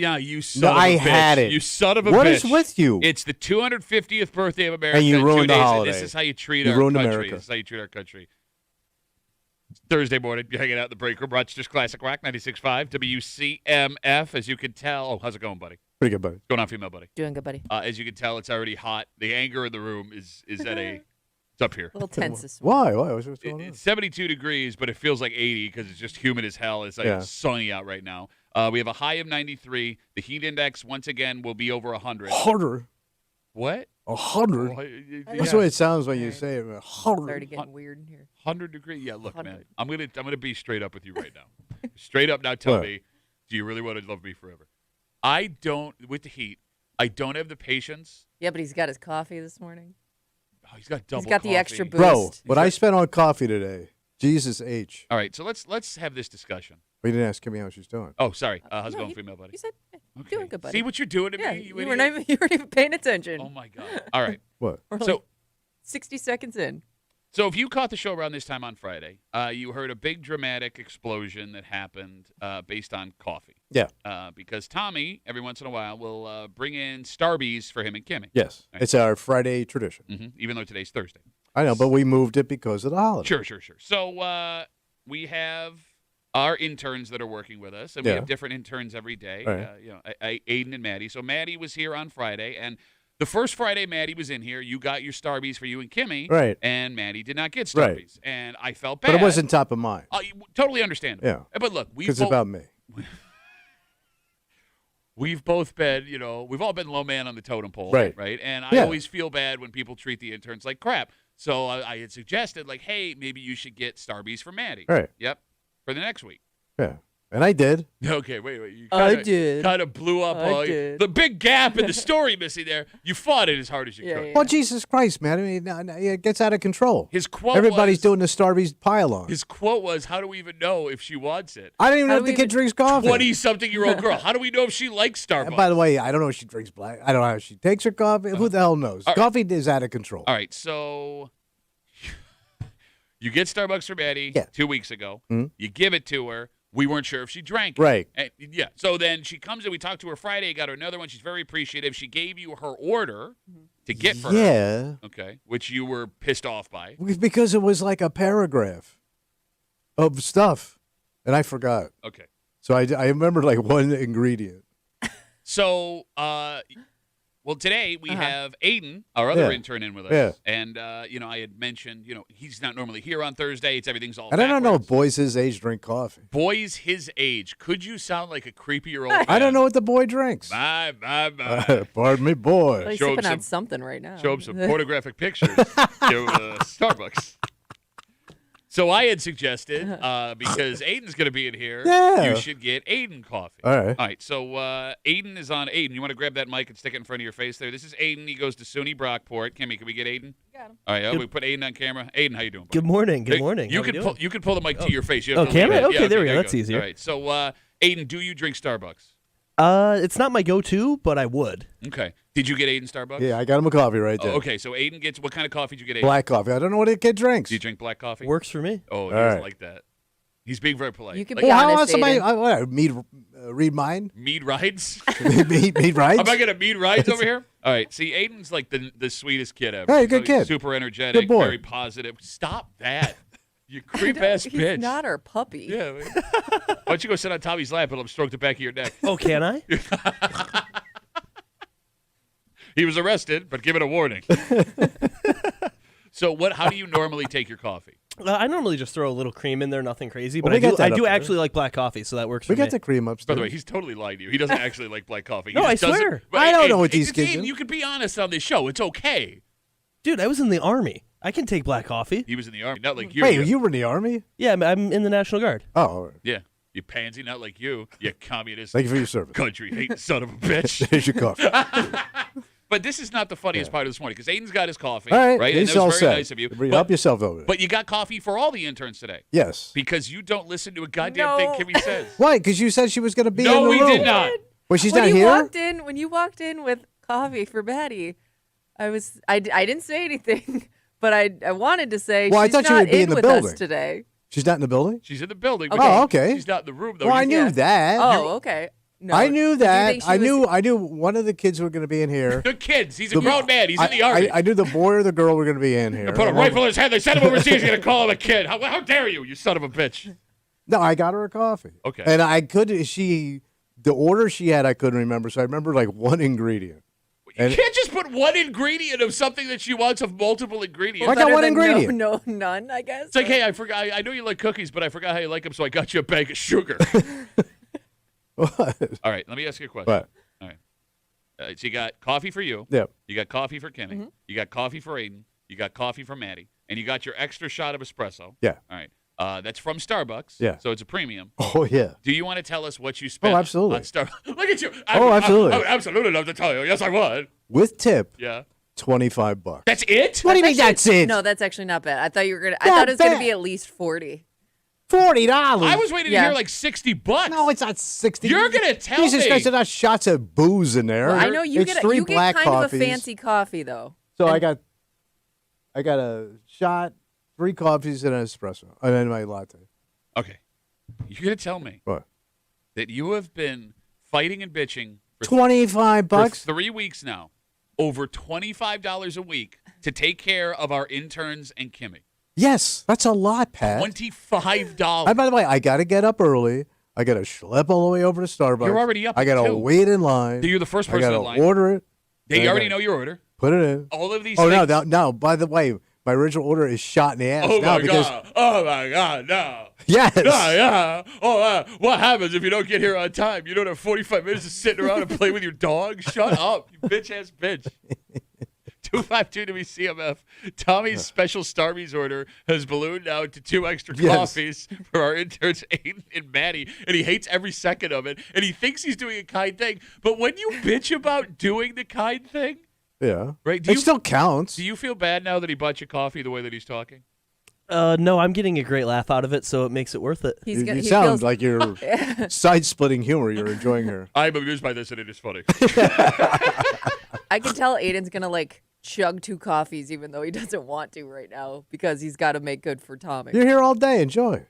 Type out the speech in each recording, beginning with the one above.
Yeah, you son No, of a I bitch. had it. You son of a What bitch. is with you? It's the 250th birthday of America. And you in ruined 2 the days, holiday. This is how you treat You our ruined country. America. This is how you treat our country. Thursday morning, you're hanging out in the break room. Rochester's Classic Rock 96.5 WCMF. As you can tell, how's it going, buddy? Pretty good, buddy. What's going on, female buddy? Doing good, buddy. As you can tell, it's already hot. The anger in the room is at a. It's up here. A little tense this morning. Why? What's going on? It's 72 degrees, but it feels like 80 because it's just humid as hell. It's like sunny out right now. We have a high of 93. The heat index, once again, will be over 100. 100. What? 100. Yeah. That's the way it sounds when you say it. 100. Started getting weird in here. 100 degree. Yeah, look, 100. man. I'm gonna be straight up with you right now. Straight up now. Tell What? me, do you really want to love me forever? I don't. With the heat, I don't have the patience. Yeah, but he's got his coffee this morning. Oh, he's got double. He's got the coffee. extra boost. Bro, what I spent on coffee today, Jesus H. All right, so let's have this discussion. We didn't ask Kimmy how she's doing. Oh, sorry. How's it No, going, female buddy? You said, Okay. doing good, buddy. See what you're doing to yeah, me, you idiot? weren't even paying attention. Oh my God! All right. What? We're So, like 60 seconds in. so if you caught the show around this time on Friday, you heard a big dramatic explosion that happened based on coffee. Yeah. Because Tommy, every once in a while, will bring in Starbies for him and Kimmy. Yes. Right. It's our Friday tradition. Even though today's Thursday. I know, but we moved it because of the holiday. Sure. So we have our interns that are working with us, and we Yeah. have different interns every day. Right. Aiden and Maddie. So Maddie was here on Friday, and the first Friday Maddie was in here, you got your Starbies for you and Kimmy, Right. And Maddie did not get Starbies, Right. and I felt bad. But it wasn't top of mind. Totally understandable. Yeah. But look, Because it's about me. We've both been, we've all been low man on the totem pole, Right. And I Yeah. always feel bad when people treat the interns like crap. So I had suggested, like, hey, maybe you should get Starbies for Maddie. Right. Yep. For the next week. Yeah. And I did. Okay, wait. You I did. Kind of blew up I did. the big gap in the story, Missy. There, you fought it as hard as you could. Yeah. Well, Jesus Christ, man. I mean, it gets out of control. His quote Everybody's was, doing the Starbies pile-on. His quote was, "How do we even know if she wants it?" I don't even How know do if the we kid even- drinks coffee. 20-something-year-old girl. How do we know if she likes Starbucks? And by the way, I don't know if she drinks black. I don't know how she takes her coffee. Who the hell knows? All right. Coffee is out of control. All right, so you get Starbucks for Maddie 2 weeks ago. Mhm. You give it to her. We weren't sure if she drank it. Right. And, yeah. So then she comes in. We talked to her Friday. Got her another one. She's very appreciative. She gave you her order to get for her. Yeah. Okay. Which you were pissed off by. Because it was like a paragraph of stuff, and I forgot. Okay. So I remember like one ingredient. So, well, today we have Aiden, our other Yeah. intern, in with us. Yeah. And, I had mentioned, he's not normally here on Thursday. Everything's all And I don't know if backwards. boys his age drink coffee. Boys his age. Could you sound like a creepier old man? I don't know what the boy drinks. My. Pardon me, Well, boy. he's Show him sipping on some- something right now. Show him some pornographic pictures to Starbucks. So I had suggested, because Aiden's going to be in here, Yeah. you should get Aiden coffee. All right. All right, so Aiden is on. Aiden, you want to grab that mic and stick it in front of your face there? This is Aiden. He goes to SUNY Brockport. Kimmy, can we get Aiden? Got him. All right, we put Aiden on camera. Aiden, how you doing? buddy? Good morning. Good Hey, morning. You How we can doing? pull the mic to your face. You have Oh, to lean can I? in. Okay, Yeah, there we go. you That's easier. All right, so Aiden, do you drink Starbucks? It's not my go-to, but I would. Okay. Did you get Aiden Starbucks? Yeah, I got him a coffee right Oh, there. okay, so Aiden gets, what kind of coffee did you get Aiden? Black coffee. I don't know what a kid drinks. Do you drink black coffee? Works for me. Oh, he All doesn't right. like that. He's being very polite. You can Like, be Well, how honest, else am Aiden. read mine? mead rides? mead rides? Am I going to mead rides over here? All right. See, Aiden's like the sweetest kid ever. Hey, good kid. Super energetic, Good boy. very positive. Stop that. You creep-ass He's bitch. not our puppy. Yeah. Why don't you go sit on Tommy's lap and let him stroke the back of your neck? Oh, can I? He was arrested, but given a warning. So how do you normally take your coffee? I normally just throw a little cream in there, nothing crazy. Well, But we got I that do up there. actually like black coffee, so that works for We me. got the cream upstairs. By the way, he's totally lying to you. He doesn't actually like black coffee. He No, just I doesn't- swear. But I don't hey, know what hey, these it's kids Aiden, do. You can be honest on this show. It's okay. Dude, I was in the Army. I can take black coffee. He was in the Army, not like you. Wait, you were in the Army? Yeah, I'm in the National Guard. Oh, all right. Yeah. You pansy, not like you communist Thank you for your service. country-hating son of a bitch. Here's your coffee. But this is not the funniest part of this morning, because Aiden's got his coffee, All right, right? And he's that all was very set. nice of you. Help yourself over there. But you got coffee for all the interns today, Yes. because you don't listen to a goddamn thing No. Kimmy says. Why? Because you said she was going to be in No, the we room. did not. Well, she's when not you here? when you walked in with coffee for Betty, I didn't say anything, but I wanted to say Well, I she's thought you not would be in the with building. us today. She's not in the building? She's in the building. Okay. but Oh, okay. She's not in the room, though. Well, I You- knew Yeah. that. Oh, okay. No, I knew you that. think she I was- knew one of the kids were going to be in here. They're kids. He's a grown man. He's in the I, army. I knew the boy or the girl were going to be in here. Put a rifle in his head. They sent him overseas. He's going to call him a kid. How dare you, you son of a bitch. No, I got her a coffee. Okay. And the order she had, I couldn't remember. So I remember like one ingredient. You can't just put one ingredient of something that she wants of multiple ingredients. I got better one than ingredient. No, none, I guess. It's like, hey, I forgot. I know you like cookies, but I forgot how you like them, so I got you a bag of sugar. What? All right, let me ask you a question. What? All right. So you got coffee for you. Yep. You got coffee for Kimmy. Mm-hmm. You got coffee for Aiden. You got coffee for Maddie. And you got your extra shot of espresso. Yeah. All right. That's from Starbucks. Yeah. So it's a premium. Oh, yeah. Do you want to tell us what you spent absolutely. on Starbucks? Look at you. Absolutely. I would absolutely love to tell you. Yes, I would. With tip, Yeah. $25. That's it? What do you mean that's it? No, that's actually not bad. I thought you were gonna. I Not thought it was gonna bad. be at least 40. $40. I was waiting to Yeah. hear like $60. No, it's not 60. You're gonna tell Jesus me. Christ, there's not shots of booze in there. Well, I know you it's get three you get black kind coffees. of a fancy coffee though. So I got a shot, 3 coffees, and an espresso, and then my latte. Okay. You're going to tell me What? that you have been fighting and bitching for $25. 3 weeks now, over $25 a week to take care of our interns and Kimmy. Yes, that's a lot, Pat. $25. And by the way, I got to get up early. I got to schlep all the way over to Starbucks. You're already up I at got to 2. wait in line. You're the first I person got in to line. order it. They I already gotta know your order. Put it in. All of these Oh, things. no. By the way, my original order is shot in the ass Oh, now my because God. Oh, my God. No. yes. Yeah. Oh, what happens if you don't get here on time? You don't have 45 minutes of sitting around and play with your dog? Shut up, you bitch-ass bitch. 252 WCMF. Tommy's special Starbucks order has ballooned out to 2 extra Yes. coffees for our interns, Aiden and Maddie, and he hates every second of it, and he thinks he's doing a kind thing. But when you bitch about doing the kind thing, Yeah. right? It still counts. Do you feel bad now that he bought you coffee the way that he's talking? No, I'm getting a great laugh out of it, so it makes it worth it. He's You, gonna. you He sound feels, like you're side-splitting humor. You're enjoying her. I'm amused by this, and it is funny. I can tell Aiden's gonna like chug 2 coffees even though he doesn't want to right now because he's got to make good for Tommy. You're here all day. Enjoy.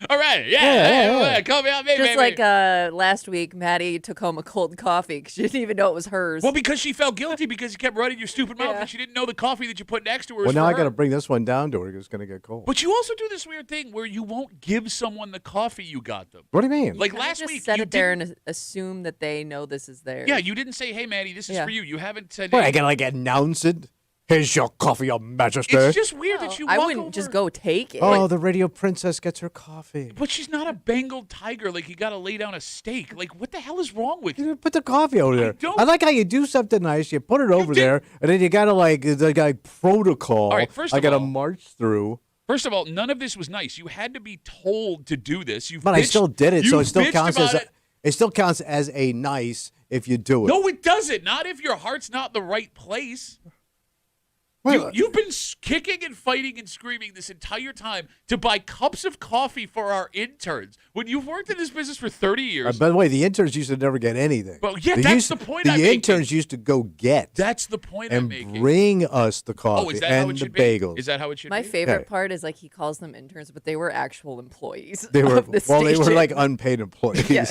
All right, Yeah. call me out, baby. Just like last week, Maddie took home a cold coffee because she didn't even know it was hers. Well, because she felt guilty because you kept running your stupid mouth Yeah. and she didn't know the coffee that you put next to her. Well, was now for I got her. to bring this one down to her because it's going to get cold. But you also do this weird thing where you won't give someone the coffee you got them. What do you mean? Like Kinda last just week, set you it there didn't- and assume that they know this is theirs. yeah, you didn't say, "Hey, Maddie, this is Yeah. for you." You haven't said. What, hey. I got to like announce it? Here's your coffee, your majesty. It's just weird that you. I walk wouldn't just over- go take it. Oh, the radio princess gets her coffee. But she's not a Bengal tiger. Like you got to lay down a steak. Like what the hell is wrong with you? You put the coffee over there. don't- I like how you do something nice. You put it over did- there, and then you got to like the guy protocol. All right, first I of got to all- march through. First of all, none of this was nice. You had to be told to do this. But I still did it, so you it still bitched counts as about it still counts as a nice if you do it. No, it doesn't. Not if your heart's not in the right place. Well, You've been kicking and fighting and screaming this entire time to buy cups of coffee for our interns. When you've worked in this business for 30 years, by the way, the interns used to never get anything. Well, yeah, They that's used- the point The I'm making. interns used to go get that's the point I'm and making. bring us the coffee Oh, is that and how it the should bagels. be? Is that how it should My be? favorite Okay. part is like he calls them interns, but they were actual employees. They were of the well, they were station. like unpaid employees. Yeah.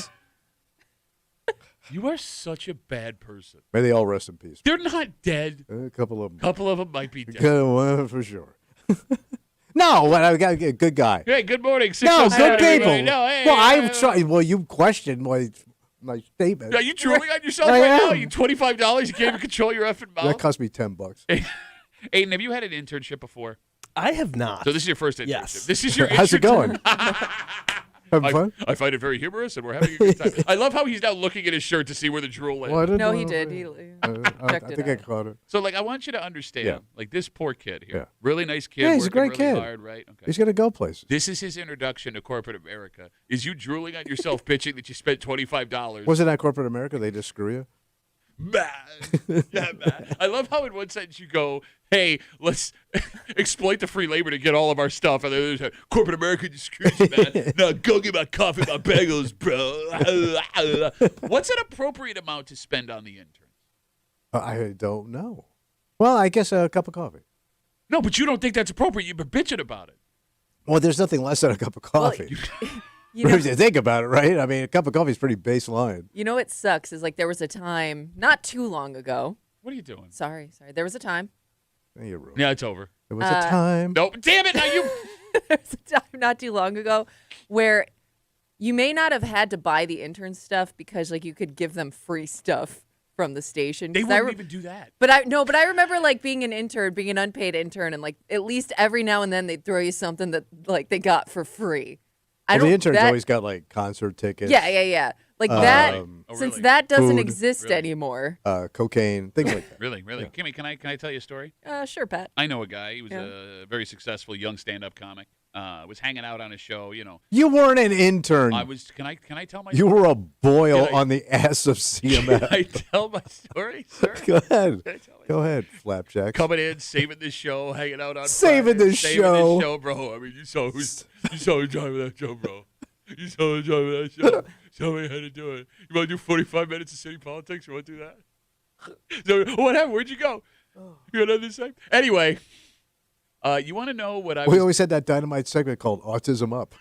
You are such a bad person. May they all rest in peace. They're not dead. A couple of A them. couple of them might be dead. Well, for sure. No, but I got a good guy. Hey, good morning. No, 607, good people. everybody. No, hey, Well, hey, I'm sorry. Well, you questioned my statement. Are you drooling on yourself I right now? am. You $25. You can't even control your effing mouth. That cost me $10. Aiden, have you had an internship before? I have not. So this is your first internship. Yes. This is your How's it going? Having fun? I find it very humorous, and we're having a good time. I love how he's now looking at his shirt to see where the drool Well, I lands. didn't No, know. he did. He I checked it think I out. caught it. So, like, I want you to understand, Yeah. like, this poor kid here, Yeah. really nice kid, Yeah, he's a working great really kid. hard, right? Okay. He's gonna go places. This is his introduction to corporate America. Is you drooling on yourself, bitching that you spent $25? Wasn't that corporate America? They just screw you. Man. Yeah, man. I love how in one sentence you go, hey, let's exploit the free labor to get all of our stuff. And then there's corporate America just screws you, man. Now go get my coffee, my bagels, bro. What's an appropriate amount to spend on the intern? I don't know. Well, I guess a cup of coffee. No, but you don't think that's appropriate. You've been bitching about it. Well, there's nothing less than a cup of coffee. You know, If you think about it, right? I mean, a cup of coffee is pretty baseline. you know what sucks is like there was a time not too long ago. What are you doing? Sorry. There was a time. You're rude. Yeah, it's over. There was a time. Nope. Damn it! Now you. There was a time not too long ago where you may not have had to buy the intern stuff because like you could give them free stuff from the station. They 'Cause I wouldn't even do that. But I remember like being an intern, being an unpaid intern, and like at least every now and then they'd throw you something that like they got for free. Well, the interns always got like concert tickets. Yeah. Like that. Oh, Since really? that doesn't Food. exist Really? anymore. Cocaine, things like that. Really. Yeah. Kimmy, can I tell you a story? Sure, Pat. I know a guy. He was Yeah. a very successful young stand-up comic. Was hanging out on a show. You know, You weren't an intern. I was. Can I tell my? You were a boil Can I- on the ass of Can CMF. I tell my story, sir? Go ahead. Can I tell my Go ahead, Flapjack. Coming in, saving the show, hanging out on Saving Friday, the saving show. the show, bro. I mean, you saw who's driving that show, bro. You saw who's driving that show. Tell me how to do it. You want to do 45 minutes of city politics? You want to do that? So what happened? Where'd you go? You got nothing to say? Anyway, you want to know what I We was? always had that dynamite segment called Autism Up.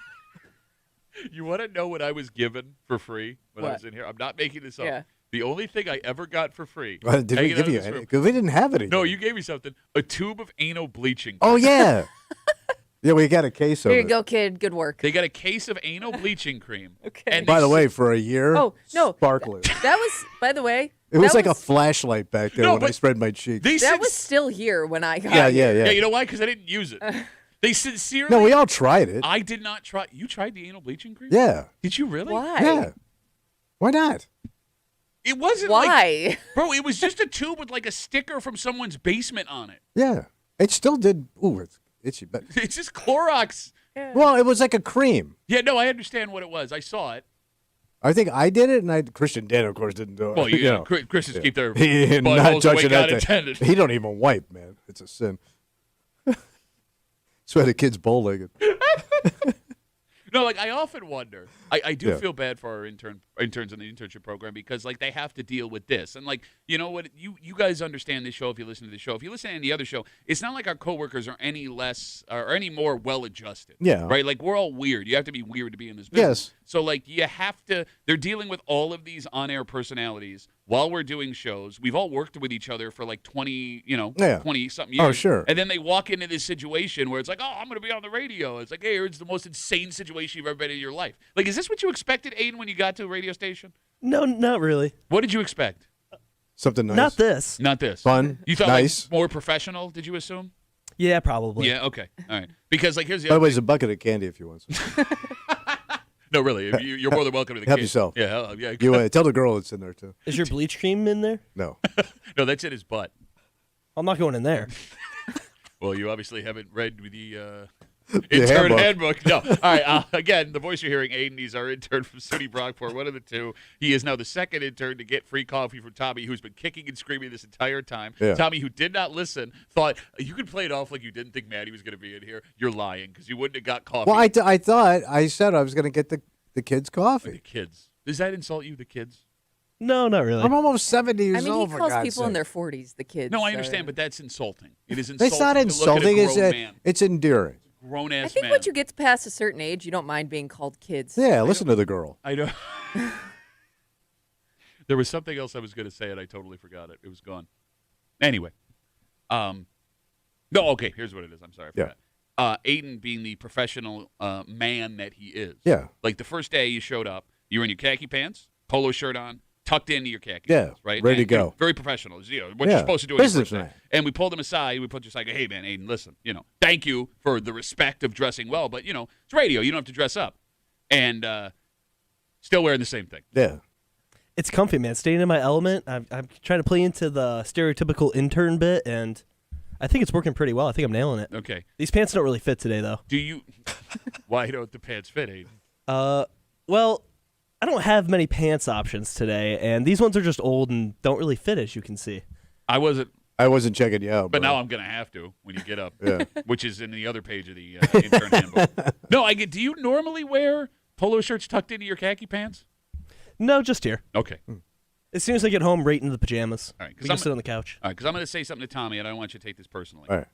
You want to know what I was given for free when I What? was in here? I'm not making this up. Yeah. The only thing I ever got for free. Did we hanging out give in you this any? room- Because we didn't have anything. No, you gave me something. A tube of anal bleaching. Oh, yeah. Yeah, we got a case of Here you it. go, kid. Good work. They got a case of anal bleaching cream. Okay. And By they the s- way, for a year, Oh, no. sparkler. That was, by the way. It was that like a flashlight back there No, when I but spread my cheeks. they That said was still here when I got Yeah, it. yeah, Yeah, yeah. you know why? Because I didn't use it. They sincerely. No, we all tried it. I did not try. You tried the anal bleaching cream? Yeah. Did you really? Why? Yeah. Why not? It wasn't like, Why? bro. It was just a tube with like a sticker from someone's basement on it. Yeah. It still did. Ooh, it's itchy. But It's just Clorox. well, it was like a cream. Yeah, no, I understand what it was. I saw it. I think I did it, and Christian Dan, of course, didn't do it. Well, you know. Christians keep their He not buttholes the way touching God that thing. intended. He don't even wipe, man. It's a sin. That's why the kid's bow-legged. No, like I often wonder. I do Yeah. feel bad for our interns in the internship program because like they have to deal with this. And like you know what you guys understand this show if you listen to the show. If you listen to any other show, it's not like our coworkers are any less or any more well adjusted. Yeah. Right? Like we're all weird. You have to be weird to be in this business. Yes. So like you have to they're dealing with all of these on-air personalities while we're doing shows. We've all worked with each other for like 20, Yeah. 20 something years. Oh, sure. And then they walk into this situation where it's like, "Oh, I'm going to be on the radio." It's like, "Hey, it's the most insane situation you've ever been in your life." Like, is this what you expected, Aiden, when you got to a radio station? No, not really. What did you expect? Something nice. Not this. Not this. Fun. You thought nice. like more professional, did you assume? Yeah, probably. Yeah, okay. All right. Because like here's the By the other way, thing. there's a bucket of candy if you want some. No, really. You're more than welcome to the Help kid. yourself. Yeah, yeah. You tell the girl it's in there, too. Is your bleach cream in there? No. No, that's in his butt. I'm not going in there. Well, you obviously haven't read the The intern handbook. handbook. No. All right. Again, the voice you're hearing, Aiden, he's our intern from SUNY Brockport, one of the two. He is now the second intern to get free coffee from Tommy, who's been kicking and screaming this entire time. Yeah. Tommy, who did not listen, thought you could play it off like you didn't think Maddie was going to be in here. You're lying because you wouldn't have got coffee. Well, I thought I said I was going to get the kids' The coffee. kids. Does that insult you, the kids? No, not really. I'm almost 70 years I mean, he old, for calls God's people in sake. their 40s the kids. No, I so- understand, but that's insulting. It is insulting. It's not To insulting. look at a grown man. It's endearing. Grown-ass I think man. once you get past a certain age, you don't mind being called kids. Yeah, listen to the girl. I know. There was something else I was going to say, and I totally forgot it. It was gone. Anyway. No, okay, here's what it is. I'm sorry, I Yeah. forgot. Aiden being the professional man that he is. Yeah. Like the first day you showed up, you were in your khaki pants, polo shirt on, tucked into your khaki Yeah, pants, right? ready to And, go. Very professional. You know, what Yeah, you're supposed to do on your first businessman. day. And we pulled him aside. We put you aside. Hey, man, Aiden, listen, thank you for the respect of dressing well, but, it's radio. You don't have to dress up. And still wearing the same thing. Yeah. It's comfy, man. Staying in my element. I'm trying to play into the stereotypical intern bit, and I think it's working pretty well. I think I'm nailing it. Okay. These pants don't really fit today, though. Do you – why don't the pants fit, Aiden? Well, I don't have many pants options today, and these ones are just old and don't really fit, as you can see. I wasn't I wasn't checking you out. But bro. now I'm going to have to when you get up, Yeah. which is in the other page of the intern handbook. No, I get. Do you normally wear polo shirts tucked into your khaki pants? No, just here. Okay. As soon as I get home, right into the pajamas. All right, 'cause We can I'm- sit on the couch. All right, because I'm going to say something to Tommy, and I don't want you to take this personally. All right.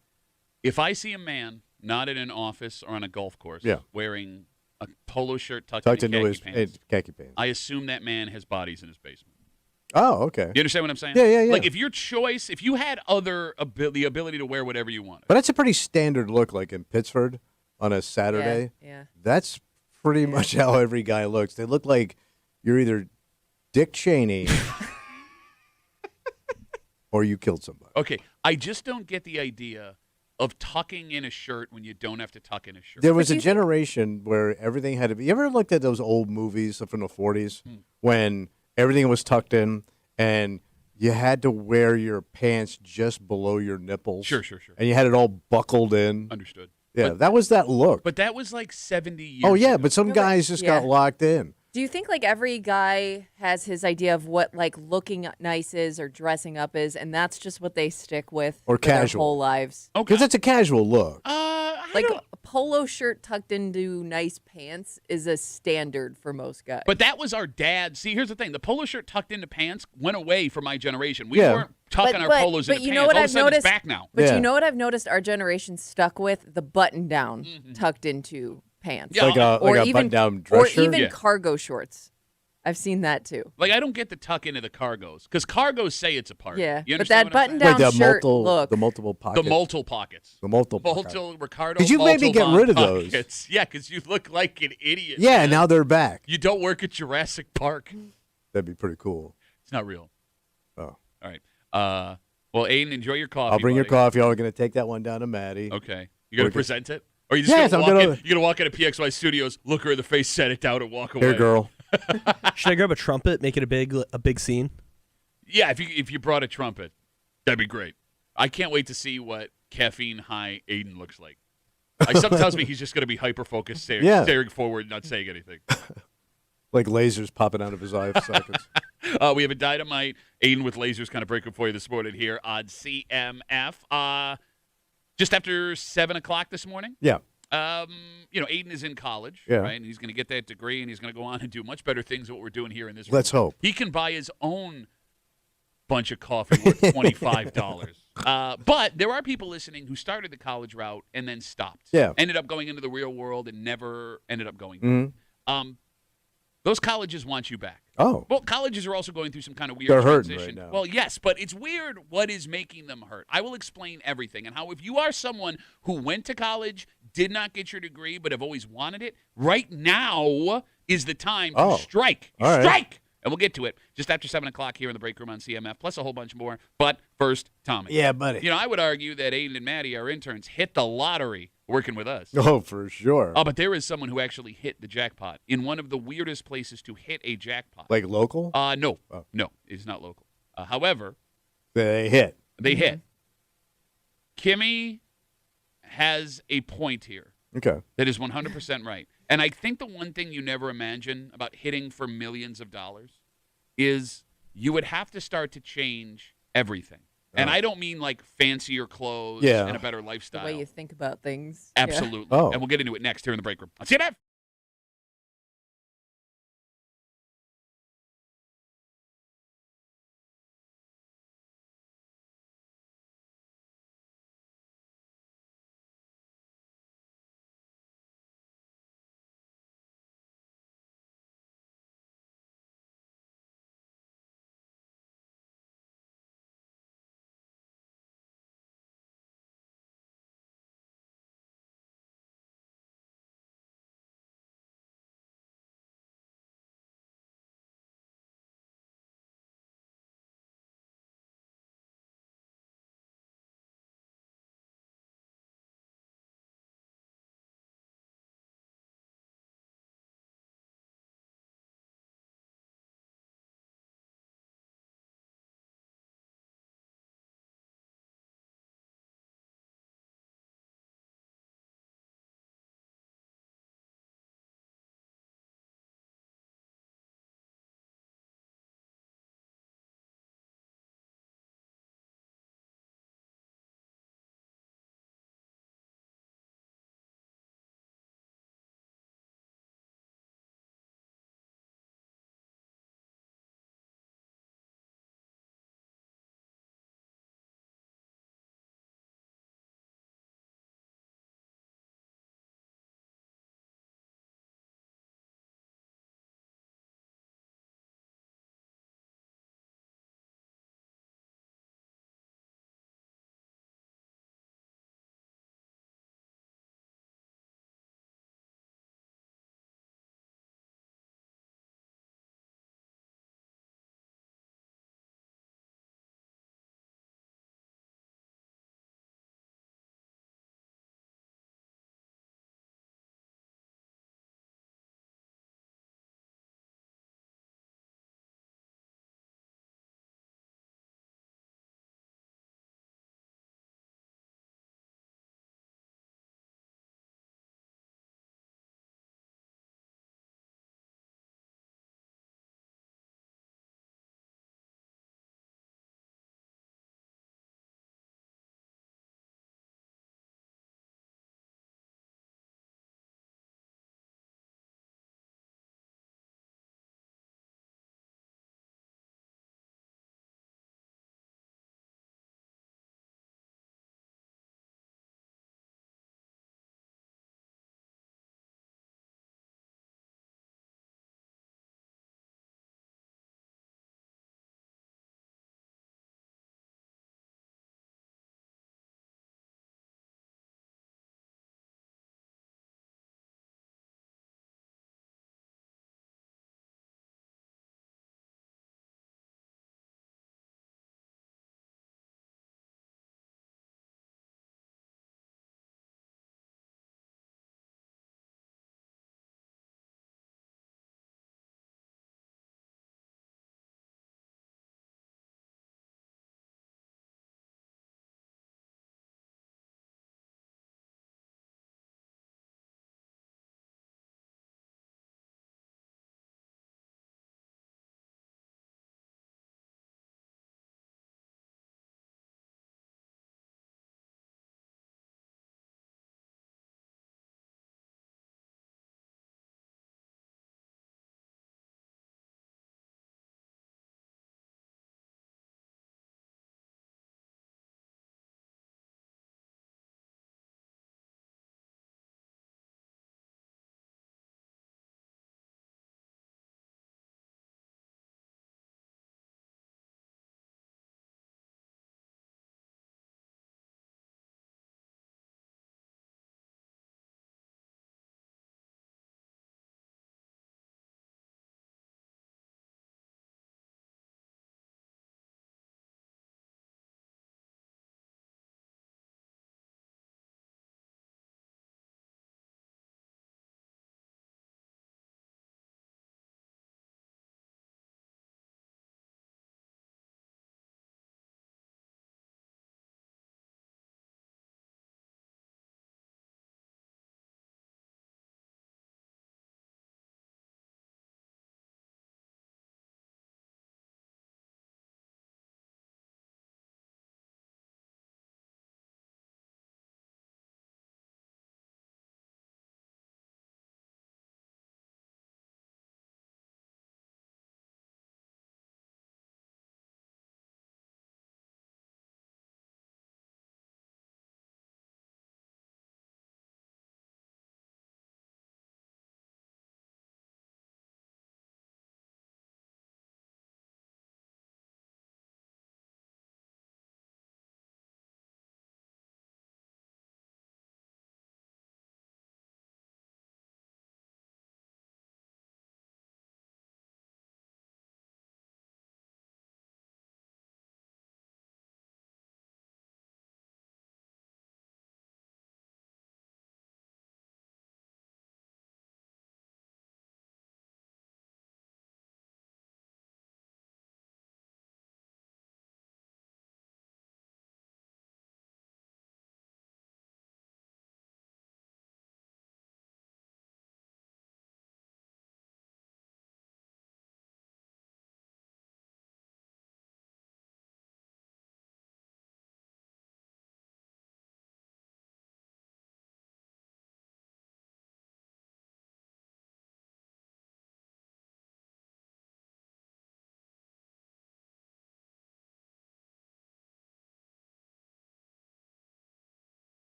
If I see a man not in an office or on a golf course Yeah. wearing A polo shirt tucked tucked into into his pants. khaki pants. I assume that man has bodies in his basement. Oh, okay. You understand what I'm saying? Yeah. Like, if you had the ability to wear whatever you wanted. But that's a pretty standard look, like in Pittsburgh on a Saturday. Yeah. That's pretty much how every guy looks. They look like you're either Dick Cheney or you killed somebody. Okay, I just don't get the idea of tucking in a shirt when you don't have to tuck in a shirt. There was a generation where everything had to be. You ever looked at those old movies from the 40s when everything was tucked in and you had to wear your pants just below your nipples? Sure. And you had it all buckled in. Understood. Yeah, that was that look. But that was like 70 years Oh, yeah, ago. but some guys just got locked in. Do you think like every guy has his idea of what like looking nice is or dressing up is, and that's just what they stick with Or for their casual. whole lives? Okay. Because it's a casual look. Like a polo shirt tucked into nice pants is a standard for most guys. But that was our dad. See, here's the thing. The polo shirt tucked into pants went away for my generation. We Yeah. weren't tucking our polos into you pants. know what All of a I've sudden, noticed? it's back now. But Yeah. you know what I've noticed? Our generation stuck with the button down tucked into pants, Yeah, Like a button-down dress or shirt? even Yeah. cargo shorts. I've seen that too. Like, I don't get the tuck into the cargos because cargos say it's a part. Yeah, You but understand that what I'm saying? button-down Like shirt look. the multiple pockets. The multiple pockets. The multiple pockets. Ricardo. Could you maybe get Montalban rid of those? pockets. Yeah, because you look like an idiot. Yeah, man. now they're back. You don't work at Jurassic Park. That'd be pretty cool. It's not real. Oh. All right. Well, Aiden, enjoy your coffee. I'll bring your buddy. coffee. I'm going to take that one down to Maddie. Okay. You going We're to present it? Or are you just Yes, gonna I'm walk gonna- in? You're going to walk into PXY Studios, look her in the face, set it down, and walk away. Here, girl. Should I grab a trumpet, make it a big scene? Yeah, if you brought a trumpet, that'd be great. I can't wait to see what caffeine high Aiden looks like. Something tells me he's just going to be hyper focused, staring forward, not saying anything. Like lasers popping out of his eye sockets. We have a dynamite Aiden with lasers kind of breaking for you this morning here on CMF. Just after 7 o'clock this morning. Yeah. Aiden is in college, Yeah. right? And he's going to get that degree, and he's going to go on and do much better things than what we're doing here in this room. Let's hope. He can buy his own bunch of coffee worth $25. But there are people listening who started the college route and then stopped. Yeah. Ended up going into the real world and never ended up going. Mm-hmm. Those colleges want you back. Oh. Well, colleges are also going through some kind of weird They're hurting transition. right now. Well, yes, but it's weird what is making them hurt. I will explain everything and how if you are someone who went to college, did not get your degree, but have always wanted it, right now is the time to strike. All right. Strike! And we'll get to it just after 7 o'clock here in the break room on CMF, plus a whole bunch more. But first, Tommy. Yeah, buddy. You know, I would argue that Aiden and Maddie, our interns, hit the lottery working with us. Oh, for sure. Oh, but there is someone who actually hit the jackpot in one of the weirdest places to hit a jackpot. Like local? No. Oh. No, it's not local. However, They hit. they hit. Kimmy has a point here Okay. that is 100% right. And I think the one thing you never imagine about hitting for millions of dollars is you would have to start to change everything. And I don't mean like fancier clothes and a better the lifestyle. way you think about things. Absolutely. Oh. And we'll get into it next here in the break room. I'll see you there.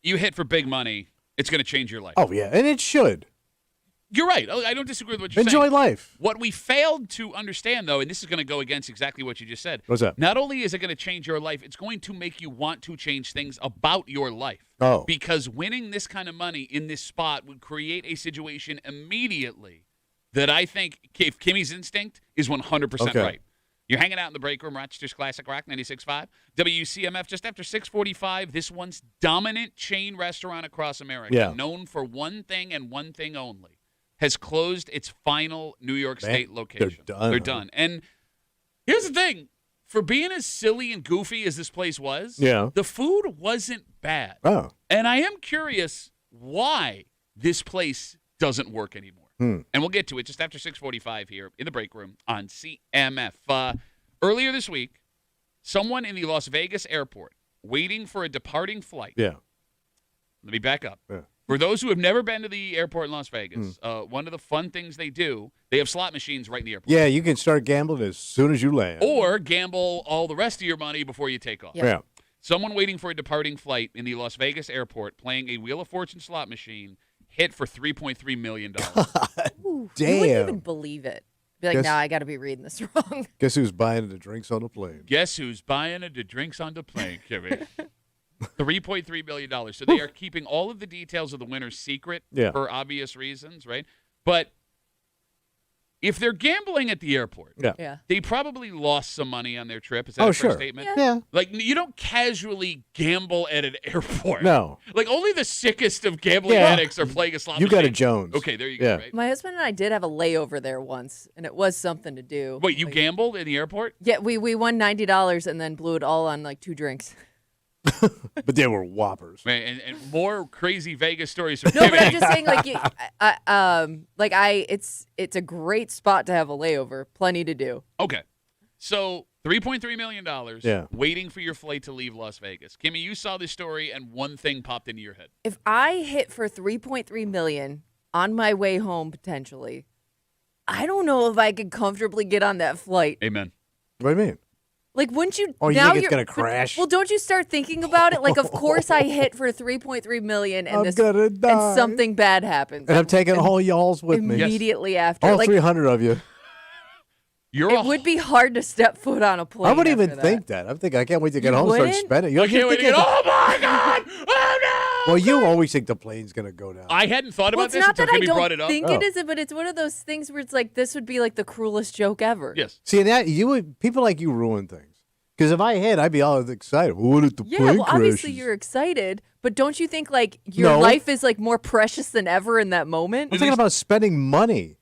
you hit for big money, it's going to change your life. Oh yeah, and it should. You're right. I don't disagree with what you're Enjoy saying. life. What we failed to understand, though, and this is going to go against exactly what you just said. What's that? Not only is it going to change your life, it's going to make you want to change things about your life. Oh. Because winning this kind of money in this spot would create a situation immediately that I think, if Kimmy's instinct is 100% Okay. right. You're hanging out in the break room, Rochester's Classic Rock 96.5. WCMF, just after 6:45, this once dominant chain restaurant across America, Yeah. known for one thing and one thing only, has closed its final New York Man, State location. they're They're done. done. And here's the thing. For being as silly and goofy as this place was, Yeah. the food wasn't bad. Oh. And I am curious why this place doesn't work anymore. And we'll get to it just after 6:45 here in the break room on CMF. Earlier this week, someone in the Las Vegas airport waiting for a departing flight. Yeah. Let me back up. Yeah. For those who have never been to the airport in Las Vegas, one of the fun things they do, they have slot machines right in the airport. Yeah, you can start gambling as soon as you land. Or gamble all the rest of your money before you take off. Yep. Yeah. Someone waiting for a departing flight in the Las Vegas airport playing a Wheel of Fortune slot machine hit for $3.3 million. Ooh, Damn. You wouldn't even believe it. Be like, Guess- nah, I got to be reading this wrong. Guess who's buying the drinks on the plane? Guess who's buying the drinks on the plane, Kimmy? $3.3 million. So they are keeping all of the details of the winners secret Yeah. for obvious reasons, right? But if they're gambling at the airport, Yeah. Yeah. they probably lost some money on their trip. Is that Oh, a fair sure. statement? Yeah. Like, you don't casually gamble at an airport. No. Like, only the sickest of gambling Yeah. addicts are playing a slot You machine. got a Jones. Okay, there you Yeah. go, right? My husband and I did have a layover there once, and it was something to do. Wait, you Like- gambled in the airport? Yeah, we won $90 and then blew it all on like 2 drinks. But they were whoppers. Man, and more crazy Vegas stories from No, but I'm Kimmy. just saying, it's a great spot to have a layover. Plenty to do. Okay. So $3.3 million Yeah. waiting for your flight to leave Las Vegas. Kimmy, you saw this story and one thing popped into your head. If I hit for 3.3 million on my way home potentially, I don't know if I could comfortably get on that flight. Amen. What do you mean? Like, wouldn't you? Oh, you now think it's you're- gonna but- crash? Well, don't you start thinking about it? Like, of course I hit for 3.3 million, and I'm gonna die. and something bad happens. And I'm taking all y'alls with me. immediately after. All Like, 300 of you. You're it would be hard to step foot on a plane. I wouldn't even after that. think that. I'm thinking I can't wait to get You home and start wouldn't? spending. You I can't wait to get. Oh my God! Oh no! Well, you always think the plane's gonna go down. I hadn't thought Well, about it's this not until that I Kimmy brought it don't up. think Oh. it is, but it's one of those things where it's like this would be like the cruelest joke ever. Yes. See, and that people like you ruin things. Because if I hit, I'd be all excited. What if the Yeah, plane well, obviously crashes? you're excited, but don't you think like your No. life is like more precious than ever in that moment? I'm thinking about spending money.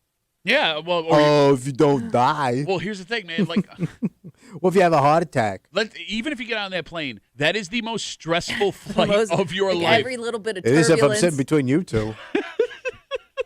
Yeah. Well. If you don't die. Well, here's the thing, man. Like, Well, if you have a heart attack. even if you get on that plane, that is the most stressful flight Most- of your like, life. Every little bit of It is if I'm turbulence. sitting between you two.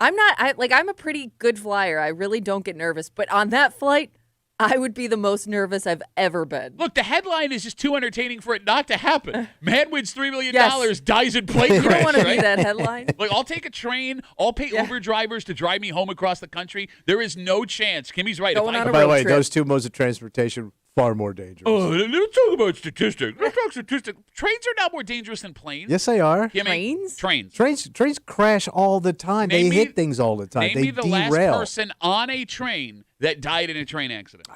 I'm not. I'm a pretty good flyer. I really don't get nervous, but on that flight, I would be the most nervous I've ever been. Look, the headline is just too entertaining for it not to happen. Man wins $3 million, Yes. dies in plane You crash. don't want to right? be that headline. Like, I'll take a train. I'll pay Yeah. Uber drivers to drive me home across the country. There is no chance. Kimmy's right. Going on a By the road way, trip. those two modes of transportation far more dangerous. Oh, let's talk about statistics. Let's talk statistics. Trains are not more dangerous than planes. Yes, they are. Kimmy, Trains? Trains crash all the time. Name They me- hit things all the time. Name They me the derail. last person on a train that died in a train accident.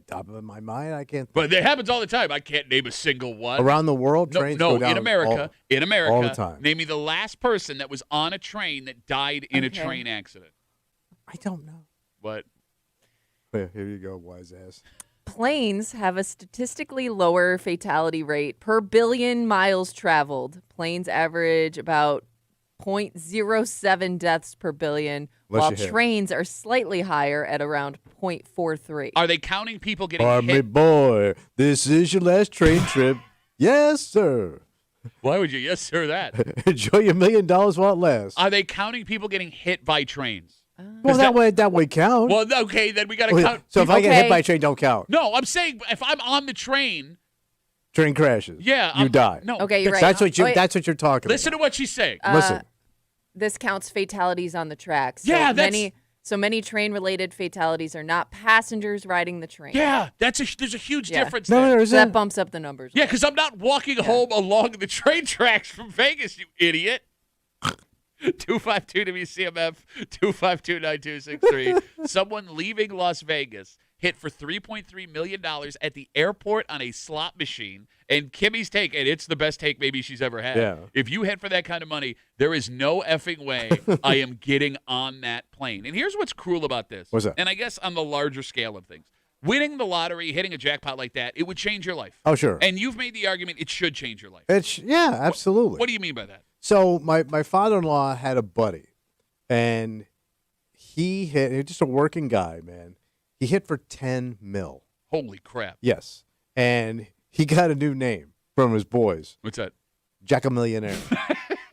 Top of my mind, I can't. But it happens all the time. I can't name a single one. Around the world, No, trains go down in America. In America, all the time. Name me the last person that was on a train that died in a Okay. train accident. I don't know. But Here you go, wise ass. Planes have a statistically lower fatality rate per billion miles traveled. Planes average about 0.07 deaths per billion, Unless while you hit. trains are slightly higher at around 0.43. are they counting people getting Army hit? boy, this is your last train trip. Yes, sir. Why would you yes sir that? Enjoy your $1 million while it lasts. Are they counting people getting hit by trains? Well, that way count. Well, okay, then we got to Okay, count. so if I get hit Okay. by a train, don't count. No, I'm saying if I'm on the train, Train crashes. yeah, you die. No, Okay, you're right. That's what you. Wait. That's what you're talking Listen about. to what she's saying. Listen. This counts fatalities on the tracks. So Yeah, that's- many. So many train-related fatalities are not passengers riding the train. Yeah, there's a huge Yeah. difference No, there. there's So that a, bumps up the numbers. Yeah, because I'm not walking home along the train tracks from Vegas, you idiot. 252 WCMF 252-9263. Someone leaving Las Vegas hit for $3.3 million at the airport on a slot machine. And Kimmy's take, and it's the best take maybe she's ever had. Yeah. If you hit for that kind of money, there is no effing way I am getting on that plane. And here's what's cruel about this. What's that? And I guess on the larger scale of things. Winning the lottery, hitting a jackpot like that, it would change your life. oh, sure. And you've made the argument it should change your life. Yeah, absolutely. What do you mean by that? So my father-in-law had a buddy, and he was just a working guy, man. He hit for 10 mil. Holy crap. Yes. And he got a new name from his boys, What's that? Jack a Millionaire.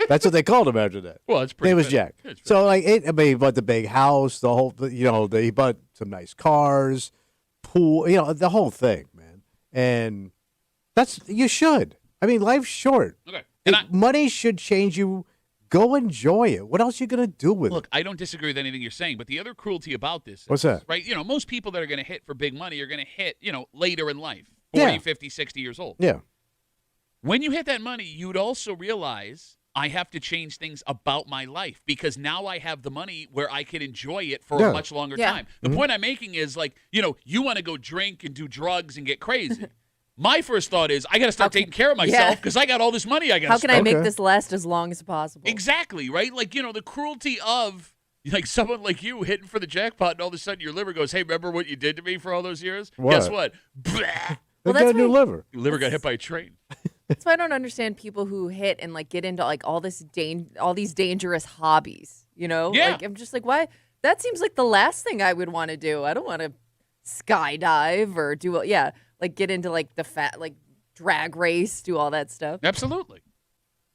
That's what they called him after that. Well, it's pretty Name was good. Jack. It's So like, he bought the big house, the whole, he bought some nice cars, pool, the whole thing, man. And you should. I mean, life's short. Okay. And Money should change you. Go enjoy it. What else are you going to do with look, it? I don't disagree with anything you're saying, but the other cruelty about this is, What's that? right? Most people that are going to hit for big money are going to hit, later in life, 40, Yeah. 50, 60 years old. Yeah. When you hit that money, you'd also realize I have to change things about my life because now I have the money where I can enjoy it for Yeah. a much longer Yeah. time. The point I'm making is you want to go drink and do drugs and get crazy. My first thought is I got to start taking care of myself because I got all this money I got to How spend. can I make Okay. this last as long as possible? Exactly, right? The cruelty of someone like you hitting for the jackpot and all of a sudden your liver goes, hey, remember what you did to me for all those years? What? Guess what? Blah. Well, They that's got a new why- liver. Your liver got hit by a train. That's why I don't understand people who hit and get into all these dangerous hobbies. Yeah. I'm just why? That seems like the last thing I would want to do. I don't want to skydive or do get into the drag race, do all that stuff. Absolutely.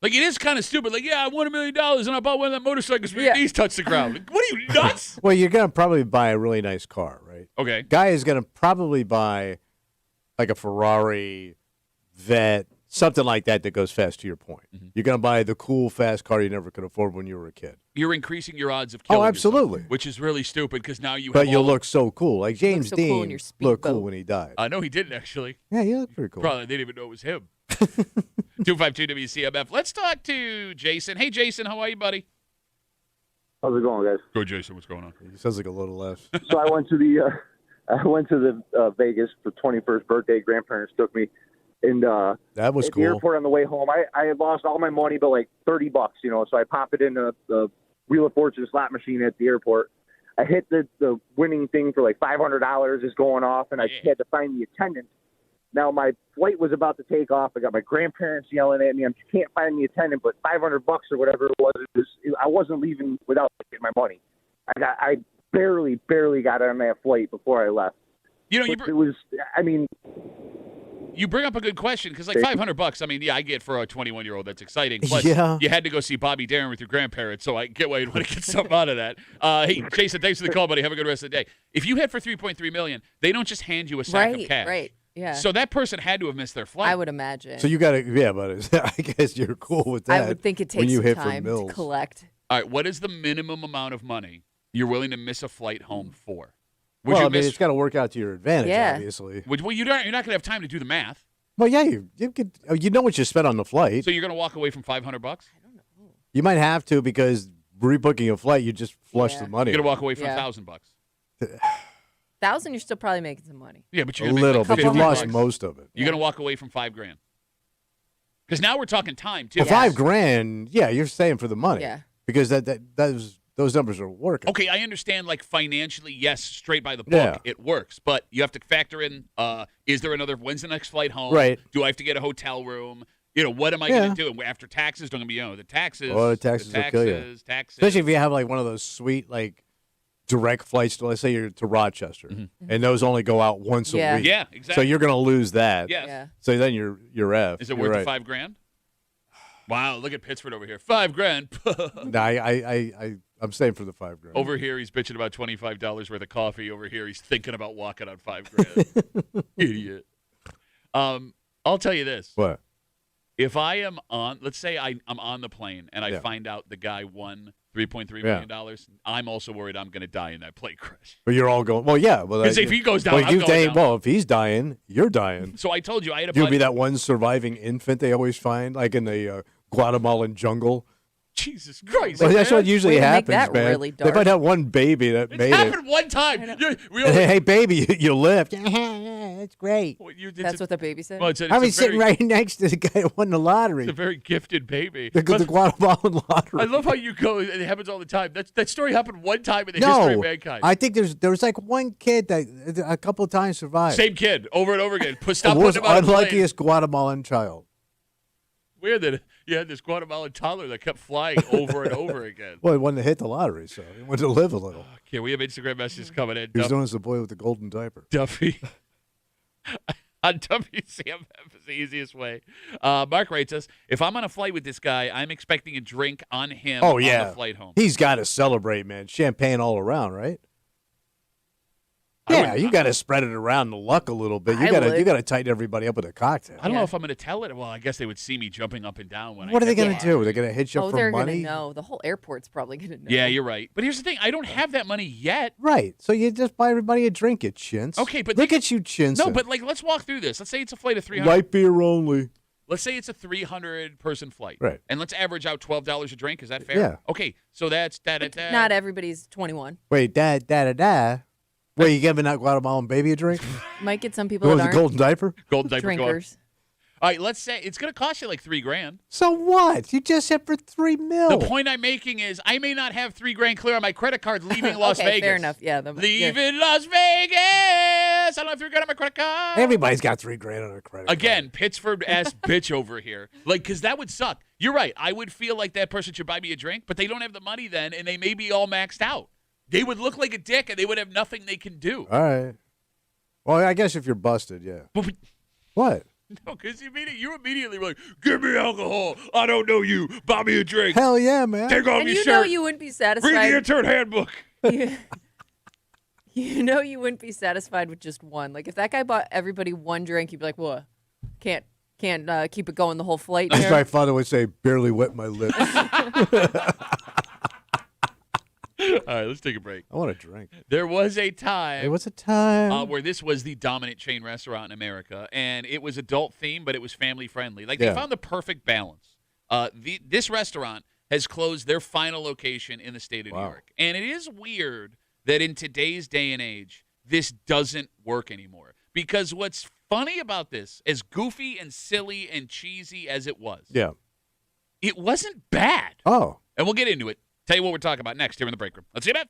It is kind of stupid. I won $1 million and I bought one of that motorcycles where your Yeah. knees touch the ground. What are you, nuts? Well, you're going to probably buy a really nice car, right? Okay. Guy is going to probably buy a Ferrari, Vet, something like that goes fast, to your point. Mm-hmm. You're going to buy the cool, fast car you never could afford when you were a kid. You're increasing your odds of killing Oh, yourself, absolutely. which is really stupid because now you But have you'll all look so cool. Like James so cool in Dean your looked cool speedboat. when he died. No, he didn't actually. Yeah, he looked pretty cool. Probably they didn't even know it was him. 252 WCMF. Let's talk to Jason. Hey, Jason, how are you, buddy? How's it going, guys? Go, Jason. What's going on? He sounds like a little less. So I went to the Vegas for 21st birthday. Grandparents took me, and That was at the cool. airport on the way home, I had lost all my money, but like $30, So I pop it in the Wheel of Fortune slot machine at the airport. I hit the winning thing for like $500 is going off, and I had to find the attendant. Now my flight was about to take off. I got my grandparents yelling at me. I can't find the attendant, but $500 or whatever it was, I wasn't leaving without getting my money. I barely got on that flight before I left. But it was, I mean, you bring up a good question because $500. I mean, yeah, I get for a 21-year-old that's exciting. Plus, Yeah. you had to go see Bobby Darin with your grandparents, so I get why you'd want to get something out of that. Hey, Jason, thanks for the call, buddy. Have a good rest of the day. If you hit for $3.3 million, they don't just hand you a sack of cash. Right. Yeah. So that person had to have missed their flight. I would imagine. So you got to, yeah, but I guess you're cool with that. I would think it when takes you some hit for time to mills. collect. All right, what is the minimum amount of money you're willing to miss a flight home for? Would Well, you I mean, miss? it's got to work out to your advantage, Yeah. obviously. Well, you're not going to have time to do the math. Well, yeah, you could. You know what you spent on the flight. So you're going to walk away from $500? You might have to because rebooking a flight, you just flush Yeah. the money. You're going to walk away from Yeah. $1,000. 1,000, you're still probably making some money. Yeah, but you're a going to little, make but like you couple lost $50. most of it. You're going to walk away from $5,000. Because now we're talking time too. For $5,000, yeah, you're staying for the money. Yeah. Because those numbers are working. Okay, I understand. Financially, yes, straight by the book, Yeah. it works. But you have to factor in: is there another? When's the next flight home? Right. Do I have to get a hotel room? What am I going to do? And after taxes, don't be the taxes. Oh, the taxes will kill you. Taxes. Especially if you have one of those sweet direct flights to, let's say you're to Rochester, and those only go out once Yeah. a week. Yeah, So exactly. you're going to lose that. Yes. Yeah. So then you're F. Is it You're worth right. the $5,000? Wow, look at Pittsford over here. $5,000. No, I'm staying for the $5,000. Over here, he's bitching about $25 worth of coffee. Over here, he's thinking about walking on $5,000. Idiot. I'll tell you this. What? If I am on, let's say I'm on the plane and I Yeah. find out the guy won $3.3 million dollars, I'm also worried I'm going to die in that plane crash. But you're all going. Well, yeah. Well, Because if he goes down, well, I'm going down. Well, if he's dying, you're dying. So I told you I had a You'll buddy. be that one surviving infant they always find, like in the Guatemalan jungle. Jesus Christ. Well, that's man. what usually Way to make happens, that man. really They dark. find out one baby that It's made it. happened one time. We And, only, hey, baby, you lived. Yeah, that's great. That's what the baby said. well, it's I was sitting very, right next to the guy who won the lottery, It's a very gifted baby. the But Guatemalan lottery. I love how you go. It happens all the time. That story happened one time in the history of No, mankind. I think there was like one kid that a couple of times survived. Same kid over and over again. The Stop most putting him on a plane. unluckiest Guatemalan child. Weird that you had this Guatemalan toddler that kept flying over and over again. Well, he wanted to hit the lottery, so he wanted to live a little. Okay, we have Instagram messages coming in. He was known as the boy with the golden diaper. Duffy. On WCMF is the easiest way. Mark writes us, if I'm on a flight with this guy, I'm expecting a drink on him Oh, on yeah. the flight home. He's got to celebrate, man. Champagne all around, right? I Yeah, would- you got to spread it around the luck a little bit. You I got to would. you got to tighten everybody up with a cocktail. I don't know Yeah. if I'm going to tell it. Well, I guess they would see me jumping up and down when What I are they get going to there. do? They're going to hit you Oh, up for they're money? gonna know. The whole airport's probably gonna know. Yeah, you're right. But here's the thing. I don't have that money yet. Right. So you just buy everybody a drink, you chintz. Okay, but look they- at you, chintz. No, but like, let's walk through this. Let's say it's a flight of 300. light beer only. Let's say it's a 300-person flight. Right. And let's average out $12 a drink. Is that fair? Yeah. Okay, so that's da-da-da. Not everybody's 21. Wait, da. Wait, you giving that Guatemalan baby a drink? Might get some people What that was aren't a golden diaper? Golden diaper going. drinkers. All right, let's say it's going to cost you like $3,000. So what? You just hit for $3 million. The point I'm making is I may not have $3,000 clear on my credit card leaving Las Okay, Vegas. fair enough. Yeah. Leaving Las Vegas. I don't have $3,000 on my credit card. Everybody's got $3,000 on their credit card. Again, Pittsburgh ass bitch over here. Like, because that would suck. You're right. I would feel like that person should buy me a drink, but they don't have the money then, and they may be all maxed out. They would look like a dick, and they would have nothing they can do. All right. Well, I guess if you're busted, yeah. But What? no, because you immediately were like, give me alcohol. I don't know you. Buy me a drink. Hell yeah, man. Take off And your you shirt. know you wouldn't be Read the satisfied. intern handbook. You know you wouldn't be satisfied with just one. Like if that guy bought everybody one drink, you'd be like, "What? Can't keep it going the whole flight." As here." my father would say, barely wet my lips. All right, let's take a break. I want a drink. There was a time Hey, what's the time? where this was the dominant chain restaurant in America, and it was adult themed, but it was family friendly. Like they Yeah. found the perfect balance. This restaurant has closed their final location in the state of New Wow. York, and it is weird that in today's day and age, this doesn't work anymore. Because what's funny about this, as goofy and silly and cheesy as it was, yeah. it wasn't bad. Oh. And we'll get into it. Tell you what we're talking about next here in the break room. Let's see that.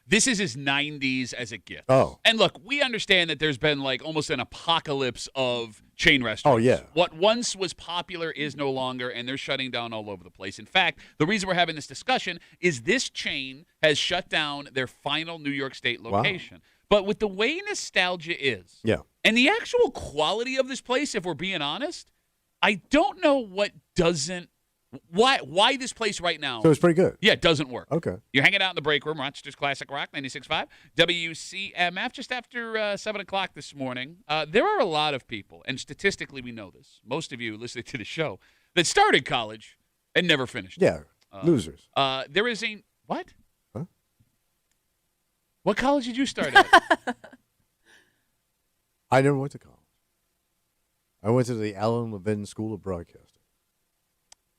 This is as 90s as it gets. Oh. And look, we understand that there's been like almost an apocalypse of chain restaurants. Oh, yeah. What once was popular is no longer, and they're shutting down all over the place. In fact, the reason we're having this discussion is this chain has shut down their final New York State location. But with the way nostalgia is, and the actual quality of this place, if we're being honest, I don't know why this place right now. So it's pretty good. Yeah, it doesn't work. Okay. You're hanging out in the break room, Rochester's Classic Rock, 96.5, WCMF, just after 7 o'clock this morning. There are a lot of people, and statistically we know this, most of you listening to the show, that started college and never finished. Yeah, losers. There is a, what? Huh? What college did you start at? I never went to college. I went to the Allen Levin School of Broadcasting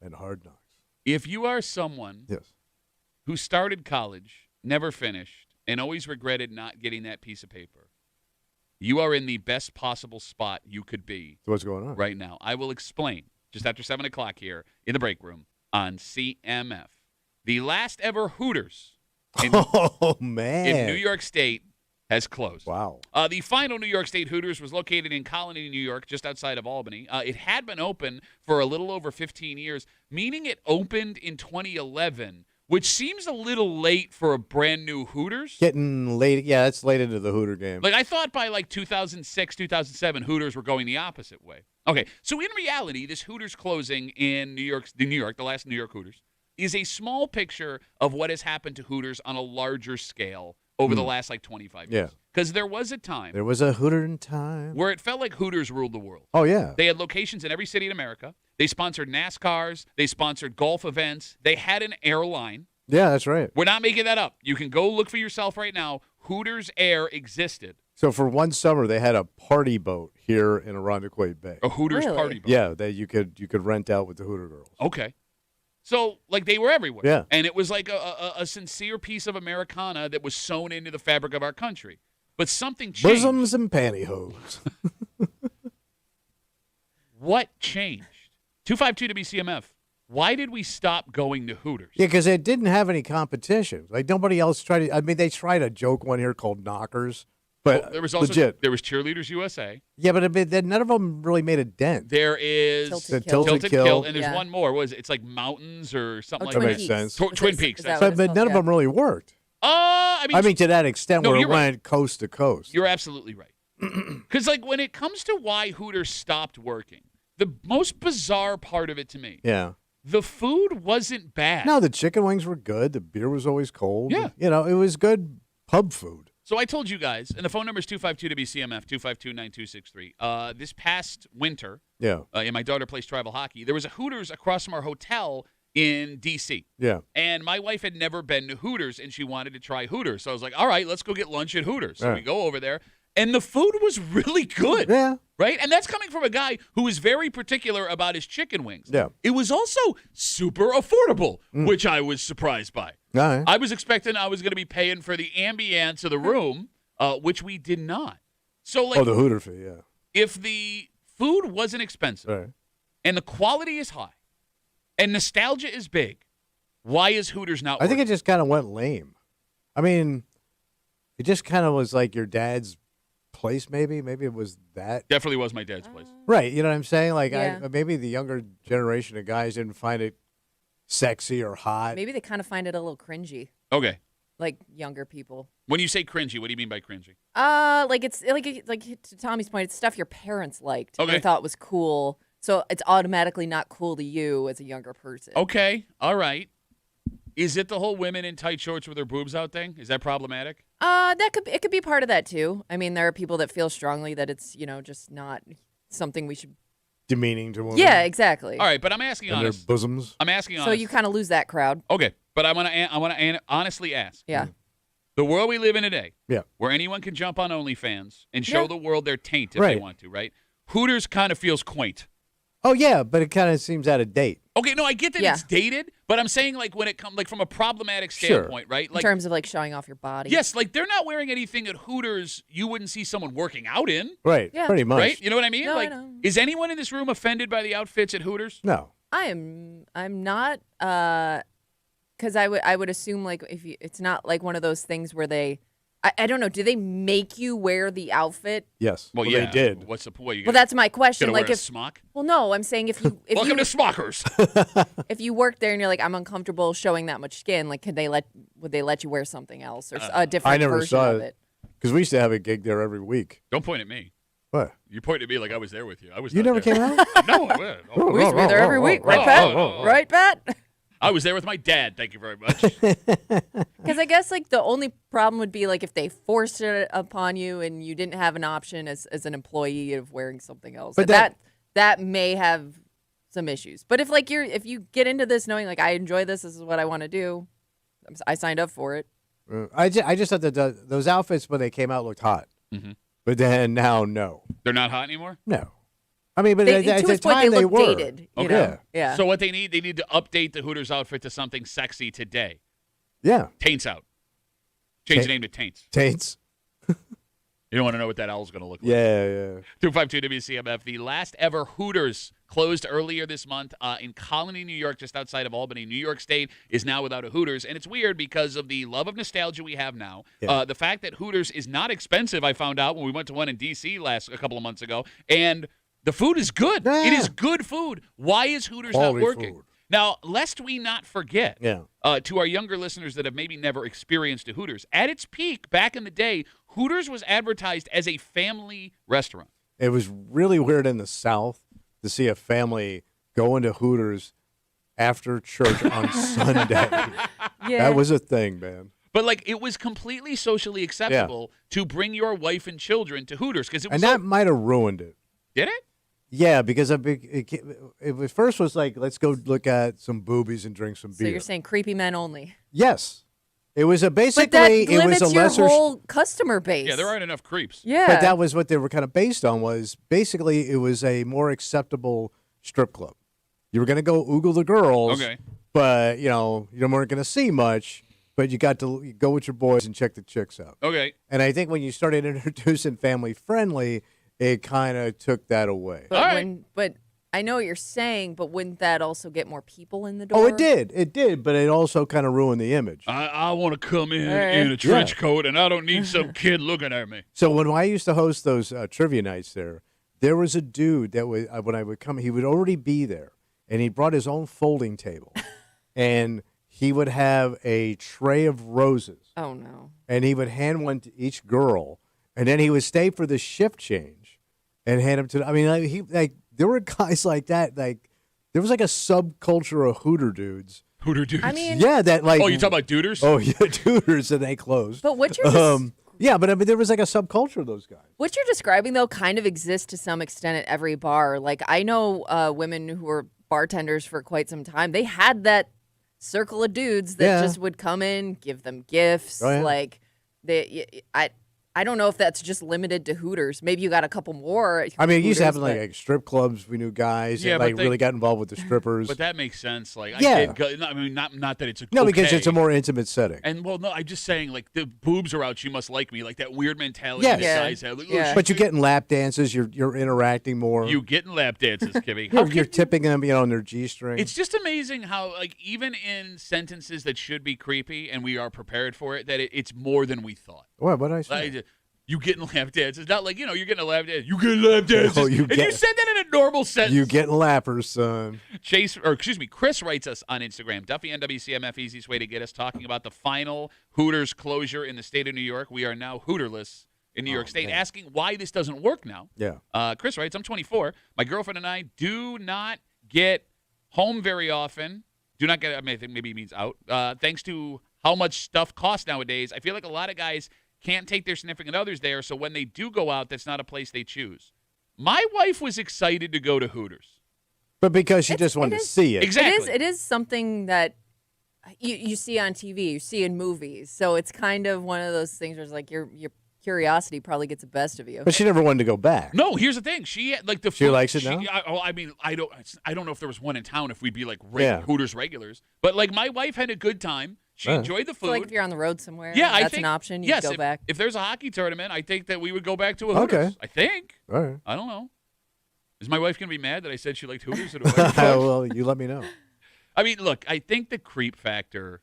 and Hard Knocks. If you are someone who started college, never finished, and always regretted not getting that piece of paper, you are in the best possible spot you could be. So what's going on right now? I will explain just after 7 o'clock here in the break room on CMF. The last ever Hooters in New York State has closed. Wow. The final New York State Hooters was located in Colony, New York, just outside of Albany. It had been open for a little over 15 years, meaning it opened in 2011, which seems a little late for a brand new Hooters. Getting late. Yeah, it's late into the Hooter game. Like, I thought by like 2006, 2007, Hooters were going the opposite way. Okay, so in reality, this Hooters closing in New York, the last New York Hooters, is a small picture of what has happened to Hooters on a larger scale over the last like 25 years. Yeah. Because there was a time. There was a Hooter in time. Where it felt like Hooters ruled the world. Oh, yeah. They had locations in every city in America. They sponsored NASCARs. They sponsored golf events. They had an airline. Yeah, that's right. We're not making that up. You can go look for yourself right now. Hooters Air existed. So for one summer, they had a party boat here in Arundequoit Bay. A Hooters party boat. Yeah, that you could rent out with the Hooter girls. Okay. So, like, they were everywhere. Yeah. And it was like a sincere piece of Americana that was sewn into the fabric of our country. But something changed. Bosoms and pantyhose. What changed? 252 WCMF. Why did we stop going to Hooters? Yeah, because it didn't have any competition. Like, nobody else tried to. I mean, they tried a joke one here called Knockers. But there was also legit. There was Cheerleaders USA. Yeah, but none of them really made a dent. There is Tilted Kill. And there's one more. What is it? It's like Mountains or something like that that. makes sense. Twin Peaks. But none of them really worked. I mean, to that extent No, where it you're right. went coast to coast. You're absolutely right. Because, like, when it comes to why Hooters stopped working, the most bizarre part of it to me, the food wasn't bad. No, the chicken wings were good. The beer was always cold. Yeah. You know, it was good pub food. So I told you guys, and the phone number is 252-WCMF, 252-9263. This past winter, and my daughter plays travel hockey, there was a Hooters across from our hotel in D.C. Yeah. And my wife had never been to Hooters, and she wanted to try Hooters. So I was like, all right, let's go get lunch at Hooters. So we go over there, and the food was really good. Yeah. Right? And that's coming from a guy who is very particular about his chicken wings. Yeah. It was also super affordable, which I was surprised by. Right. I was expecting I was going to be paying for the ambience of the room, which we did not. So, like, the Hooter fee, yeah. If the food wasn't expensive and the quality is high and nostalgia is big, why is Hooters not working? I think it just kind of went lame. I mean, it just kind of was like your dad's place, maybe. Maybe it was that. Definitely was my dad's place. Right. You know what I'm saying? Like, Yeah. maybe the younger generation of guys didn't find it sexy or hot. Maybe they kind of find it a little cringy, Okay. like younger people. When you say cringy, what do you mean by cringy? Like it's like to Tommy's point, it's stuff your parents liked. And Okay. they thought was cool, so it's automatically not cool to you as a younger person. Okay. All right. Is it the whole women in tight shorts with their boobs out thing? Is that problematic? It could be part of that too. I mean, there are people that feel strongly that it's just not something we should. Demeaning to women. Yeah, exactly. All right, but I'm asking And their honest. bosoms. I'm asking honest. So you kind of lose that crowd. Okay, but I want to honestly ask. Yeah. The world we live in today, Yeah. where anyone can jump on OnlyFans and show Yeah. the world their taint if they Right. want to, right? Hooters kind of feels quaint. Oh, yeah, but it kind of seems out of date. Okay, no, I get that Yeah. it's dated, but I'm saying like when it comes like from a problematic Sure. standpoint, right? In Like terms of like showing off your body. yes, like they're not wearing anything at Hooters you wouldn't see someone working out in, Right. Yeah. Pretty much. right? You know what I mean? No, I like know. is anyone in this room offended by the outfits at Hooters? No. I'm not because I would assume like if you, it's not like one of those things where they, I don't know. Do they make you wear the outfit? Yes. Well, They did. What's the point? Well, that's my question. Gonna Like wear a if smock? well, no, I'm saying if you Welcome to Smockers. if you work there and you're like I'm uncomfortable showing that much skin, like would they let you wear something else or a different I never version saw of it. it? Because we used to have a gig there every week. Don't point at me. What? You pointed at me like I was there with you. I was. You not never there. came out? No, I went. Oh, We used to be there every week, right, oh, Pat? oh, oh. Right, Pat? I was there with my dad. Thank you very much. Because I guess like the only problem would be like if they forced it upon you and you didn't have an option as an employee of wearing something else. But that may have some issues. But if you get into this knowing like I enjoy this is what I want to do, I signed up for it. I just thought that those outfits when they came out looked hot. Mm-hmm. But then now, no. They're not hot anymore? No. I mean, but They, at to the his point, time they look were. dated. Okay. You know? Yeah. So what they need to update the Hooters outfit to something sexy today. Yeah. Taints out. Change the name to Taints. Taints. You don't want to know what that owl's going to look like. Yeah. 252 WCMF. The last ever Hooters closed earlier this month in Colony, New York, just outside of Albany. New York State is now without a Hooters, and it's weird because of the love of nostalgia we have now. Yeah. The fact that Hooters is not expensive, I found out when we went to one in D.C. a couple of months ago, and the food is good. Yeah. It is good food. Why is Hooters Quality not working? food. Now, lest we not forget, Yeah. to our younger listeners that have maybe never experienced a Hooters, at its peak back in the day, Hooters was advertised as a family restaurant. It was really weird in the South to see a family go into Hooters after church on Sunday. Yeah. That was a thing, man. But like it was completely socially acceptable to bring your wife and children to Hooters because it was And that might have ruined it. did it? Yeah, because it first was like, let's go look at some boobies and drink some So beer. you're saying creepy men only. Yes. It was basically, But that it was limits a your lesser. whole customer base. Yeah, there aren't enough creeps. Yeah. But that was what they were kind of based on. Was basically it was a more acceptable strip club. You were going to go oogle the girls, Okay. but you weren't going to see much. But you got to go with your boys and check the chicks out. Okay. And I think when you started introducing family friendly, it kind of took that away. But All right. but I know what you're saying, but wouldn't that also get more people in the door? Oh, it did, but it also kind of ruined the image. I want to come in Right. in a trench coat, and I don't need some kid looking at me. So when I used to host those trivia nights there was a dude that would when I would come, he would already be there, and he brought his own folding table, and he would have a tray of roses, Oh no. and he would hand one to each girl, and then he would stay for the shift change, and hand them to. I mean, there were guys like that. Like there was like a subculture of Hooter dudes. Hooter dudes. I mean, Yeah, that like. oh, you talking about duders? Oh yeah, Hooters, and they closed. but what you're Yeah, but I mean, there was like a subculture of those guys. what you're describing though kind of exists to some extent at every bar. Like I know women who were bartenders for quite some time. They had that circle of dudes that Yeah. just would come in, give them gifts. Oh, yeah. Like I don't know if that's just limited to Hooters. Maybe you got a couple more. I mean, it used to happen Hooters, like strip clubs. We knew guys Yeah, that but like they- really got involved with the strippers. But that makes sense. Like, Yeah. I did go, no, I mean, not that it's a no, because okay. it's a more intimate setting. And well, no, I'm just saying, like the boobs are out. You must like me, like that weird mentality Yes. that Yeah. guys have. Like, Yeah. But you're getting lap dances. You're interacting more. you getting lap dances, Kimmy. How you're can- tipping them, on their G-string. It's just amazing how, like, even in sentences that should be creepy and we are prepared for it, that it's more than we thought. What did I say? Like, you getting lap dances? Not like you're getting a lap dance. You getting lap dances? Oh, you and you get- said that in a normal sentence. you getting lappers, son. Chris writes us on Instagram. Duffy and WCMF, easiest way to get us talking about the final Hooters closure in the state of New York. We are now Hooterless in New York State, man. asking why this doesn't work now. Yeah. Chris writes, I'm 24. My girlfriend and I do not get home very often. Do not get, I mean, I think maybe he means out. Thanks to how much stuff costs nowadays. I feel like a lot of guys can't take their significant others there, so when they do go out, that's not a place they choose. My wife was excited to go to Hooters. But because you It's- just wanted it to is- see it. Exactly. It is something that you see on TV, you see in movies. So it's kind of one of those things where it's like your curiosity probably gets the best of you. But she never wanted to go back. No, here's the thing. She like the She food, likes it now? I mean, I don't know if there was one in town if we'd be like Yeah. Hooters regulars, but like my wife had a good time. She Yeah. enjoyed the food. So like if you're on the road somewhere, yeah, I that's think an option. You yes, go if, back. if there's a hockey tournament, I think that we would go back to a Hooters. Okay. I think. All right. I don't know. Is my wife gonna be mad that I said she liked Hooters? Or do I- Well, you let me know. I mean, look, I think the creep factor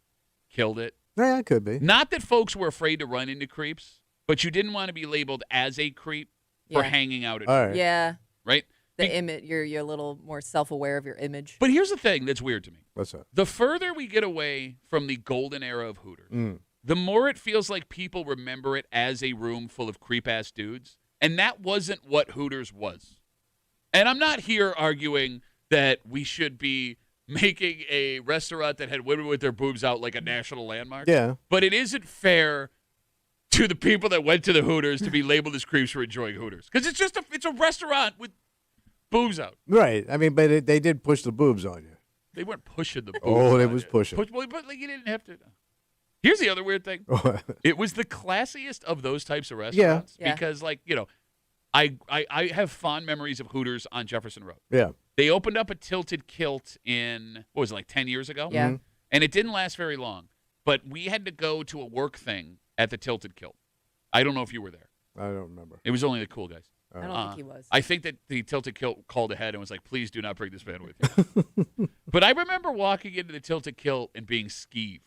killed it. Yeah, it could be. Not that folks were afraid to run into creeps, but you didn't want to be labeled as a creep for Yeah. hanging out at All Hooters, right. Yeah. right? The image, you're a little more self-aware of your image. But here's the thing that's weird to me. What's that? The further we get away from the golden era of Hooters, the more it feels like people remember it as a room full of creep-ass dudes, and that wasn't what Hooters was. And I'm not here arguing that we should be making a restaurant that had women with their boobs out like a national landmark. Yeah. But it isn't fair to the people that went to the Hooters to be labeled as creeps for enjoying Hooters. Because it's a restaurant with boobs out. Right. I mean, but they did push the boobs on you. They weren't pushing the boobs. Oh, they on was you. pushing. But like you didn't have to. Here's the other weird thing. It was the classiest of those types of restaurants. Yeah. Because, like, I have fond memories of Hooters on Jefferson Road. Yeah. They opened up a Tilted Kilt in, what was it, like 10 years ago? Yeah. And it didn't last very long. But we had to go to a work thing at the Tilted Kilt. I don't know if you were there. I don't remember. It was only the cool guys. I don't think he was. I think that the Tilted Kilt called ahead and was like, please do not bring this man with you. But I remember walking into the Tilted Kilt and being skeeved.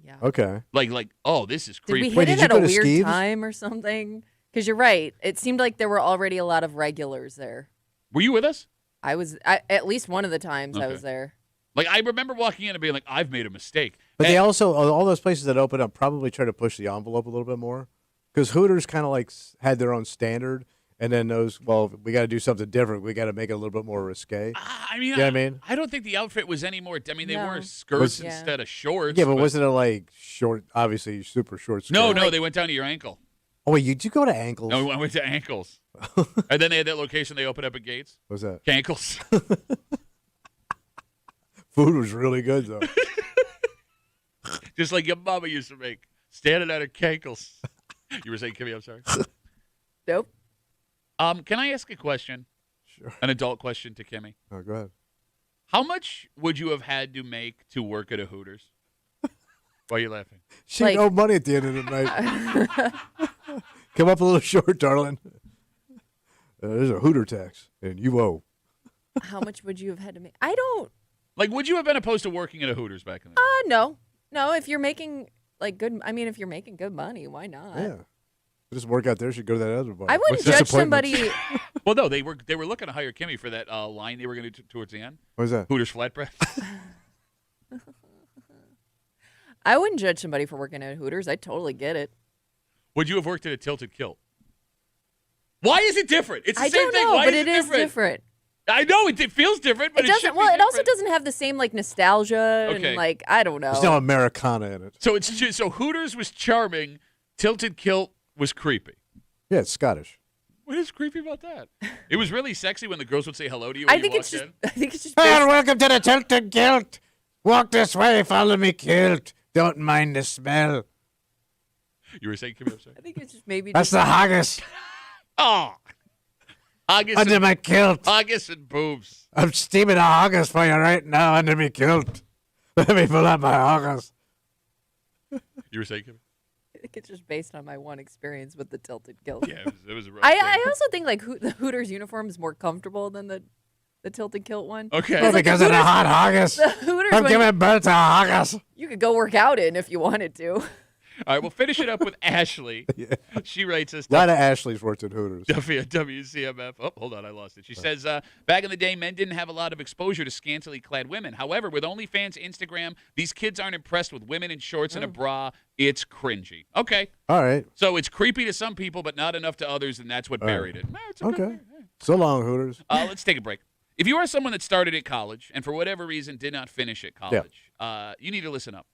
Yeah. Okay. Like, oh, this is Did creepy. we hit Wait, did it you at go a to weird Skeeves? time or something? Because you're right. It seemed like there were already a lot of regulars there. Were you with us? At least one of the times I Okay. was there. Like, I remember walking in and being like, I've made a mistake. But And- they also, all those places that open up probably try to push the envelope a little bit more. Because Hooters kind of like had their own standard. And then those, well, we got to do something different. We got to make it a little bit more risque. I mean, You know what I mean? I don't think the outfit was any more. I mean, they No. wore skirts Yeah. instead of shorts. Yeah, but wasn't it like short, obviously super short skirt? No, they went down to your ankle. Oh, wait, you go to ankles? No, I went to ankles. And then they had that location they opened up at Gates. What's that? Cankles. Food was really good, though. Just like your mama used to make. Standing at her cankles. You were saying, Kimmy, I'm sorry. Nope. Can I ask a question? Sure. An adult question to Kimmy. Oh, go ahead. How much would you have had to make to work at a Hooters? Why are you laughing? She Like- no money at the end of the night. Come up a little short, darling. There's a Hooter tax, and you owe. How much would you have had to make? I don't. Like, would you have been opposed to working at a Hooters back in the day? No. If you're making like good, I mean, if you're making good money, why not? Yeah. Just work out there. Should go to that other bar. I wouldn't judge somebody. Well, no, they were looking to hire Kimmy for that line they were going to do towards the end. What was that? Hooters flatbread. I wouldn't judge somebody for working at Hooters. I totally get it. Would you have worked at a Tilted Kilt? Why is it different? It's the I same don't thing. know, Why but is it is different. I know it feels different, but It doesn't. should Well, be it also different. doesn't have the same like nostalgia Okay. and like I don't know. There's no Americana in it. So so Hooters was charming, Tilted Kilt was creepy. Yeah, it's Scottish. What is creepy about that? It was really sexy when the girls would say hello to you when I think you it's walked just. in. I think it's just. And based- welcome to the Tilted Kilt. Walk this way, follow me, Kilt. Don't mind the smell. You were saying, Kimmy, I'm sorry. I think it's just maybe. That's Just, the haggis Oh, haggis under my kilt. haggis and boobs. I'm steaming a haggis for you right now under my kilt. Let me pull out my haggis. You were saying, Kimmy? I think it's just based on my one experience with the tilted kilt. Yeah, it was a rough I day. also think like the Hooters uniform is more comfortable than the tilted kilt one. Okay. Well, like the because of the Hooters- hot haggis. The Hooters I'm one, giving birth to a haggis. you could go work out in if you wanted to. All right, we'll finish it up with Ashley. She writes us. A lot of Ashleys worked at Hooters. Duffy at WCMF. Oh, hold on, I lost it. She says, back in the day, men didn't have a lot of exposure to scantily clad women. However, with OnlyFans, Instagram, these kids aren't impressed with women in shorts and a bra. It's cringy. Okay, All right. so it's creepy to some people, but not enough to others, and that's what buried it. It's a good Okay. way. So long, Hooters. Let's take a break. If you are someone that started at college and for whatever reason did not finish at college, you need to listen up.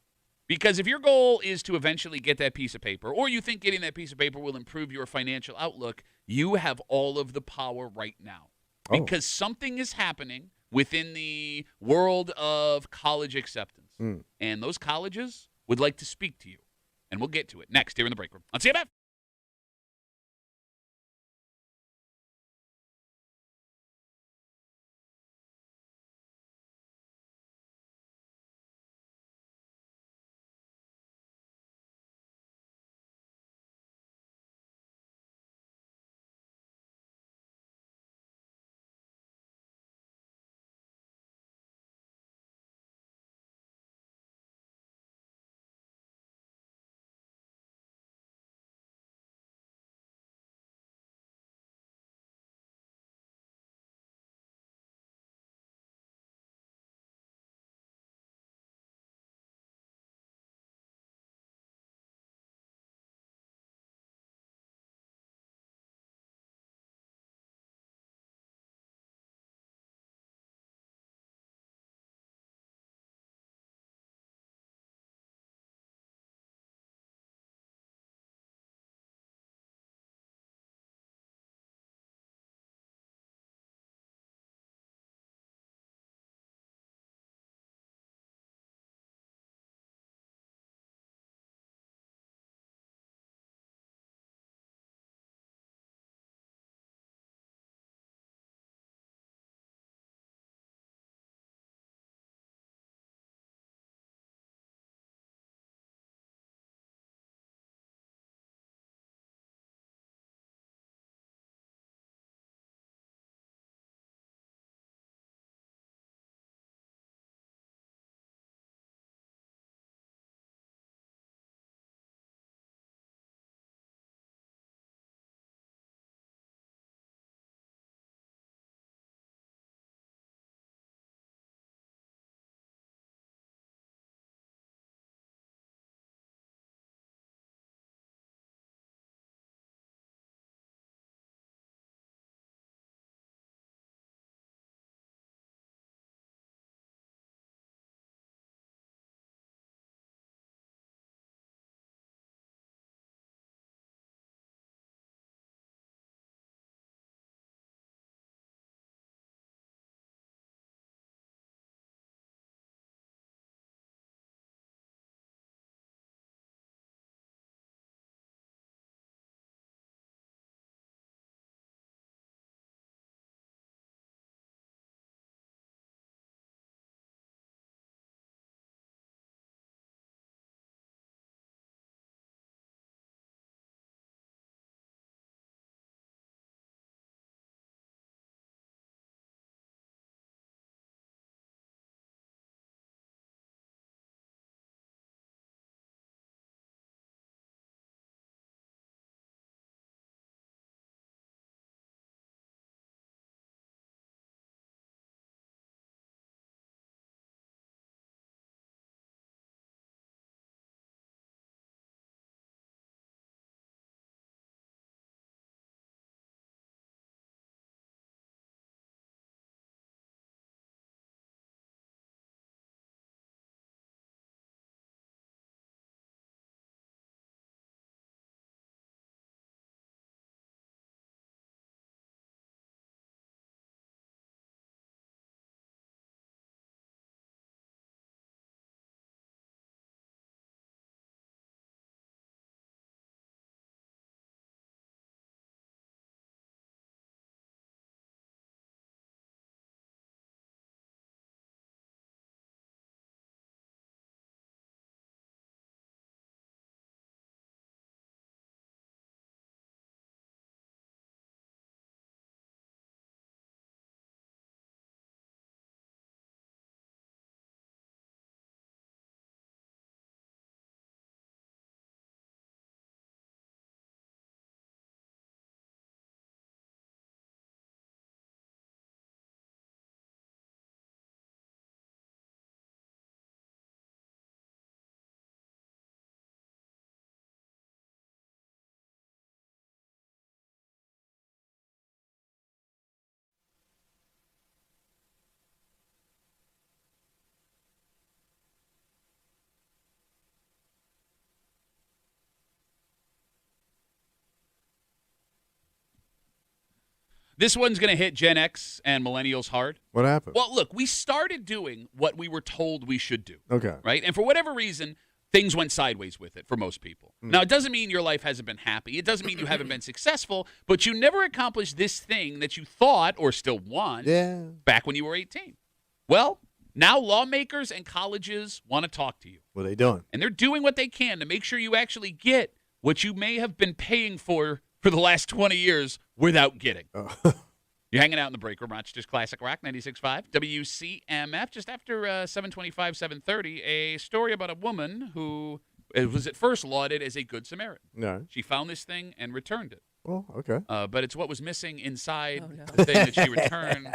Because if your goal is to eventually get that piece of paper, or you think getting that piece of paper will improve your financial outlook, you have all of the power right now. Oh. Because something is happening within the world of college acceptance. And those colleges would like to speak to you. And we'll get to it next here in the break room on CMF. This one's going to hit Gen X and millennials hard. What happened? Well, look, we started doing what we were told we should do. Okay. Right? And for whatever reason, things went sideways with it for most people. Now, it doesn't mean your life hasn't been happy. It doesn't mean you haven't been successful, but you never accomplished this thing that you thought or still want back when you were 18. Well, now lawmakers and colleges want to talk to you. What are they doing? And they're doing what they can to make sure you actually get what you may have been paying for the last 20 years without getting. Oh. You're hanging out in the break room, Rochester's Classic Rock 96.5, WCMF. Just after 7:25, 7:30, a story about a woman who was at first lauded as a good Samaritan. No. She found this thing and returned it. Oh, okay. But it's what was missing inside the thing that she returned.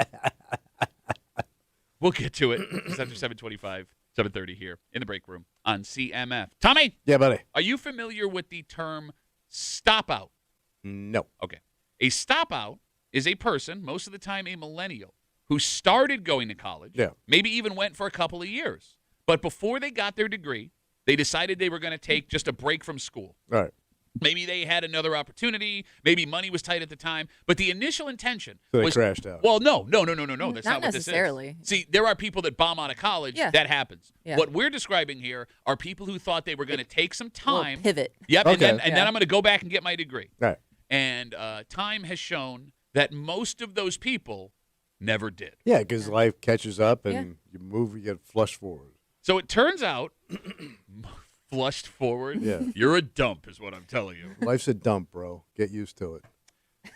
We'll get to it. It's after 7:25, 7:30 here in the break room on CMF. Tommy, Yeah, buddy. are you familiar with the term stop out? No. Okay. A stop out is a person, most of the time a millennial, who started going to college, maybe even went for a couple of years. But before they got their degree, they decided they were going to take just a break from school. All right. Maybe they had another opportunity. Maybe money was tight at the time. But the initial intention So they was crashed out. Well, no. That's not what this necessarily. is. See, there are people that bomb out of college. Yeah. That happens. Yeah. What we're describing here are people who thought they were going to take some time. Pivot. Yep, Okay. and then I'm going to go back and get my degree. All right. And time has shown that most of those people never did. Yeah, because life catches up and you move, you get flushed forward. So it turns out, flushed forward, you're a dump is what I'm telling you. Life's a dump, bro. Get used to it.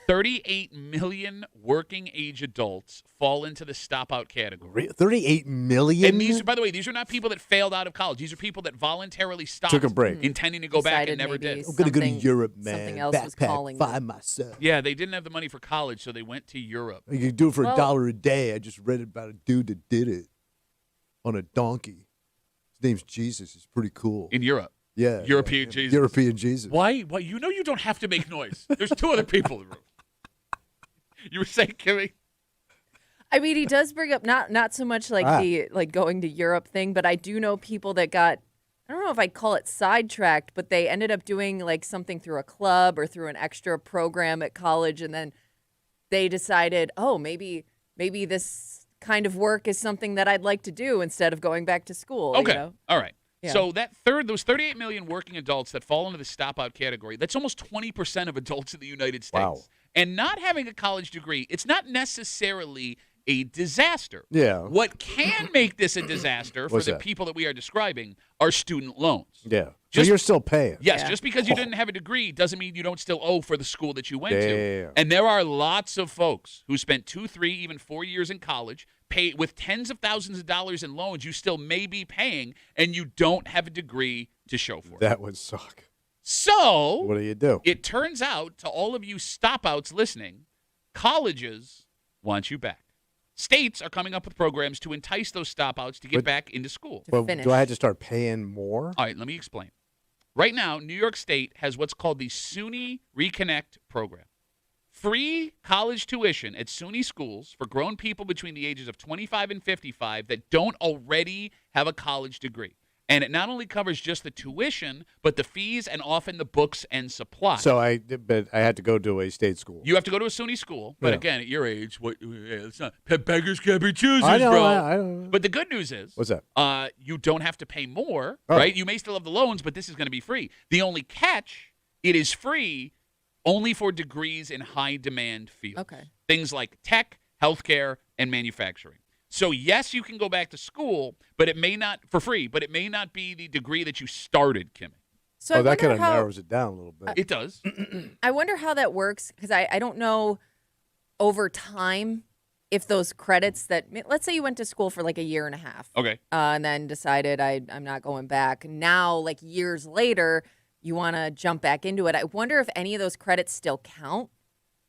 38 million working age adults fall into the stop out category. 38 million? And these, by the way, these are not people that failed out of college. These are people that voluntarily stopped. Took a break. Intending to go back Decided and never maybe did. I'm going to go to something- Europe, man. something else was Backpack, calling find them. myself. Yeah, they didn't have the money for college, so they went to Europe. You can do it for Well- $1 a day. I just read about a dude that did it on a donkey. His name's Jesus. It's pretty cool. In Europe. Yeah. European Jesus. European Jesus. Why? Why? You know you don't have to make noise. There's two other people in the room. You were saying, Kimmy? I mean, he does bring up not so much like the going to Europe thing, but I do know people that got, I don't know if I'd call it sidetracked, but they ended up doing like something through a club or through an extra program at college, and then they decided, oh, maybe this kind of work is something that I'd like to do instead of going back to school. Okay. You know? All right. Yeah. So those 38 million working adults that fall into the stop out category, that's almost 20% of adults in the United States. Wow. And not having a college degree, it's not necessarily a disaster. Yeah. What can make this a disaster for What's the that? people that we are describing are student loans. Yeah. So Just- you're still paying. Yes, Yeah. just because you didn't have a degree doesn't mean you don't still owe for the school that you went to. Damn. And there are lots of folks who spent 2, 3, even 4 years in college, pay with tens of thousands of dollars in loans you still may be paying, and you don't have a degree to show for it. That would suck. So What do you do? it turns out, to all of you stop-outs listening, colleges want you back. States are coming up with programs to entice those stop-outs to get But- back into school. To Well, finish. do I have to start paying more? All right, let me explain. Right now, New York State has what's called the SUNY Reconnect program. Free college tuition at SUNY schools for grown people between the ages of 25 and 55 that don't already have a college degree. And it not only covers just the tuition, but the fees and often the books and supplies. So I had to go to a state school. You have to go to a SUNY school, but Yeah. again, at your age, it's not beggars can't be choosers, I know. bro. I know. But the good news is, What's that? you don't have to pay more, Oh. right? You may still have the loans, but this is going to be free. The only catch, it is free only for degrees in high demand fields. Okay. Things like tech, healthcare, and manufacturing. So yes, you can go back to school, but it may not for free, but it may not be the degree that you started, Kimmy. So I Oh, that wonder kind of how- narrows it down a little bit. It does. I wonder how that works because I don't know over time if those credits that, let's say you went to school for like a year and a half Okay. and then decided I'm not going back. Now, like years later, you want to jump back into it. I wonder if any of those credits still count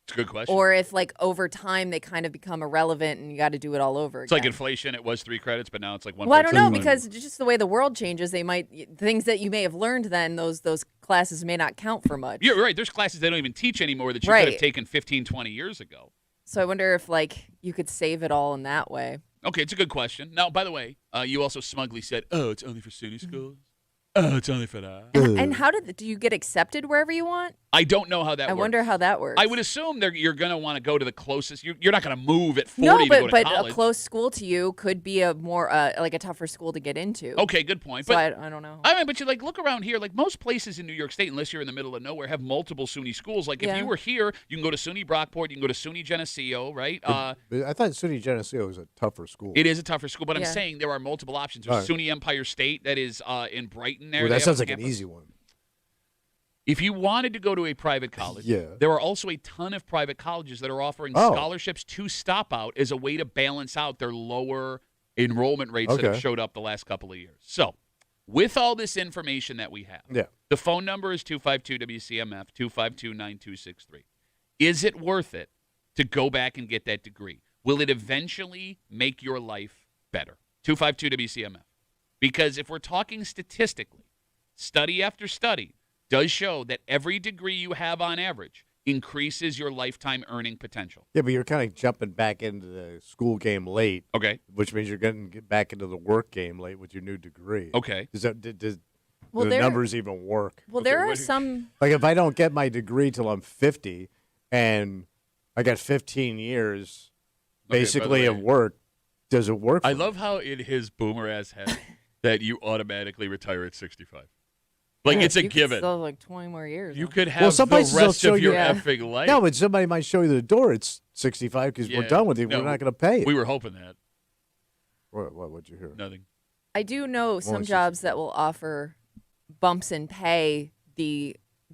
It's a good question. or if like over time they kind of become irrelevant and you got to do it all over It's like again. inflation. It was 3 credits, but now it's like 1. Well, I don't know because just the way the world changes, they might things that you may have learned then those classes may not count for much. You're right. There's classes they don't even teach anymore that you could have Right. taken 15, 20 years ago. So I wonder if like you could save it all in that way. Okay, it's a good question. Now, by the way, you also smugly said, "Oh, it's only for SUNY Mm-hmm. schools. Oh, it's only for that." And how do you get accepted wherever you want? I don't know how that I works. wonder how that works. I would assume you're going to want to go to the closest. You're not going to move at 40 no, to go to but college. a close school to you could be a more like a tougher school to get into. Okay, good point. So But I don't know. I mean, but you look around here. Like most places in New York State, unless you're in the middle of nowhere, have multiple SUNY schools. Like if Yeah. you were here, you can go to SUNY Brockport, you can go to SUNY Geneseo, right? But I thought SUNY Geneseo was a tougher school. It is a tougher school, but I'm Yeah. saying there are multiple options. There's All right. SUNY Empire State that is in Brighton there. Well, They that have sounds a like an campus. easy one. If you wanted to go to a private college, Yeah. there are also a ton of private colleges that are offering Oh. scholarships to stop out as a way to balance out their lower enrollment rates that have Okay. showed up the last couple of years. So, with all this information that we have, Yeah. the phone number is 252-WCMF, 252-9263. Is it worth it to go back and get that degree? Will it eventually make your life better? 252-WCMF. Because if we're talking statistically, study after study does show that every degree you have on average increases your lifetime earning potential. Yeah, but you're kind of jumping back into the school game late, Okay. which means you're getting back into the work game late with your new degree. Okay. Does that, do Well, the there- numbers even work? Well, Okay, there are what do you- some. Like if I don't get my degree till I'm 50 and I got 15 years Okay, by the basically way, of work, does it work? I for me? love how in his boomer ass head that you automatically retire at 65. Like Yeah, it's a you could given. still have like 20 more years. You huh? could have some the places they'll rest show of your you- Yeah. effing life. No, but somebody might show you the door. It's 65 because we're Yeah. done with it. No, We're not going to pay it. we were hoping that. What would you hear? Nothing. I do know some it's jobs that will offer bumps in pay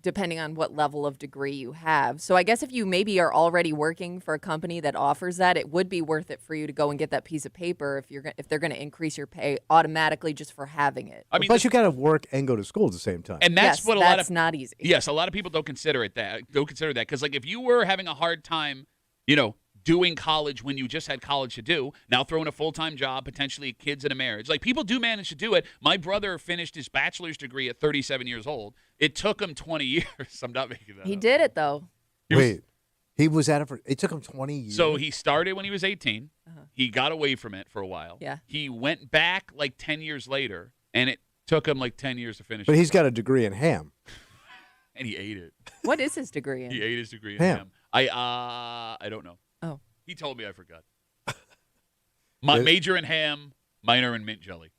depending on what level of degree you have. So I guess if you maybe are already working for a company that offers that, it would be worth it for you to go and get that piece of paper if they're going to increase your pay automatically just for having it. I mean, Plus, you got to work and go to school at the same time. and that's yes, what a lot that's of not easy. yes, a lot of people don't consider that because like if you were having a hard time, doing college when you just had college to do, now throwing a full-time job, potentially kids and a marriage. Like people do manage to do it. My brother finished his bachelor's degree at 37 years old. It took him 20 years. I'm not making that He up. did it though. Wait, he was at it for. It took him 20 years. So he started when he was 18. He got away from it for a while. Yeah. He went back like 10 years later, and it took him like 10 years to finish but it. he's got a degree in ham. And he ate it. What is his degree in? He ate his degree in Ham. ham. I don't know. Oh. He told me I forgot. My major in ham, minor in mint jelly.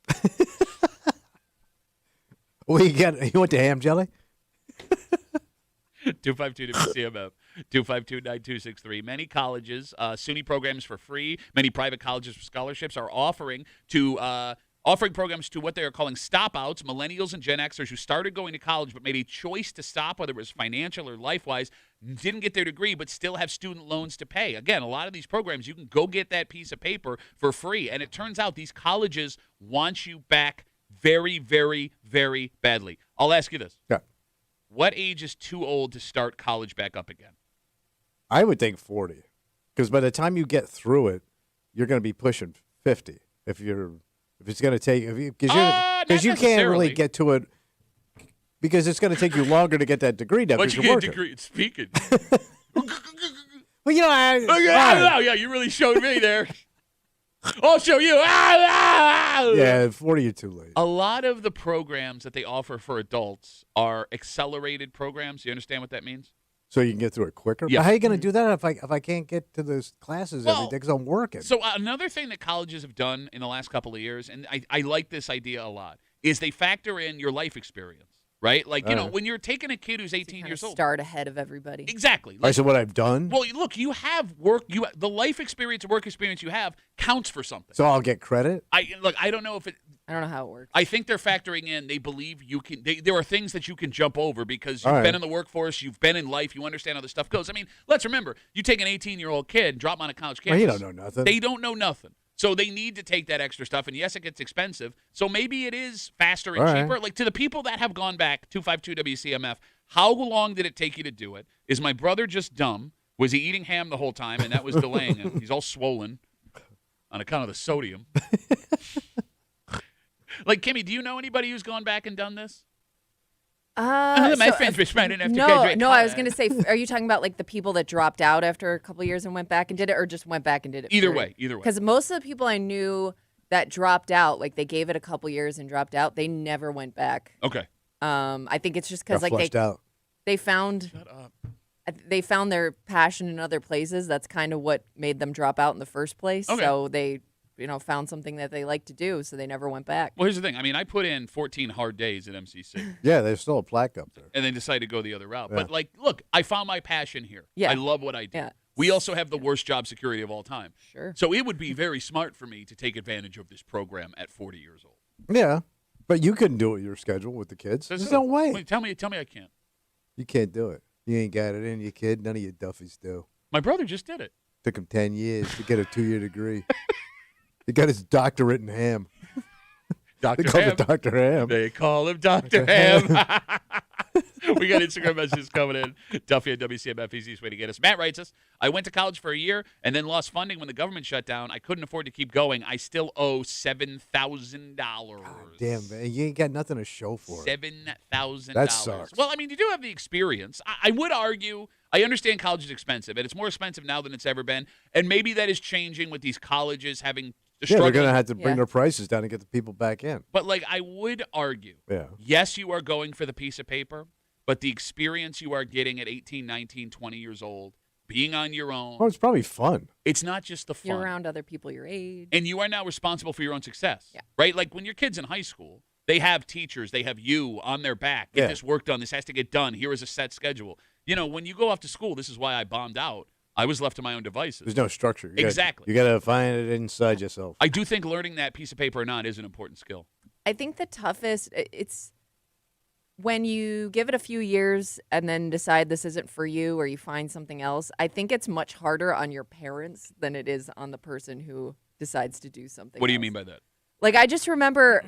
Well, he went to ham jelly. 252-WCMF, 252-9263. Many colleges, SUNY programs for free, many private colleges for scholarships are offering programs to what they are calling stop-outs, millennials and Gen Xers who started going to college but made a choice to stop, whether it was financial or life-wise, didn't get their degree but still have student loans to pay. Again, a lot of these programs, you can go get that piece of paper for free, and it turns out these colleges want you back very, very, very badly. I'll ask you this. Yeah. What age is too old to start college back up again? I would think 40, because by the time you get through it, you're going to be pushing 50. If it's going to take, because Not you can't necessarily. really get to it, because it's going to take you longer to get that degree done. But because you you're get a working. degree in speaking. Well, Yeah, you really showed me there. I'll show you. yeah, 40 you're too late. A lot of the programs that they offer for adults are accelerated programs. You understand what that means? So you can get through it quicker. Yeah. But how are you going to do that if I can't get to those classes every Well, day because I'm working? So another thing that colleges have done in the last couple of years, and I like this idea a lot, is they factor in your life experience, right? Like, All right. when you're taking a kid who's You 18 kinda years old. start ahead of everybody. Exactly. All right, so what I've done, Well, look, you have work. The life experience and work experience you have counts for something. so I'll get credit. I don't know if it. I don't know how it works. I think they're factoring in. They believe you can. There are things that you can jump over because All you've right. been in the workforce, you've been in life, you understand how this stuff goes. I mean, let's remember, you take an 18-year-old kid, and drop him on a college Well, campus. he don't know nothing. They don't know nothing. So they need to take that extra stuff. And yes, it gets expensive. So maybe it is faster and All right. cheaper. Like to the people that have gone back, 252-WCMF, how long did it take you to do it? Is my brother just dumb? Was he eating ham the whole time and that was delaying him? He's all swollen on account of the sodium. Like, Kimmy, do you know anybody who's gone back and done this? My so, friends were smart enough to no, graduate no. I was college. going to say, are you talking about like the people that dropped out after a couple of years and went back and did it, or just went back and did it? Either way. Because most of the people I knew that dropped out, like they gave it a couple years and dropped out, they never went back. Okay. I think it's just Got because like flushed out. they found Shut up. their passion in other places. That's kind of what made them drop out in the first place. Okay. So they, found something that they like to do, so they never went back. Well, here's the thing. I mean, I put in 14 hard days at MCC Yeah, there's still a plaque up there. and then decided to go the other route. Yeah. But, look, I found my passion here. Yeah. I love what I do. Yeah. We also have the worst job security of all time. Sure. So it would be very smart for me to take advantage of this program at 40 years old. Yeah, but you couldn't do it your schedule with the kids. There's no way. Wait, tell me I can't. You can't do it. You ain't got it in you, kid. None of you Duffies do. My brother just did it. Took him 10 years to get a 2-year degree. He got his doctorate in ham. Dr. They call Ham. it Dr. Ham. They call him Dr. Ham. We got Instagram messages coming in. Duffy at WCMF, easiest way to get us. Matt writes us, I went to college for a year and then lost funding when the government shut down. I couldn't afford to keep going. I still owe $7,000. Damn, man. You ain't got nothing to show for it. $7,000. That sucks. Well, I mean, you do have the experience. I would argue, I understand college is expensive, and it's more expensive now than it's ever been. And maybe that is changing with these colleges having the Yeah, they're struggle. going to have to bring Yeah. their prices down to get the people back in. But, I would argue, Yeah. yes, you are going for the piece of paper, but the experience you are getting at 18, 19, 20 years old, being on your own, Well, it's probably fun. it's not just the fun. You're around other people your age. And you are now responsible for your own success, Yeah. right? Like when your kid's in high school, they have teachers, they have you on their back. Get Yeah. this work done. This has to get done. Here is a set schedule. When you go off to school, this is why I bombed out. I was left to my own devices. There's no structure. Exactly. You got to find it inside yourself. I do think learning that piece of paper or not is an important skill. I think the toughest, it's when you give it a few years and then decide this isn't for you or you find something else. I think it's much harder on your parents than it is on the person who decides to do something What do you else. mean by that? I just remember,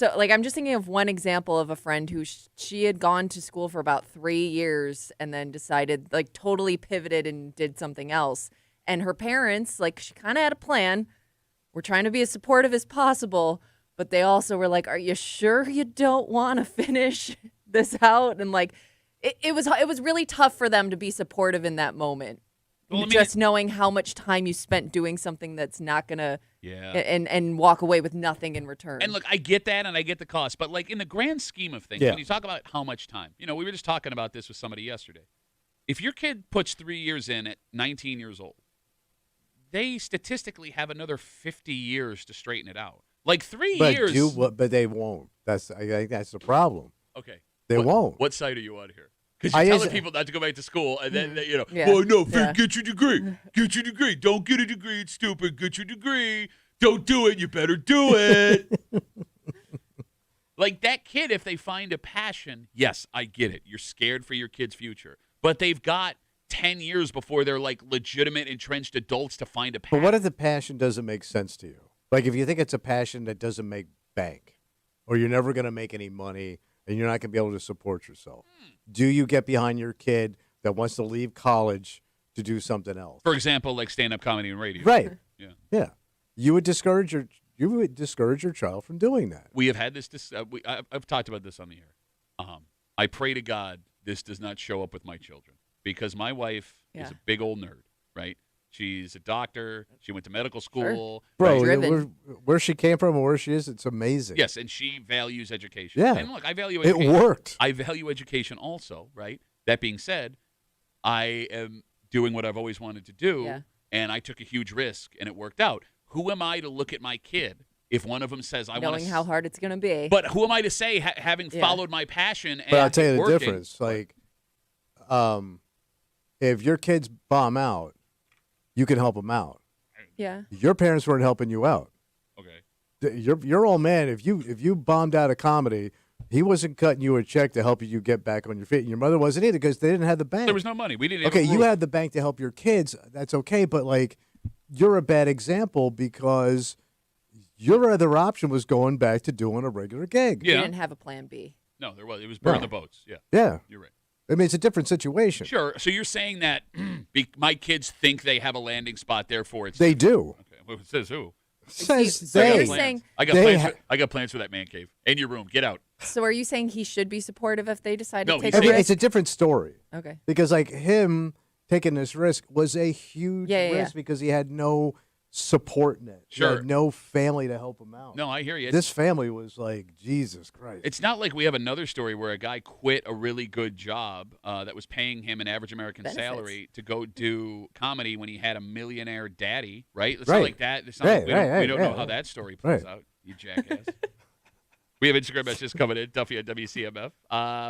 I'm just thinking of one example of a friend who she had gone to school for about 3 years and then decided, totally pivoted and did something else. And her parents, she kind of had a plan. We're trying to be as supportive as possible, but they also were like, are you sure you don't want to finish this out? And, it was really tough for them to be supportive in that moment. Well, I mean, Just knowing how much time you spent doing something that's not going to Yeah. and walk away with nothing in return. And look, I get that and I get the cost, but in the grand scheme of things, Yeah. when you talk about how much time, we were just talking about this with somebody yesterday. If your kid puts 3 years in at 19 years old, they statistically have another 50 years to straighten it out. 3 years. But they won't. I think that's the problem. Okay. They won't. What side are you on here? Because I you're telling is- people not to go back to school, and then, Yeah. well, no, Yeah. get your degree. Get your degree. Don't get a degree. It's stupid. Get your degree. Don't do it. You better do it. That kid, if they find a passion, yes, I get it. You're scared for your kid's future. But they've got 10 years before they're, legitimate, entrenched adults to find a passion. But what if the passion doesn't make sense to you? If you think it's a passion that doesn't make bank, or you're never going to make any money, and you're not going to be able to support yourself, do you get behind your kid that wants to leave college to do something else? For example, stand-up comedy and radio. Right. Yeah. Yeah. You would discourage your child from doing that. We have had this. I've talked about this on the air. I pray to God this does not show up with my children because my wife is Yeah. a big old nerd, right? She's a doctor. She went to medical school. Bro, Driven. where she came from and where she is, it's amazing. Yes, and she values education. Yeah. And look, I value It education. worked. I value education also, right? That being said, I am doing what I've always wanted to do, Yeah. and I took a huge risk, and it worked out. Who am I to look at my kid if one of them says, I want knowing how hard it's going to be. But who am I to say, having Yeah. followed my passion and But I'll tell you the working, difference. If your kids bomb out, you can help them out. yeah. Your parents weren't helping you out. Okay. Your old man, if you bombed out of comedy, he wasn't cutting you a check to help you get back on your feet. And your mother wasn't either because they didn't have the bank. There was no money. We didn't. Okay, have a you roof. had the bank to help your kids. That's okay, but you're a bad example because your other option was going back to doing a regular gig. You Yeah. didn't have a plan B. No, there was. It was burn No. the boats. Yeah, Yeah. you're right. I mean, it's a different situation. Sure. So you're saying that my kids think they have a landing spot, therefore it's They do. Okay. Well, it says who? Says So I got you're they. plans. saying- I got they plans. ha- I got plans for that man cave and your room. Get out. So are you saying he should be supportive if they decide No, to take he's a I mean, risk? it's a different story Okay. because him taking this risk was a huge Yeah, yeah, risk because he had no support net. He Sure. had no family to help him out. No, I hear you. This family was like, Jesus Christ. It's not like we have another story where a guy quit a really good job that was paying him an average American Benefits. salary to go do comedy when he had a millionaire daddy, right? It's Right. not like that. It's not like we don't know how that story plays Right. out, you jackass. We have Instagram messages coming in, Duffy at WCMF.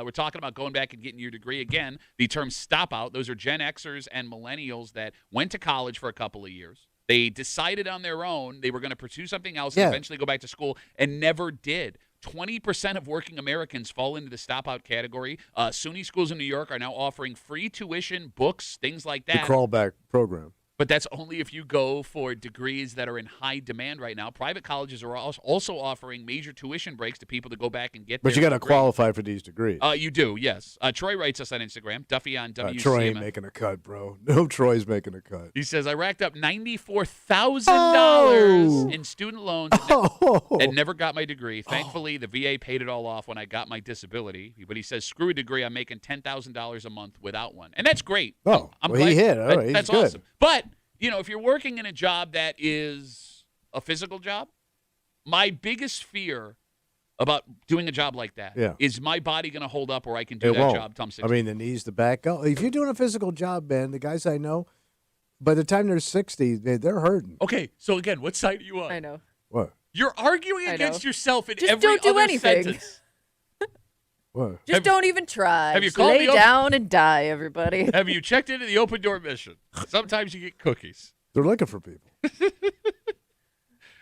We're talking about going back and getting your degree. Again, the term stop out, those are Gen Xers and millennials that went to college for a couple of years. They decided on their own they were going to pursue something else and eventually go back to school and never did. 20% of working Americans fall into the stop-out category. SUNY schools in New York are now offering free tuition, books, things like The that. crawlback program. But that's only if you go for degrees that are in high demand right now. Private colleges are also offering major tuition breaks to people to go back and get But their you got to degree. qualify for these degrees. You do, yes. Troy writes us on Instagram, Duffy on WCMF. Troy ain't making a cut, bro. No Troy's making a cut. He says, I racked up $94,000 in student loans and never got my degree. Thankfully, the VA paid it all off when I got my disability. But he says, screw a degree. I'm making $10,000 a month without one. And that's great. Oh, I'm well, glad. he hit. All right, That's he's good. awesome. But, if you're working in a job that is a physical job, my biggest fear about doing a job like that is my body going to hold up where I can do that job till I'm 60. I mean, the knees, the back. Oh, if you're doing a physical job, man, the guys I know, by the time they're 60, they're hurting. Okay, so again, what side are you on? I know. What? You're arguing I against know. yourself in Just every don't do other anything. sentence. What? Just don't even try. have you Just called lay the op- down and die, everybody. Have you checked into the open door mission? Sometimes you get cookies. They're looking for people.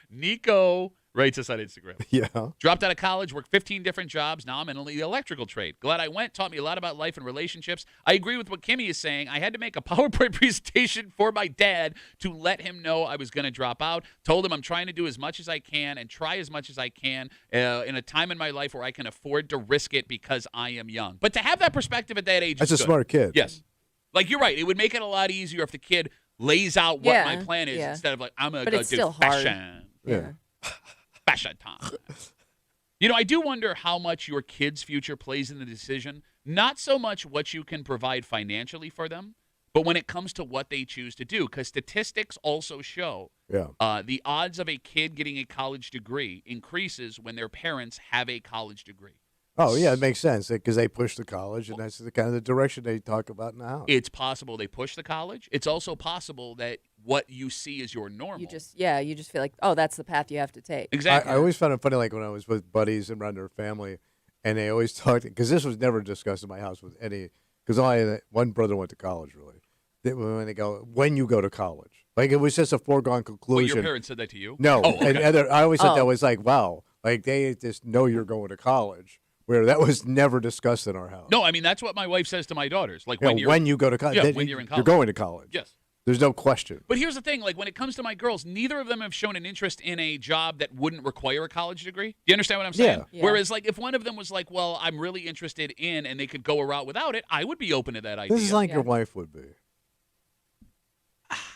Nico writes us on Instagram. Yeah. Dropped out of college, worked 15 different jobs. Now I'm in the electrical trade. Glad I went. Taught me a lot about life and relationships. I agree with what Kimmy is saying. I had to make a PowerPoint presentation for my dad to let him know I was going to drop out. Told him I'm trying to do as much as I can and try as much as I can in a time in my life where I can afford to risk it because I am young. But to have that perspective at that age That's is a good. smart kid. Yes. Like, you're right. It would make it a lot easier if the kid lays out what Yeah, my plan is yeah. instead of like, I'm going to But go it's do still hard. fashion. Yeah. Fashion time. I do wonder how much your kid's future plays in the decision. Not so much what you can provide financially for them, but when it comes to what they choose to do. Because statistics also show the odds of a kid getting a college degree increases when their parents have a college degree. Oh, yeah, it makes sense because they push the college, and that's the kind of the direction they talk about in the house. It's possible they push the college. It's also possible that what you see is your normal. You just feel like, oh, that's the path you have to take. Exactly. I always found it funny, like when I was with buddies and around their family, and they always talked, because this was never discussed in my house with any, because only one brother went to college, really. When you go to college. Like, it was just a foregone conclusion. Well, your parents said that to you? No. Oh, okay. And I always thought that was like, wow, like they just know you're going to college, where that was never discussed in our house. No, I mean, that's what my wife says to my daughters. Like, when you go to college. Yeah, when you're in college. You're going to college. Yes. There's no question. But here's the thing, like when it comes to my girls, neither of them have shown an interest in a job that wouldn't require a college degree. Do you understand what I'm saying? Yeah. Whereas like if one of them was like, well, I'm really interested in and they could go a route without it, I would be open to that idea. This is like your wife would be.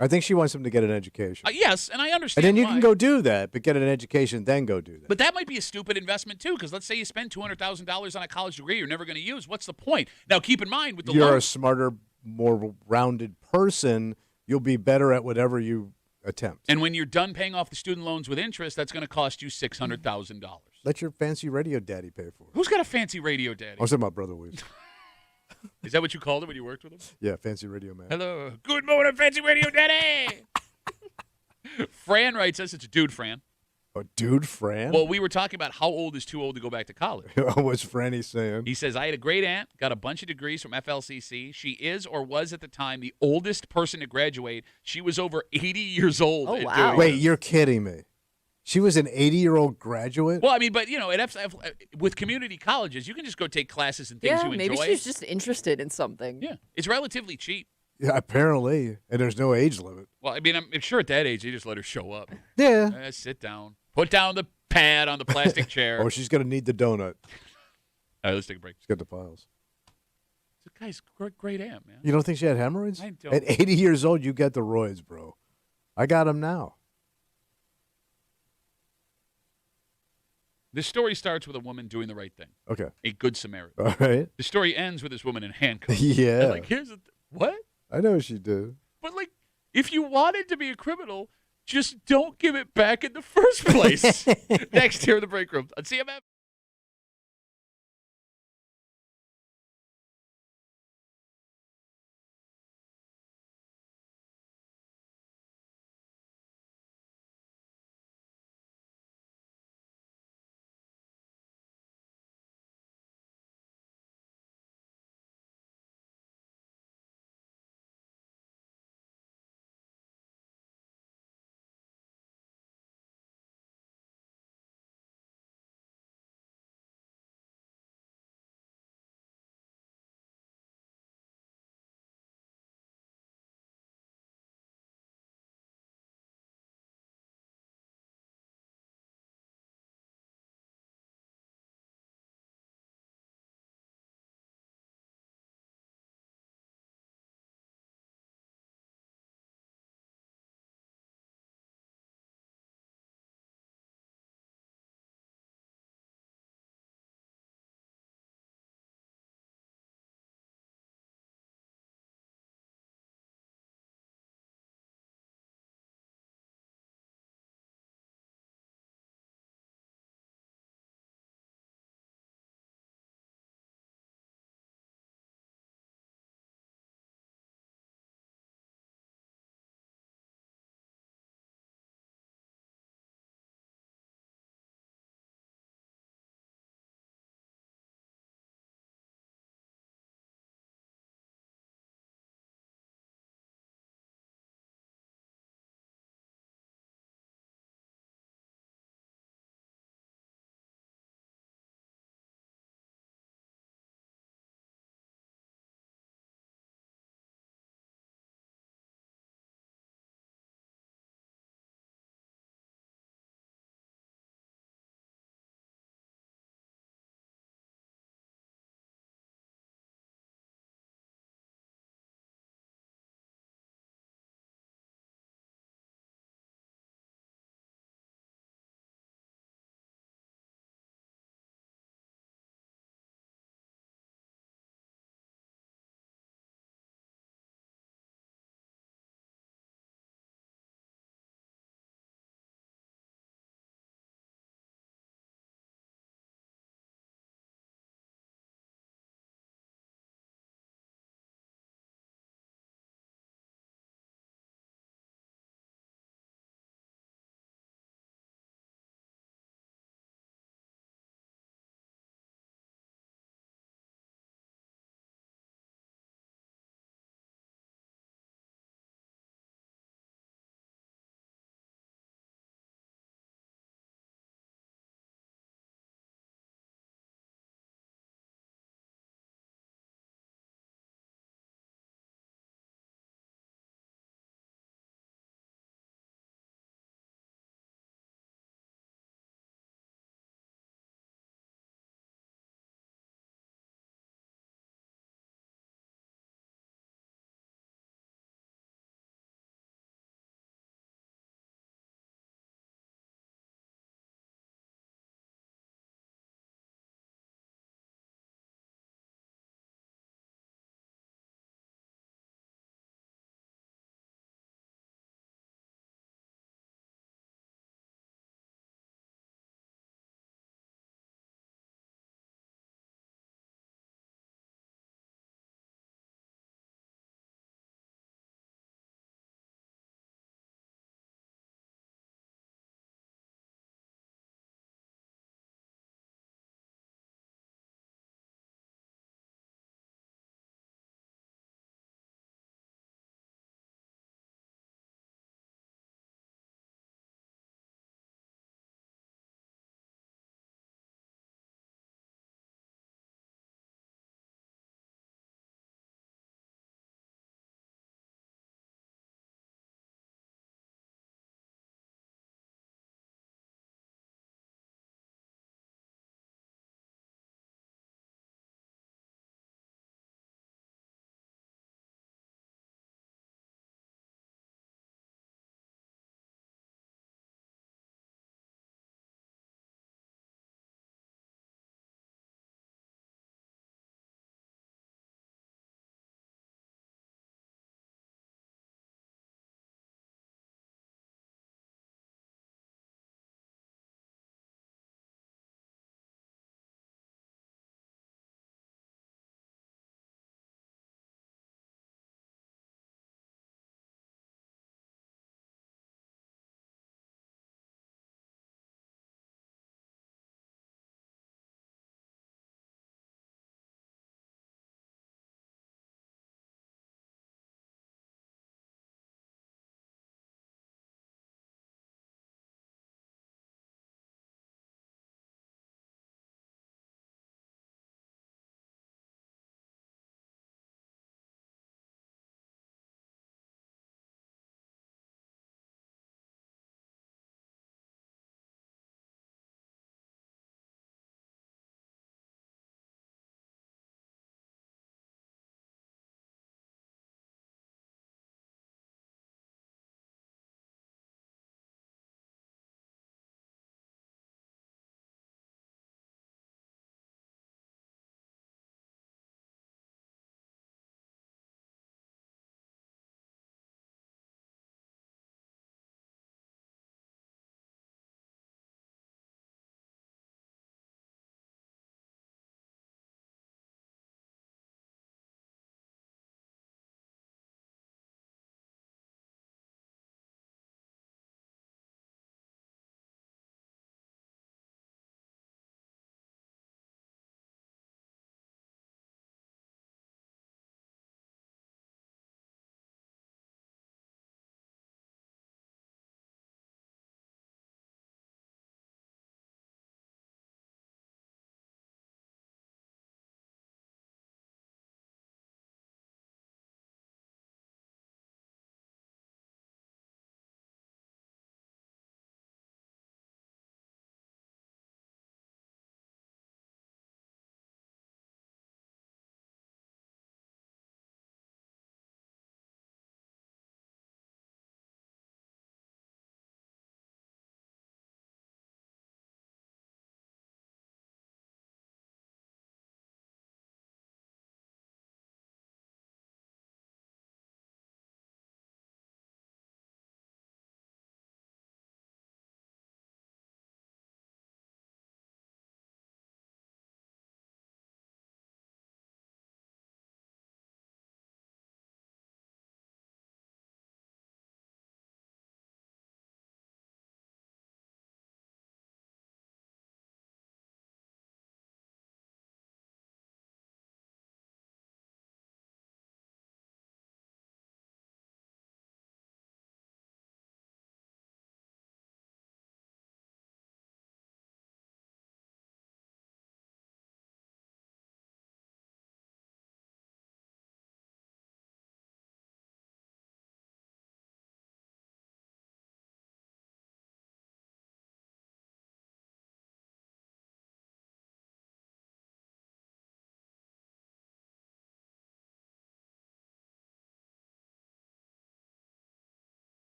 I think she wants him to get an education. Yes, and I understand And then you why. can go do that, but get an education, then go do that. But that might be a stupid investment too, because let's say you spend $200,000 on a college degree you're never going to use. What's the point? Now, keep in mind with the You're loan, a smarter, more rounded person. You'll be better at whatever you attempt. and when you're done paying off the student loans with interest, that's going to cost you $600,000. Let your fancy radio daddy pay for it. Who's got a fancy radio, Daddy? I was talking about Brother Weeze. Is that what you called him when you worked with him? Yeah, fancy radio man. Hello. Good morning, fancy radio, Daddy. Fran writes us. It's a dude, Fran. Oh, dude, Fran? Well, we were talking about how old is too old to go back to college. What's Franny saying? He says, I had a great aunt, got a bunch of degrees from FLCC. She is or was at the time the oldest person to graduate. She was over 80 years old. Oh, at wow. doing Wait, this. you're kidding me. She was an 80-year-old graduate? Well, I mean, but, with community colleges, you can just go take classes and things Yeah, you enjoy. maybe she's just interested in something. Yeah, it's relatively cheap. Yeah, apparently. And there's no age limit. Well, I mean, I'm sure at that age, they just let her show up. Yeah. Sit down. Put down the pad on the plastic chair. Oh, she's going to need the donut. All right, let's take a break. She's got the piles. The guy's great aunt, man. You don't think she had hemorrhoids? I don't. At 80 years old, you get the roids, bro. I got them now. This story starts with a woman doing the right thing. Okay. A good Samaritan. All right. The story ends with this woman in handcuffs. Yeah. And like, here's what? I know she did. But like, if you wanted to be a criminal, Just don't give it back in the first place. Next here in the break room on CMF.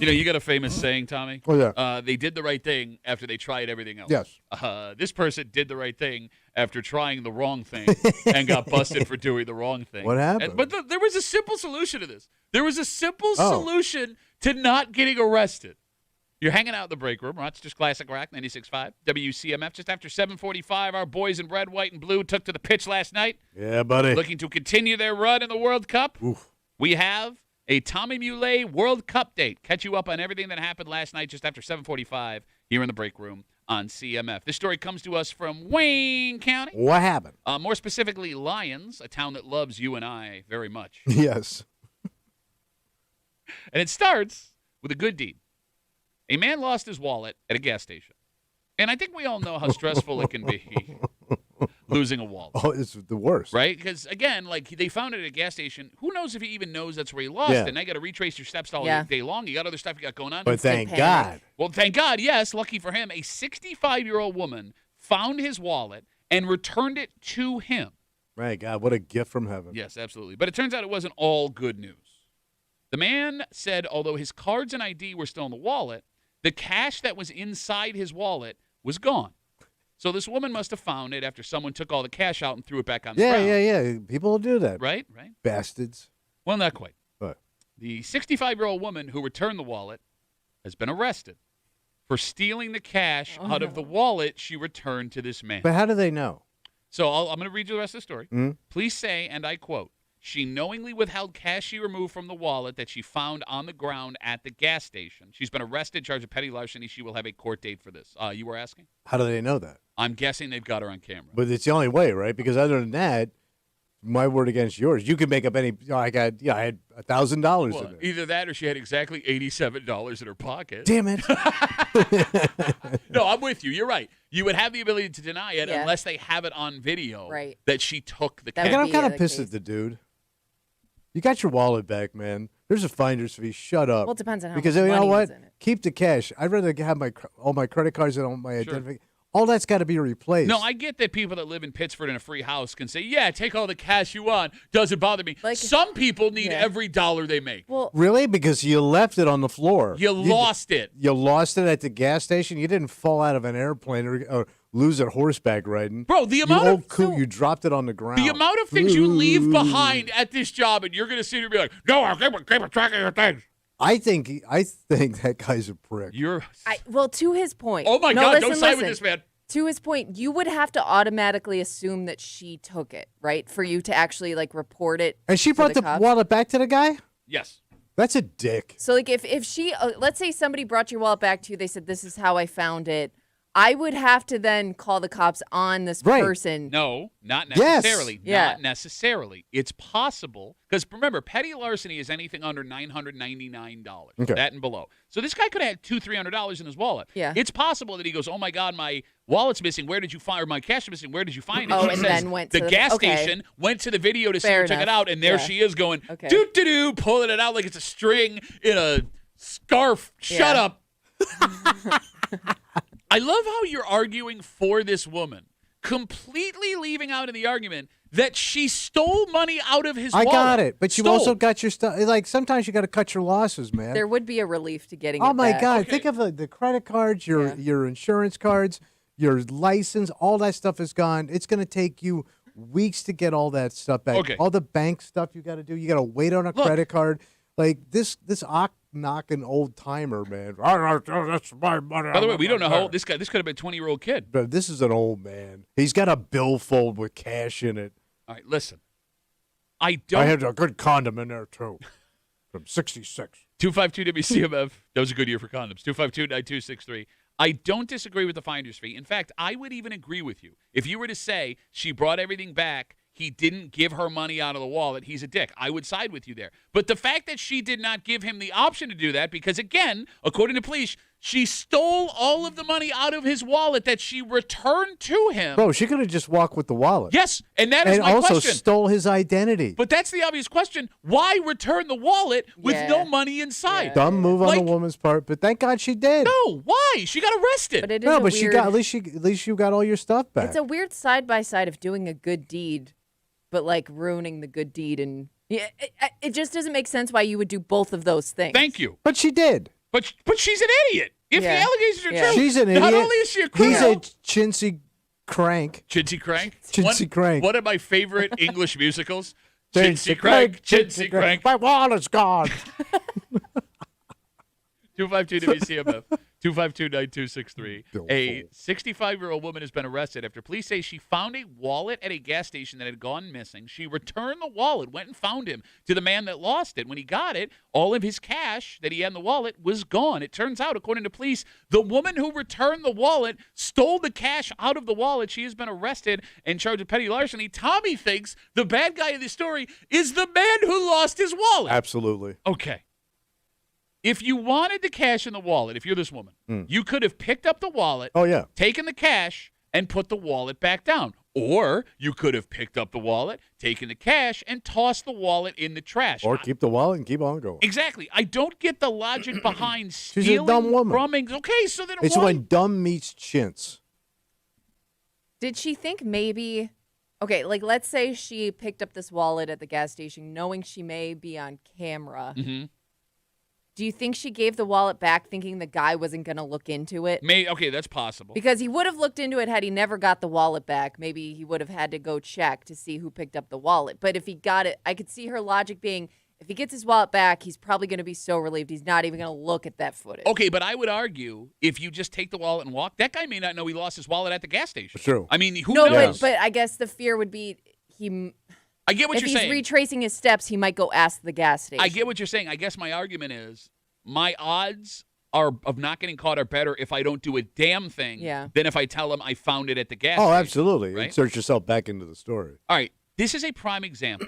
You know, you got a famous saying, Tommy. Oh, yeah. They did the right thing after they tried everything else. Yes. This person did the right thing after trying the wrong thing and got busted for doing the wrong thing. What happened? But there was a simple solution to this. There was a simple solution to not getting arrested. You're hanging out in the break room. Rochester's Classic Rock, 96.5. WCMF. Just after 7:45, our boys in red, white, and blue took to the pitch last night. Yeah, buddy. Looking to continue their run in the World Cup. Oof. We have a Tommy Muley World Cup date. Catch you up on everything that happened last night just after 7:45 here in the break room on CMF. This story comes to us from Wayne County. What happened? More specifically, Lyons, a town that loves you and I very much. Yes. And it starts with a good deed. A man lost his wallet at a gas station. And I think we all know how stressful it can be losing a wallet. Oh, it's the worst. Right? Because, again, like they found it at a gas station. Who knows if he even knows that's where he lost it? And they got to retrace your steps all day long. You got other stuff you got going on. But thank God. Well, thank God, yes. Lucky for him, a 65-year-old woman found his wallet and returned it to him. Right, God, what a gift from heaven. Yes, absolutely. But it turns out it wasn't all good news. The man said although his cards and ID were still in the wallet, the cash that was inside his wallet was gone. So this woman must have found it after someone took all the cash out and threw it back on the ground. Yeah. People will do that. Right? Bastards. Well, not quite. What? The 65-year-old woman who returned the wallet has been arrested for stealing the cash out of the wallet she returned to this man. But how do they know? So I'm going to read you the rest of the story. Mm-hmm. Police say, and I quote, she knowingly withheld cash she removed from the wallet that she found on the ground at the gas station. She's been arrested, charged with petty larceny. She will have a court date for this. You were asking? How do they know that? I'm guessing they've got her on camera. But it's the only way, right? Because other than that, my word against yours. You can make up any. I had $1,000 in it. Either that or she had exactly $87 in her pocket. Damn it! No, I'm with you. You're right. You would have the ability to deny it unless they have it on video that she took the cash. I'm kind of pissed at the dude. You got your wallet back, man. There's a finder's fee. Shut up. Well, it depends on how because much money you know what? was in it. Keep the cash. I'd rather have all my credit cards and all my identification. All that's got to be replaced. No, I get that people that live in Pittsford in a free house can say, yeah, take all the cash you want. Doesn't bother me. Like, some people need every dollar they make. Well, really? Because you left it on the floor. You lost it. You lost it at the gas station? You didn't fall out of an airplane or lose it horseback riding. Bro, the amount of you dropped it on the ground. The amount of things you leave behind at this job, and you're going to sit here and be like, no, I'll keep a track of your things. I think that guy's a prick. Well, to his point. Oh, my God, don't side with this man. To his point, you would have to automatically assume that she took it, right? For you to actually, report it. And she brought the wallet back to the guy? Yes. That's a dick. So, if she, let's say somebody brought your wallet back to you, they said, this is how I found it. I would have to then call the cops on this person. No, not necessarily. Yes. Not necessarily. It's possible. Because remember, petty larceny is anything under $999. Okay. That and below. So this guy could have had $200-300 in his wallet. Yeah. It's possible that he goes, oh, my God, my wallet's missing. Where did you find, or my cash is missing. Where did you find it? Oh, She and says then went to the gas station, went to the video to see who took it out, and there she is going, doo-doo-doo, pulling it out like it's a string in a scarf. Shut up. I love how you're arguing for this woman, completely leaving out in the argument that she stole money out of his wallet. I got it, but you also got your stuff. Like, sometimes you got to cut your losses, man. There would be a relief to getting it Oh, my back. God. Think of the credit cards, your insurance cards, your license, all that stuff is gone. It's going to take you weeks to get all that stuff back. Okay. All the bank stuff you got to do. You got to wait on a credit card. Like, this knocking old timer, man. That's my money. By the way, we don't know how old this guy. This could have been a 20-year-old kid. But this is an old man. He's got a billfold with cash in it. All right, listen. I had a good condom in there too, from '66. 252 WCMF. That was a good year for condoms. 252-9263. I don't disagree with the finder's fee. In fact, I would even agree with you. If you were to say she brought everything back, he didn't give her money out of the wallet, he's a dick. I would side with you there. But the fact that she did not give him the option to do that, because, again, according to police, she stole all of the money out of his wallet that she returned to him. Bro, she could have just walked with the wallet. Yes, and that is my question. And question. also stole his identity. But that's the obvious question. Why return the wallet with no money inside? Yeah. Dumb move on the woman's part, but thank God she did. No, why? She got arrested. But it is but weird, she got at least you got all your stuff back. It's a weird side by side of doing a good deed, but ruining the good deed, and it just doesn't make sense why you would do both of those things. Thank you. But she did. But she's an idiot. If the allegations are true, she's an idiot. Not only is she a criminal, he's a chintzy crank. Chintzy Crank. Chintzy Crank. One of my favorite English musicals. Chintzy Crank. Chintzy Crank. My wallet's gone. 252 WCMF. 252-9263. A 65-year-old woman has been arrested after police say she found a wallet at a gas station that had gone missing. She returned the wallet, went and found him to the man that lost it. When he got it, all of his cash that he had in the wallet was gone. It turns out, according to police, the woman who returned the wallet stole the cash out of the wallet. She has been arrested and charged with petty larceny. Tommy thinks the bad guy in this story is the man who lost his wallet. Absolutely. Okay. If you wanted the cash in the wallet, if you're this woman, you could have picked up the wallet, taken the cash, and put the wallet back down. Or you could have picked up the wallet, taken the cash, and tossed the wallet in the trash. Or keep the wallet and keep on going. Exactly. I don't get the logic behind stealing She's a dumb woman. from. Okay, so then It's when dumb meets chintz. Did she think maybe, okay, like let's say she picked up this wallet at the gas station knowing she may be on camera. Mm-hmm. Do you think she gave the wallet back thinking the guy wasn't going to look into it? Okay, that's possible. Because he would have looked into it had he never got the wallet back. Maybe he would have had to go check to see who picked up the wallet. But if he got it, I could see her logic being, if he gets his wallet back, he's probably going to be so relieved he's not even going to look at that footage. Okay, but I would argue if you just take the wallet and walk, that guy may not know he lost his wallet at the gas station. True. I mean, who No, knows? but I guess the fear would be I get what if you're he's saying. retracing his steps, he might go ask the gas station. I get what you're saying. I guess my argument is my odds of not getting caught are better if I don't do a damn thing than if I tell them I found it at the gas station. Oh, absolutely. Right? Insert yourself back into the story. All right. This is a prime example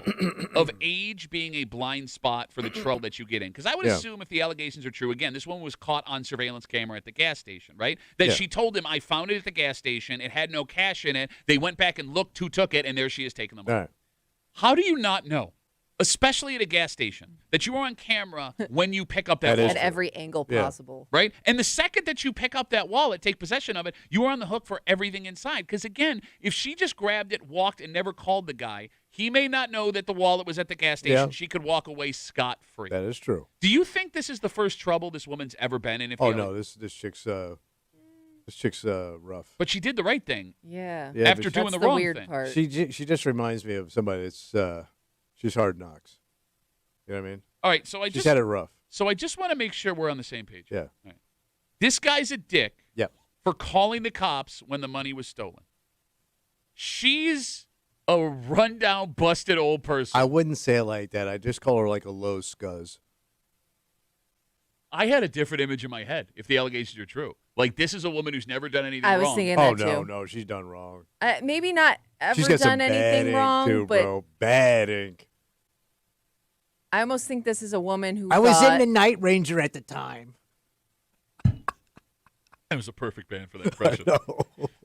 of age being a blind spot for the trouble that you get in. Because I would assume if the allegations are true, again, this woman was caught on surveillance camera at the gas station, right? That she told him, I found it at the gas station. It had no cash in it. They went back and looked who took it, and there she is taking the money. All right. How do you not know, especially at a gas station, that you are on camera when you pick up that That is wallet? at every angle possible. Right? And the second that you pick up that wallet, take possession of it, you are on the hook for everything inside. Because, again, if she just grabbed it, walked, and never called the guy, he may not know that the wallet was at the gas station. Yeah. She could walk away scot-free. That is true. Do you think this is the first trouble this woman's ever been in? This chick's rough. But she did the right thing Yeah. after doing That's the wrong weird thing. part. She just reminds me of somebody that's she's hard knocks. You know what I mean? All right, so She's had it rough. So I just want to make sure we're on the same page. Yeah. All right. This guy's a dick Yep. for calling the cops when the money was stolen. She's a rundown, busted old person. I wouldn't say it like that. I just call her like a low scuzz. I had a different image in my head if the allegations are true. Like, this is a woman who's never done anything I wrong. was thinking Oh that no, she's done wrong. Maybe not ever She's got some done bad anything ink wrong, too, but bro. Bad ink. I almost think this is a woman who I was in thought- the Night Ranger at the time. That was a perfect band for that impression. No.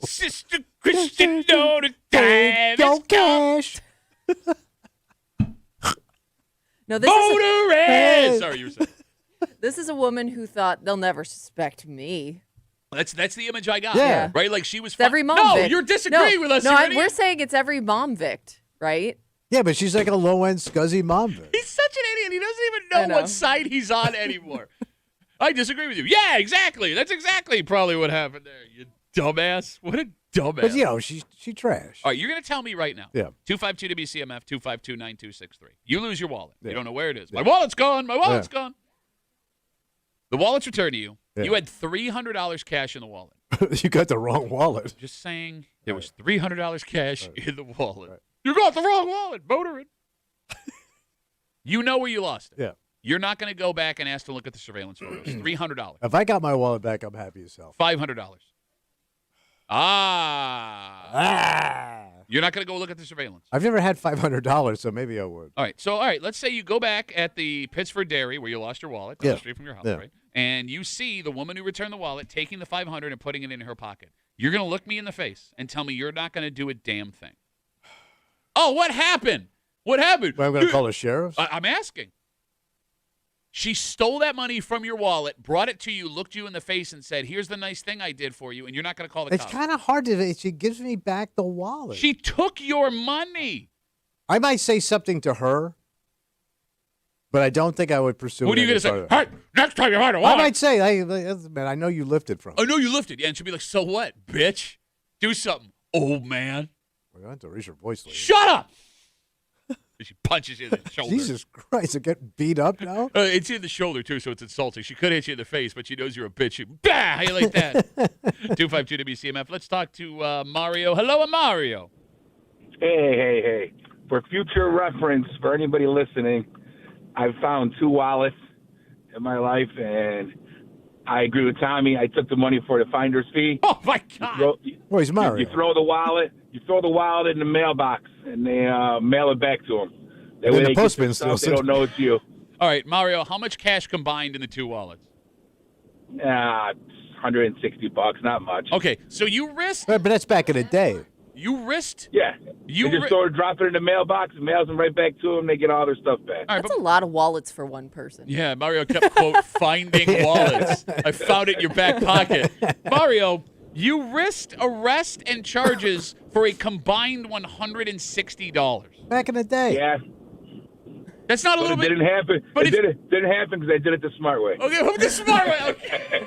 Sister Christian, know the time Yo, has come. cash. No, this is Motorhead! Sorry, you were saying. this is a woman who thought they'll never suspect me. That's the image I got. Yeah. Right? Like, she was It's every mom No, vict. you're disagreeing with us. No, you idiot. we're saying it's every mom vict, right? Yeah, but she's like a low end scuzzy mom. Bitch. He's such an idiot. He doesn't even I know know. what side he's on anymore. I disagree with you. Yeah, exactly. That's exactly probably what happened there. You dumbass. What a dumbass. But you know, she trash. All right, you're going to tell me right now. Yeah. 252 WCMF 252-9263. You lose your wallet. Yeah. You don't know where it is. Yeah. My wallet's gone. My wallet's gone. The wallet's returned to you. Yeah. You had $300 cash in the wallet. You got the wrong wallet. Just saying, there was $300 cash in the wallet. Right. You got the wrong wallet. Motoring. You know where you lost it. Yeah. You're not going to go back and ask to look at the surveillance photos. $300. If I got my wallet back, I'm happy as hell. $500. Ah. You're not going to go look at the surveillance. I've never had $500, so maybe I would. All right. Let's say you go back at the Pittsford Dairy where you lost your wallet, down the Yeah. street from your house, Yeah. right? And you see the woman who returned the wallet taking the $500 and putting it in her pocket. You're going to look me in the face and tell me you're not going to do a damn thing. Oh, what happened? What happened? Well, I'm going to call the sheriff. I'm asking. She stole that money from your wallet, brought it to you, looked you in the face, and said, "Here's the nice thing I did for you," and you're not going to call the It's cops. kind of hard to. She gives me back the wallet. She took your money. I might say something to her, But I don't think I would pursue What it are you any going to say? further. Hey, next time you find a I wallet. might say, hey, man, I know you lifted from. I know you lifted. Yeah, and she'll be like, so what, bitch? Do something, old man. Well, you have to raise your voice, lady. Shut up. She punches you in the shoulder. Jesus Christ, I'm getting beat up now? It's in the shoulder, too, so it's insulting. She could hit you in the face, but she knows you're a bitch. She, bah, how you like that? 252 WCMF. Let's talk to Mario. Hello, Mario. Hey. For future reference, for anybody listening, I've found 2 wallets in my life, and I agree with Tommy. I took the money for the finder's fee. Oh, my God. Well, he's Mario. You throw the wallet in the mailbox, and they mail it back to them. That Then way the they get postman their stuff, steals they it. don't know it's you. All right, Mario, how much cash combined in the 2 wallets? $160, not much. Okay, so you risked. But that's back in the day. You risked. Yeah. You they just drop it in the mailbox, and mails them right back to them. They get all their stuff back. All right, That's a lot of wallets for one person. Yeah, Mario kept, quote, finding wallets. I found it in your back pocket. Mario, you risked arrest and charges for a combined $160. Back in the day. Yeah. That's not a But little it bit. didn't happen. But It didn't happen because I did it the smart way. Okay, the smart way. Okay.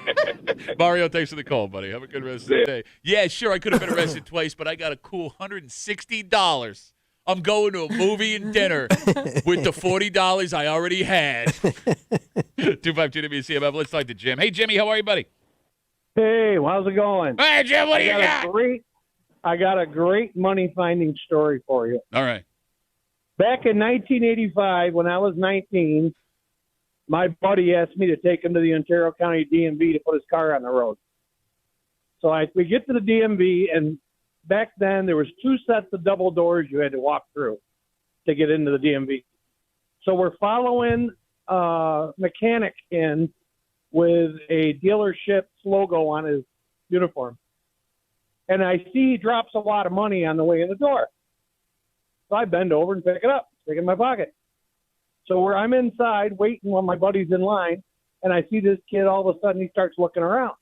Mario, thanks for the call, buddy. Have a good rest of the day. Yeah, sure, I could have been arrested twice, but I got a cool $160. I'm going to a movie and dinner with the $40 I already had. 252 WCMF. Let's talk to Jim. Hey, Jimmy, how are you, buddy? Hey, how's it going? Hey, Jim, what do you got? I got a great money finding story for you. All right. Back in 1985, when I was 19, my buddy asked me to take him to the Ontario County DMV to put his car on the road. So we get to the DMV, and back then there was 2 sets of double doors you had to walk through to get into the DMV. So we're following a mechanic in with a dealership's logo on his uniform. And I see he drops a lot of money on the way in the door. So I bend over and pick it up, stick it in my pocket. So I'm inside waiting while my buddy's in line, and I see this kid all of a sudden he starts looking around.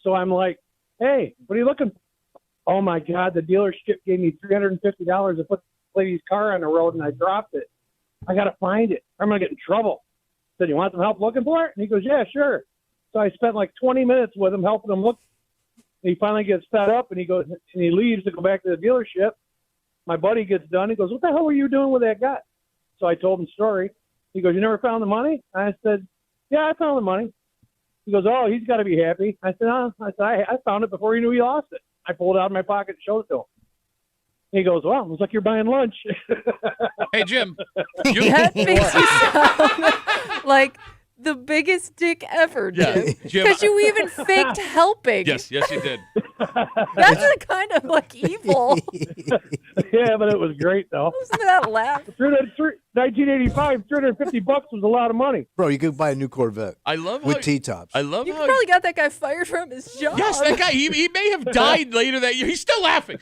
So I'm like, hey, what are you looking for? Oh, my God, the dealership gave me $350 to put the lady's car on the road, and I dropped it. I got to find it. I'm going to get in trouble. I said, you want some help looking for it? And he goes, yeah, sure. So I spent like 20 minutes with him helping him look. And he finally gets fed up, and he goes and he leaves to go back to the dealership. My buddy gets done. He goes, what the hell were you doing with that guy? So I told him the story. He goes, you never found the money? I said, yeah, I found the money. He goes, oh, he's got to be happy. I said, I found it before he knew he lost it. I pulled it out of my pocket and showed it to him. He goes, well, it looks like you're buying lunch. Hey, Jim. That makes you sound like the biggest dick ever, Yeah, Jim. Jim. Because you even faked helping. Yes, you did. That's a kind of like evil. Yeah, but it was great, though. Wasn't that laugh? 1985, $350 was a lot of money. Bro, you could buy a new Corvette I love with how T-tops. I love You how probably got that guy fired from his job. Yes, that guy. He may have died later that year. He's still laughing.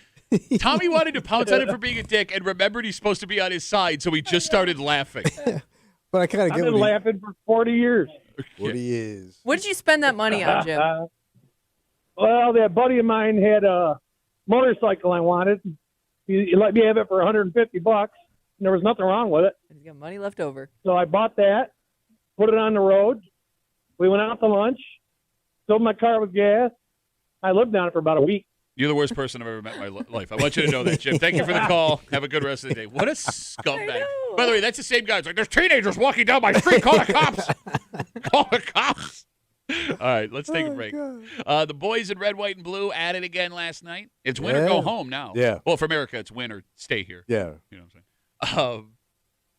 Tommy wanted to pounce on him for being a dick and remembered he's supposed to be on his side, so he just started laughing. But I kind of I've get been what laughing for 40 years. he is. What did you spend that money on, Jim? Well, that buddy of mine had a motorcycle I wanted. He let me have it for $150, and there was nothing wrong with it. He's got money left over. So I bought that, put it on the road. We went out to lunch, filled my car with gas. I lived on it for about a week. You're the worst person I've ever met in my life. I want you to know that, Jim. Thank you for the call. Have a good rest of the day. What a scumbag. know. By the way, that's the same guy. It's like, there's teenagers walking down my street. Call the cops. Call the cops. All right, let's take a break. The boys in red, white, and blue at it again last night. It's win or go Yeah. home now. Yeah. Well, for America, it's win or stay here. Yeah. You know what I'm saying?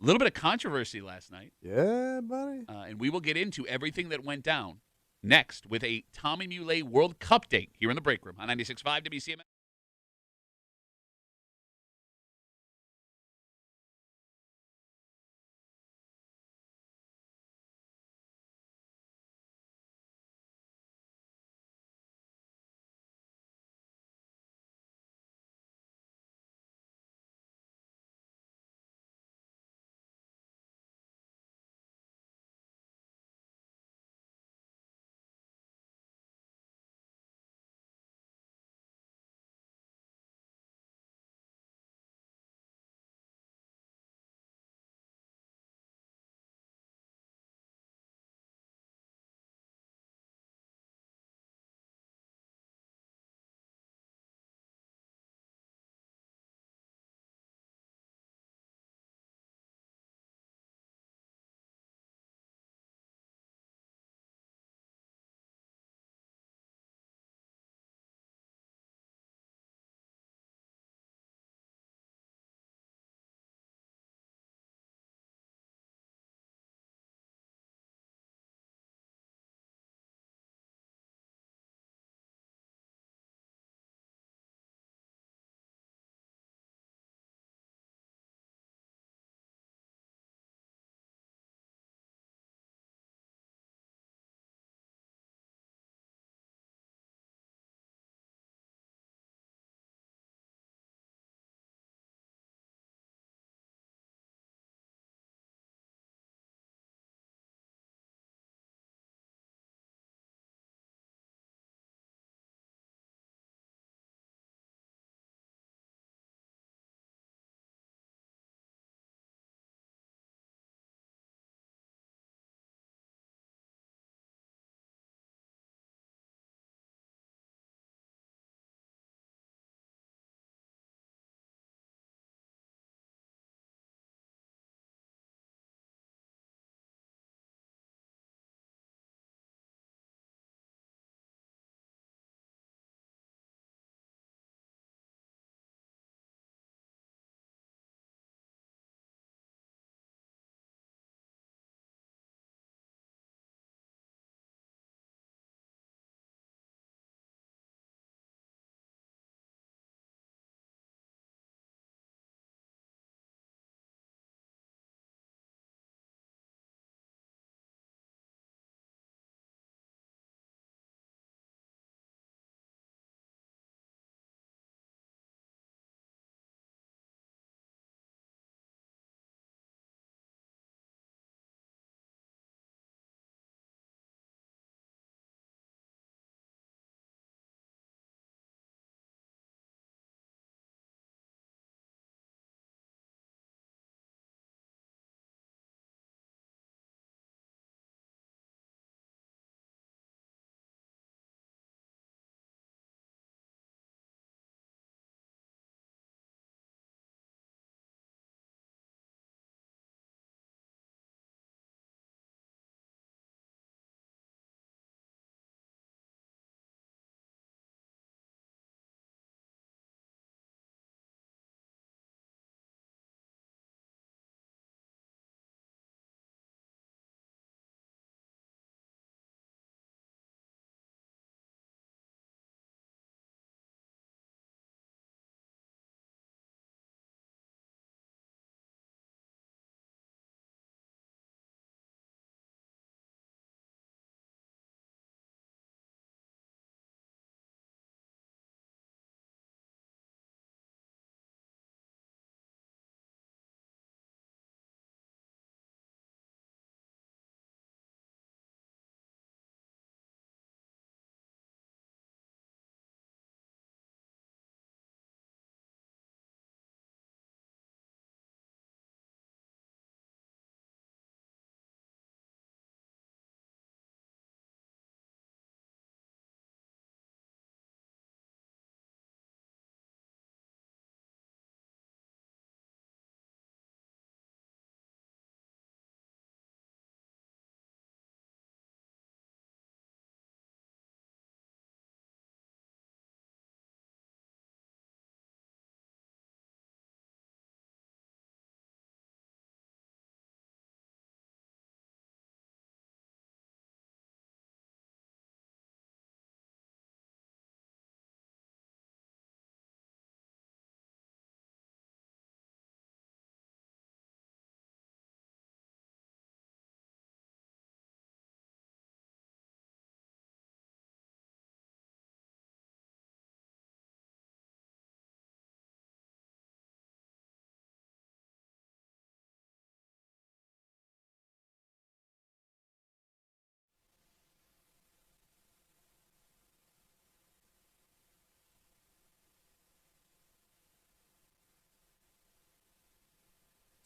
A little bit of controversy last night, Yeah, buddy. and we will get into everything that went down next with a Tommy Muley World Cup date here in the break room on 96.5 WCMF.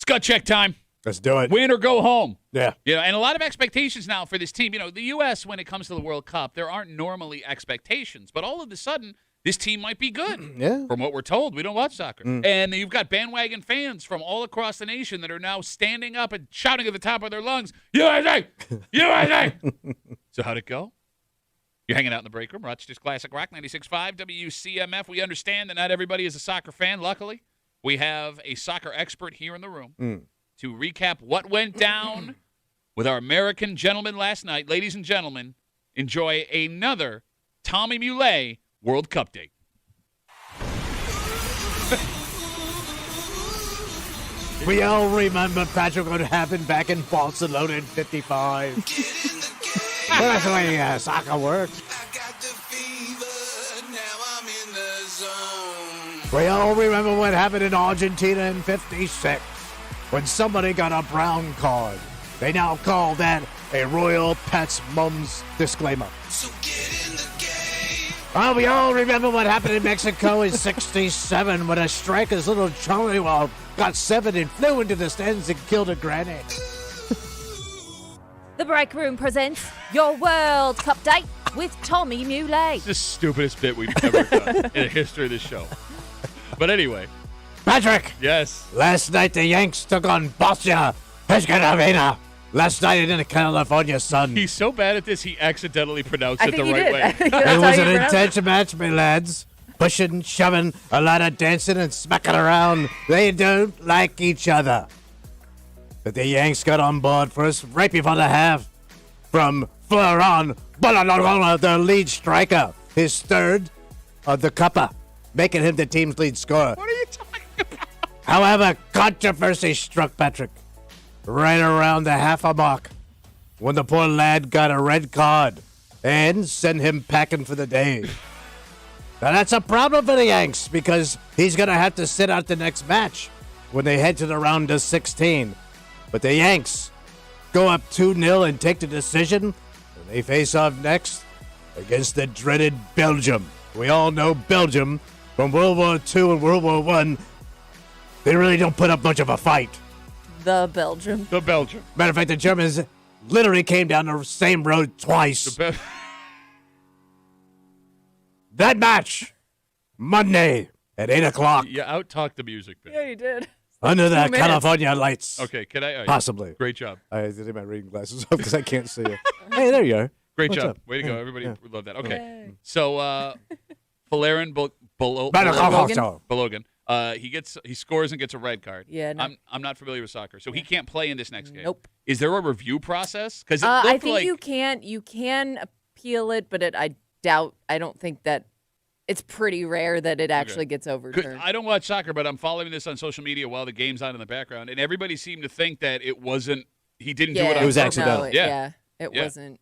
gut check time. Let's do it. Win or go home. Yeah. And a lot of expectations now for this team. The U.S., when it comes to the World Cup, there aren't normally expectations. But all of a sudden, this team might be good. Yeah. From what we're told. We don't watch soccer. And you've got bandwagon fans from all across the nation that are now standing up and shouting at the top of their lungs, USA! USA! So how'd it go? You're hanging out in the break room. Rochester's Classic Rock 96.5 WCMF. We understand that not everybody is a soccer fan, luckily. We have a soccer expert here in the room to recap what went down with our American gentlemen last night. Ladies and gentlemen, enjoy another Tommy Muley World Cup date. We all remember, Patrick, what happened back in Barcelona in 55. Well, that's the way soccer works. We all remember what happened in Argentina in 56 when somebody got a brown card. They now call that a Royal Pets Mums disclaimer. Oh, we all remember what happened in Mexico in 67 when a striker's little Charlie got 7 and flew into the stands and killed a granny. The Break Room presents your World Cup date with Tommy Muley. It's the stupidest bit we've ever done in the history of this show. But anyway. Patrick! Yes. Last night the Yanks took on Bosnia-Herzegovina. Last night in California, son. He's so bad at this, he accidentally pronounced it the right way. It was an intense match, my lads. Pushing, shoving, a lot of dancing and smacking around. They don't like each other. But the Yanks got on board first right before the half. From Florent Balalarona, their lead striker. His third of the cuppa, making him the team's lead scorer. What are you talking about? However, controversy struck Patrick right around the half-hour mark when the poor lad got a red card and sent him packing for the day. Now, that's a problem for the Yanks because he's going to have to sit out the next match when they head to the round of 16. But the Yanks go up 2-0 and take the decision, and they face off next against the dreaded Belgium. We all know Belgium from World War II and World War I. They really don't put up much of a fight. The Belgium. The Belgium. Matter of fact, the Germans literally came down the same road twice. That match, Monday at 8 o'clock. You out-talked the music bit. Yeah, you did. Under the 2 minutes. California lights. Okay, can I? Possibly. Great job. I had to take my reading glasses off because I can't see you. Hey, there you are. Great What's job. up? Way to go. Yeah, Everybody yeah. would love that. Okay. Yay. So, Valerian Balogun, he scores and gets a red card. Yeah, no. I'm not familiar with soccer, so he can't play in this next game. Nope. Is there a review process? Because I think you can appeal it, but I don't think that it's pretty rare that it actually gets overturned. I don't watch soccer, but I'm following this on social media while the game's on in the background, and everybody seemed to think that it wasn't. He didn't do it on It was purpose. accidental. It wasn't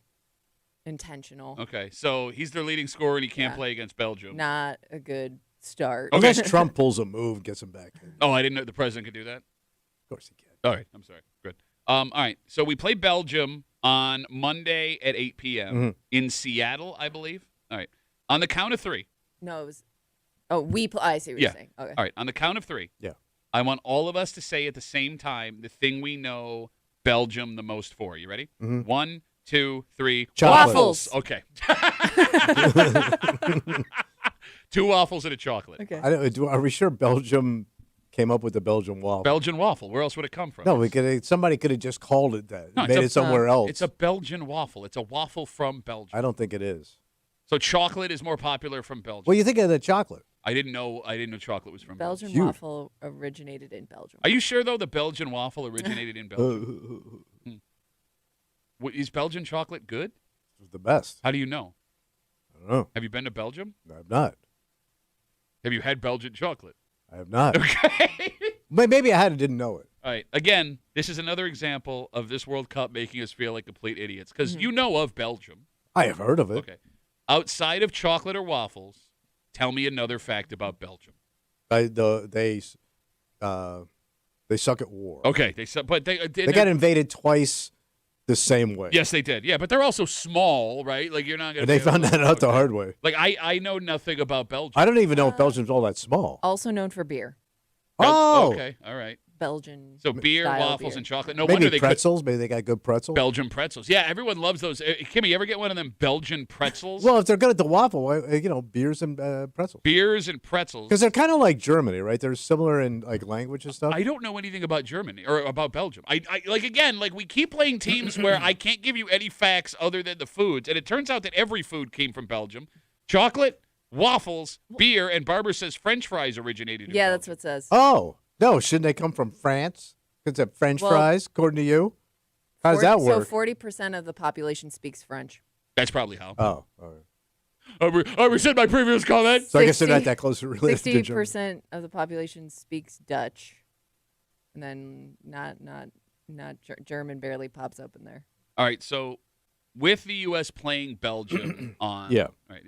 intentional. Okay, so he's their leading scorer, and he can't play against Belgium. Not a good start. Unless Trump pulls a move, gets him back in. Oh, I didn't know the president could do that. Of course he can. All right, I'm sorry. Good. All right, so we play Belgium on Monday at 8 p.m. in Seattle, I believe. All right, on the count of 3. No, it was. Oh, I see what you're saying. Okay. All right, on the count of 3. Yeah. I want all of us to say at the same time the thing we know Belgium the most for. You ready? 1, 2, 3. Chocolate. Waffles. Okay. 2 waffles and a chocolate. Okay. Are we sure Belgium came up with the Belgian waffle? Belgian waffle. Where else would it come from? No, somebody could have just called it that. No, Made it somewhere else. It's a Belgian waffle. It's a waffle from Belgium. I don't think it is. So chocolate is more popular from Belgium. Well, you think of the chocolate. I didn't know chocolate was from Belgium. Belgian waffle originated in Belgium. Are you sure though the Belgian waffle originated in Belgium? Is Belgian chocolate good? It was the best. How do you know? I don't know. Have you been to Belgium? I have not. Have you had Belgian chocolate? I have not. Okay. Maybe I had it, didn't know it. All right. Again, this is another example of this World Cup making us feel like complete idiots because you know of Belgium. I have heard of it. Okay. Outside of chocolate or waffles, tell me another fact about Belgium. They suck at war. Okay. They got invaded twice the same way. Yes, they did. Yeah, but they're also small, right? Like you're not going to. And they found that out the hard way. Like I know nothing about Belgium. I don't even know if Belgium's all that small. Also known for beer. Oh, Okay. All right. Belgian. So beer, style waffles, beer. and chocolate. No wonder Maybe they pretzels. Maybe they got good pretzels. Belgian pretzels. Yeah, everyone loves those. Kimmy, you ever get one of them Belgian pretzels? Well, if they're good at the waffle, beers and pretzels. Beers and pretzels. Because they're kind of like Germany, right? They're similar in like language and stuff. I don't know anything about Germany or about Belgium. I we keep playing teams where I can't give you any facts other than the foods, and it turns out that every food came from Belgium. Chocolate, waffles, beer, and Barbara says French fries originated in Yeah, Belgium. that's what it says. Oh no! Shouldn't they come from France? Because it's French fries, according to you. How does that work? So 40% of the population speaks French. That's probably how. Oh, all right. I rescind my previous comment. So I guess they're not that close related to Germany. 60% of the population speaks Dutch, and then not German barely pops up in there. All right, so with the U.S. playing Belgium on, Yeah. right,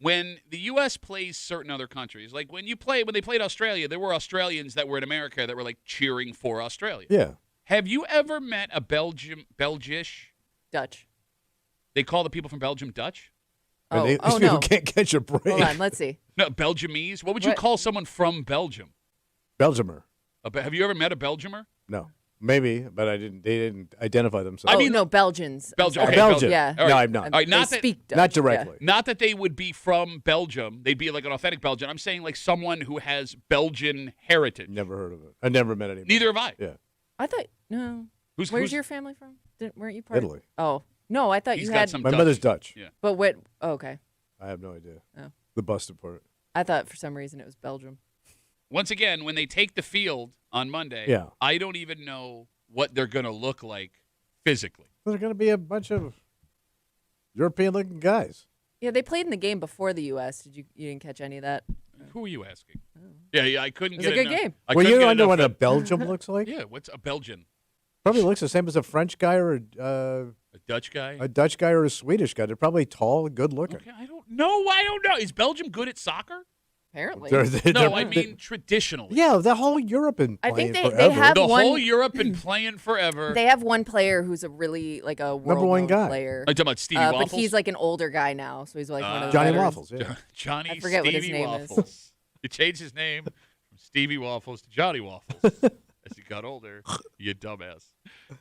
when the U.S. plays certain other countries, like when they played Australia, there were Australians that were in America that were like cheering for Australia. Yeah. Have you ever met a Belgish? Dutch. They call the people from Belgium Dutch? Oh, These oh people no. can't catch a break. Hold on, let's see. No, Belgiumese. What would you What? call someone from Belgium? Belgiumer. Have you ever met a Belgiumer? No. Maybe, but they didn't identify themselves. I mean- mean, no, Belgians. I'm Belgium. sorry. Okay, Belgian. Yeah. All right. No, I'm not. All right, not They that- speak Dutch. Not directly. Not that they would be from Belgium. They'd be like an authentic Belgian. I'm saying like someone who has Belgian heritage. Never heard of it. I never met anybody. Neither have I. Yeah. I thought no. Who's Where's your family from? Weren't you part? Italy. Oh no, I thought He's you got had. some My Dutch. mother's Dutch. Yeah. But what? Oh, okay. I have no idea. Oh. The busted part. I thought for some reason it was Belgium. Once again, when they take the field on Monday, Yeah. I don't even know what they're going to look like physically. There's going to be a bunch of European-looking guys. Yeah, they played in the game before the U.S. You didn't catch any of that? Who are you asking? Yeah, I couldn't It was get a good enough- game. I Well, couldn't you get wonder enough what a of- Belgium looks like? Yeah, what's a Belgian? Probably looks the same as a French guy or A Dutch guy? a Dutch guy or a Swedish guy. They're probably tall, good looking. Okay, I don't know. Is Belgium good at soccer? Apparently. No, I mean traditionally. Yeah, the whole Europe been I playing think they forever. have The one. whole Europe been playing forever. They have one player who's a really like a one world guy. player. I'm talking about Stevie But Waffles. he's like an older guy now, so he's like one of the Johnny veterans. Waffles. Yeah. Johnny I forget what Stevie his name is. Waffles. He changed his name from Stevie Waffles to Johnny Waffles as he got older. You dumbass.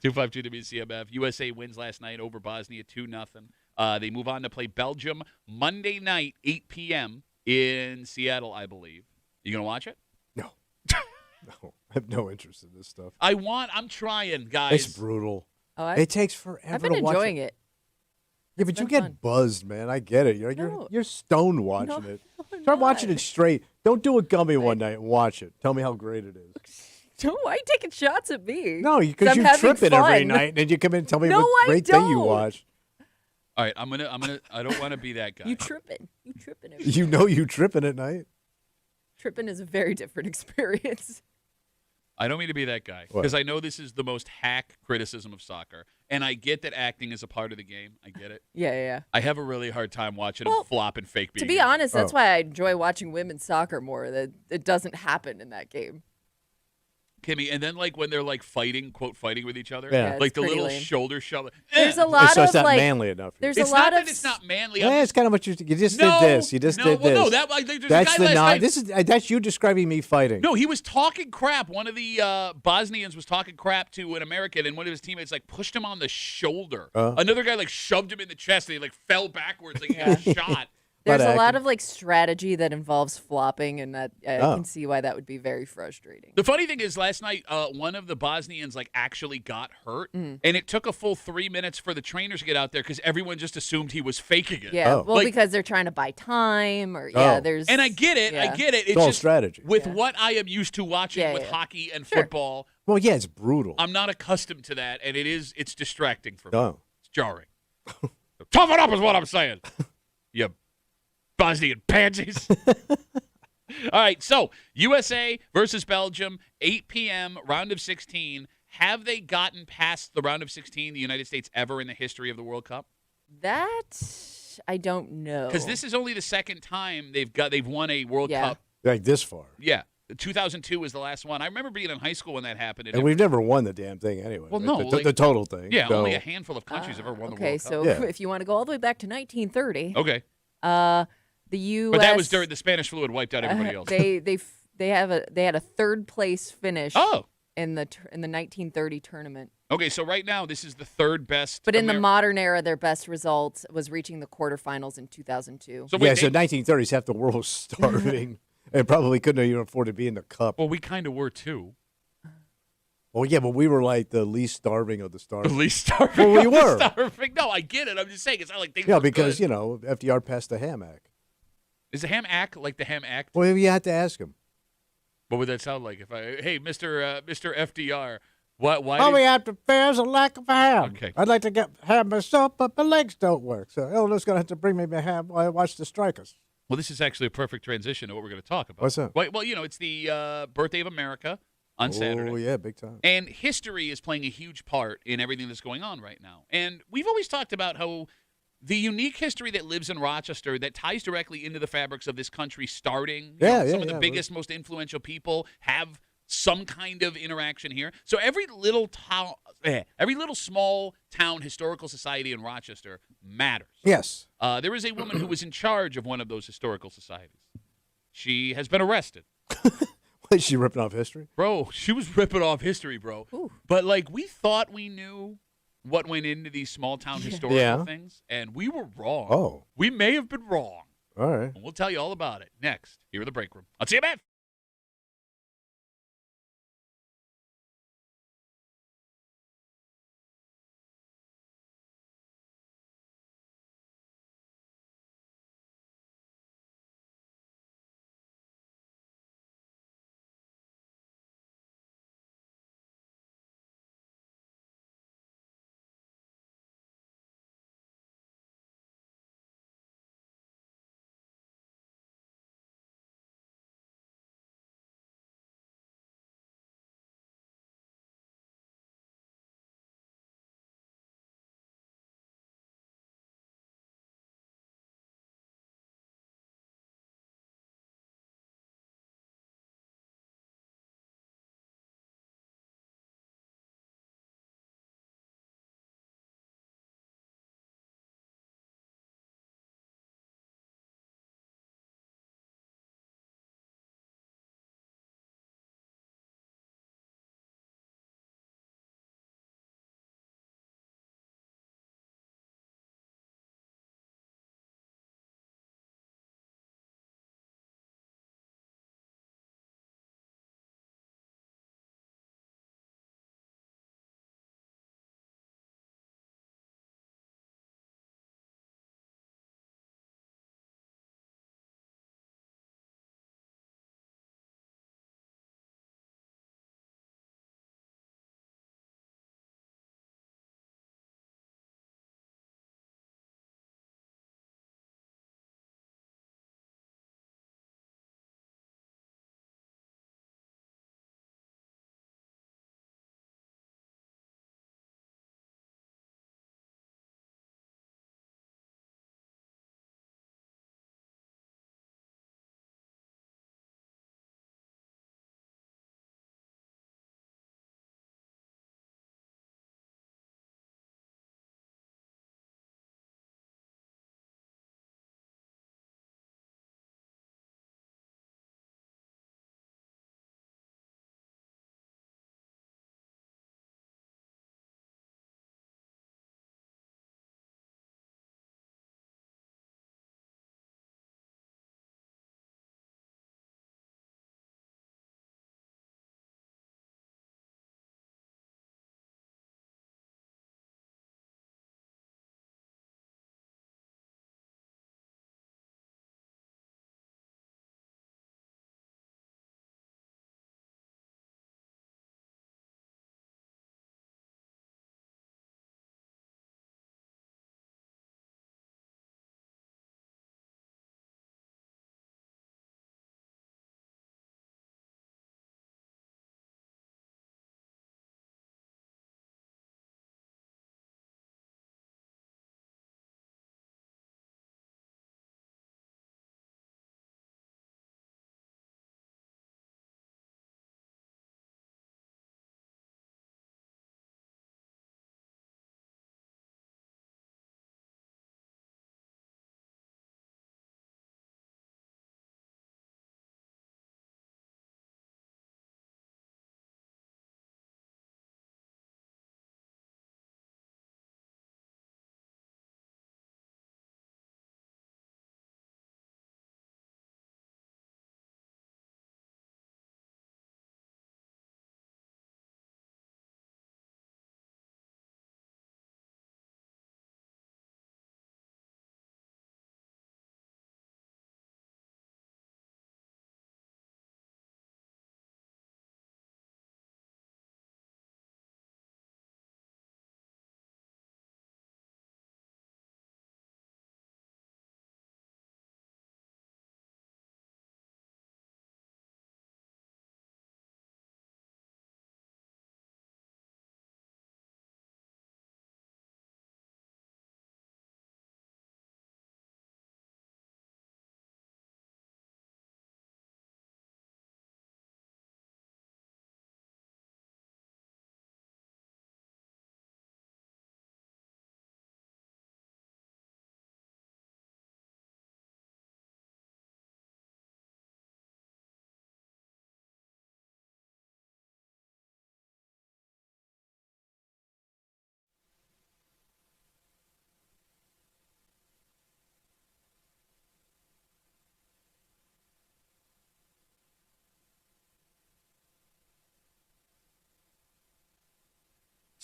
252 WCMF. USA wins last night over Bosnia 2-0. They move on to play Belgium Monday night, 8 p.m. in Seattle, I believe. You going to watch it? No. No. I have no interest in this stuff. I'm trying, guys. It's brutal. Oh, It takes forever I've been to watch enjoying it. it. Yeah, but It's you been get fun. buzzed, man. I get it. No. You're stoned watching No, it. I'm Start watching not. it straight. Don't do a gummy one night and watch it. Tell me how great it is. Why are you taking shots at me? No, because I'm you having trip it every fun. night, and then you come in and tell me No, what I great thing you don't. watch. All right, I don't want to be that guy. You tripping. You tripping. every You day. know you tripping at night. Tripping is a very different experience. I don't mean to be that guy What? because I know this is the most hack criticism of soccer, and I get that acting is a part of the game. I get it. Yeah. I have a really hard time watching Well, them flop and fake To being be injured. honest, that's Oh. why I enjoy watching women's soccer more. That it doesn't happen in that game. Kimmy, and then like when they're like fighting, quote, fighting with each other, Yeah. Yeah, like it's the pretty little lame. shoulder shove. There's a Eh. lot so of it's not like. manly enough. for you. There's It's a lot not that of. it's not manly. I'm Yeah, it's just- kind of what you just no, did this. You just no, did well, this. no, that like, there's a That's guy the last non. night. This is that's you describing me fighting. No, he was talking crap. One of the Bosnians was talking crap to an American, and one of his teammates like pushed him on the shoulder. Another guy like shoved him in the chest, and he like fell backwards like he got shot. There's a lot acting. of like strategy that involves flopping, and that I Oh. can see why that would be very frustrating. The funny thing is, last night one of the Bosnians like actually got hurt, and it took a full 3 minutes for the trainers to get out there because everyone just assumed he was faking it. Yeah, Oh. well, Like- because they're trying to buy time, or Oh. there's. And I get it. yeah. I get it. It's all just strategy. with Yeah. what I am used to watching Yeah, with yeah. hockey and Sure. football. Well, yeah, it's brutal. I'm not accustomed to that, and it's distracting for me. No. It's jarring. Toughen up is what I'm saying. You Bosnian pansies. All right, so USA versus Belgium, 8 p.m., round of 16. Have they gotten past the round of 16, the United States, ever in the history of the World Cup? That I don't know. Because this is only the second time they've won a World Yeah. Cup. Like this far. Yeah. 2002 was the last one. I remember being in high school when that happened. And we've never won the damn thing anyway. Well, right? no, the, like- the total thing. yeah, So- only a handful of countries have ever won the okay, World Cup. so Yeah. if you want to go all the way back to 1930, Okay. the U.S. But that was during the Spanish flu had wiped out everybody else. They had a third place finish. Oh. in the 1930 tournament. Okay, so right now this is the third best. But in the modern era, their best result was reaching the quarterfinals in 2002. So yeah, so 1930s, half the world was starving. and probably couldn't even afford to be in the cup. Well, we kind of were too. Well, yeah, but we were like the least starving of the The starving. least starving. Well, we of the were. starving. No, I get it. I'm just saying it's not like they Yeah, were because, good. FDR passed the Ham Act. Is the Ham Act like the Ham Act? Well, you had to ask him. What would that sound like if hey, Mr. FDR, why? All did- we have to fear is a lack of ham. Okay. I'd like to get ham myself, but my legs don't work. So Eleanor's going to have to bring me my ham while I watch the strikers. Well, this is actually a perfect transition to what we're going to talk about. What's that? Well, it's the birthday of America on Saturday. Oh, yeah, big time. And history is playing a huge part in everything that's going on right now. And we've always talked about how the unique history that lives in Rochester that ties directly into the fabrics of this country starting. Some of the biggest, most influential people have some kind of interaction here. So every little small town historical society in Rochester matters. Yes. There is a woman who was in charge of one of those historical societies. She has been arrested. Is she ripping off history? Bro, she was ripping off history, bro. Ooh. But, we thought we knew what went into these small-town historical things, and we were wrong. Oh. We may have been wrong. All right. And we'll tell you all about it next here in the break room. I'll see you, man.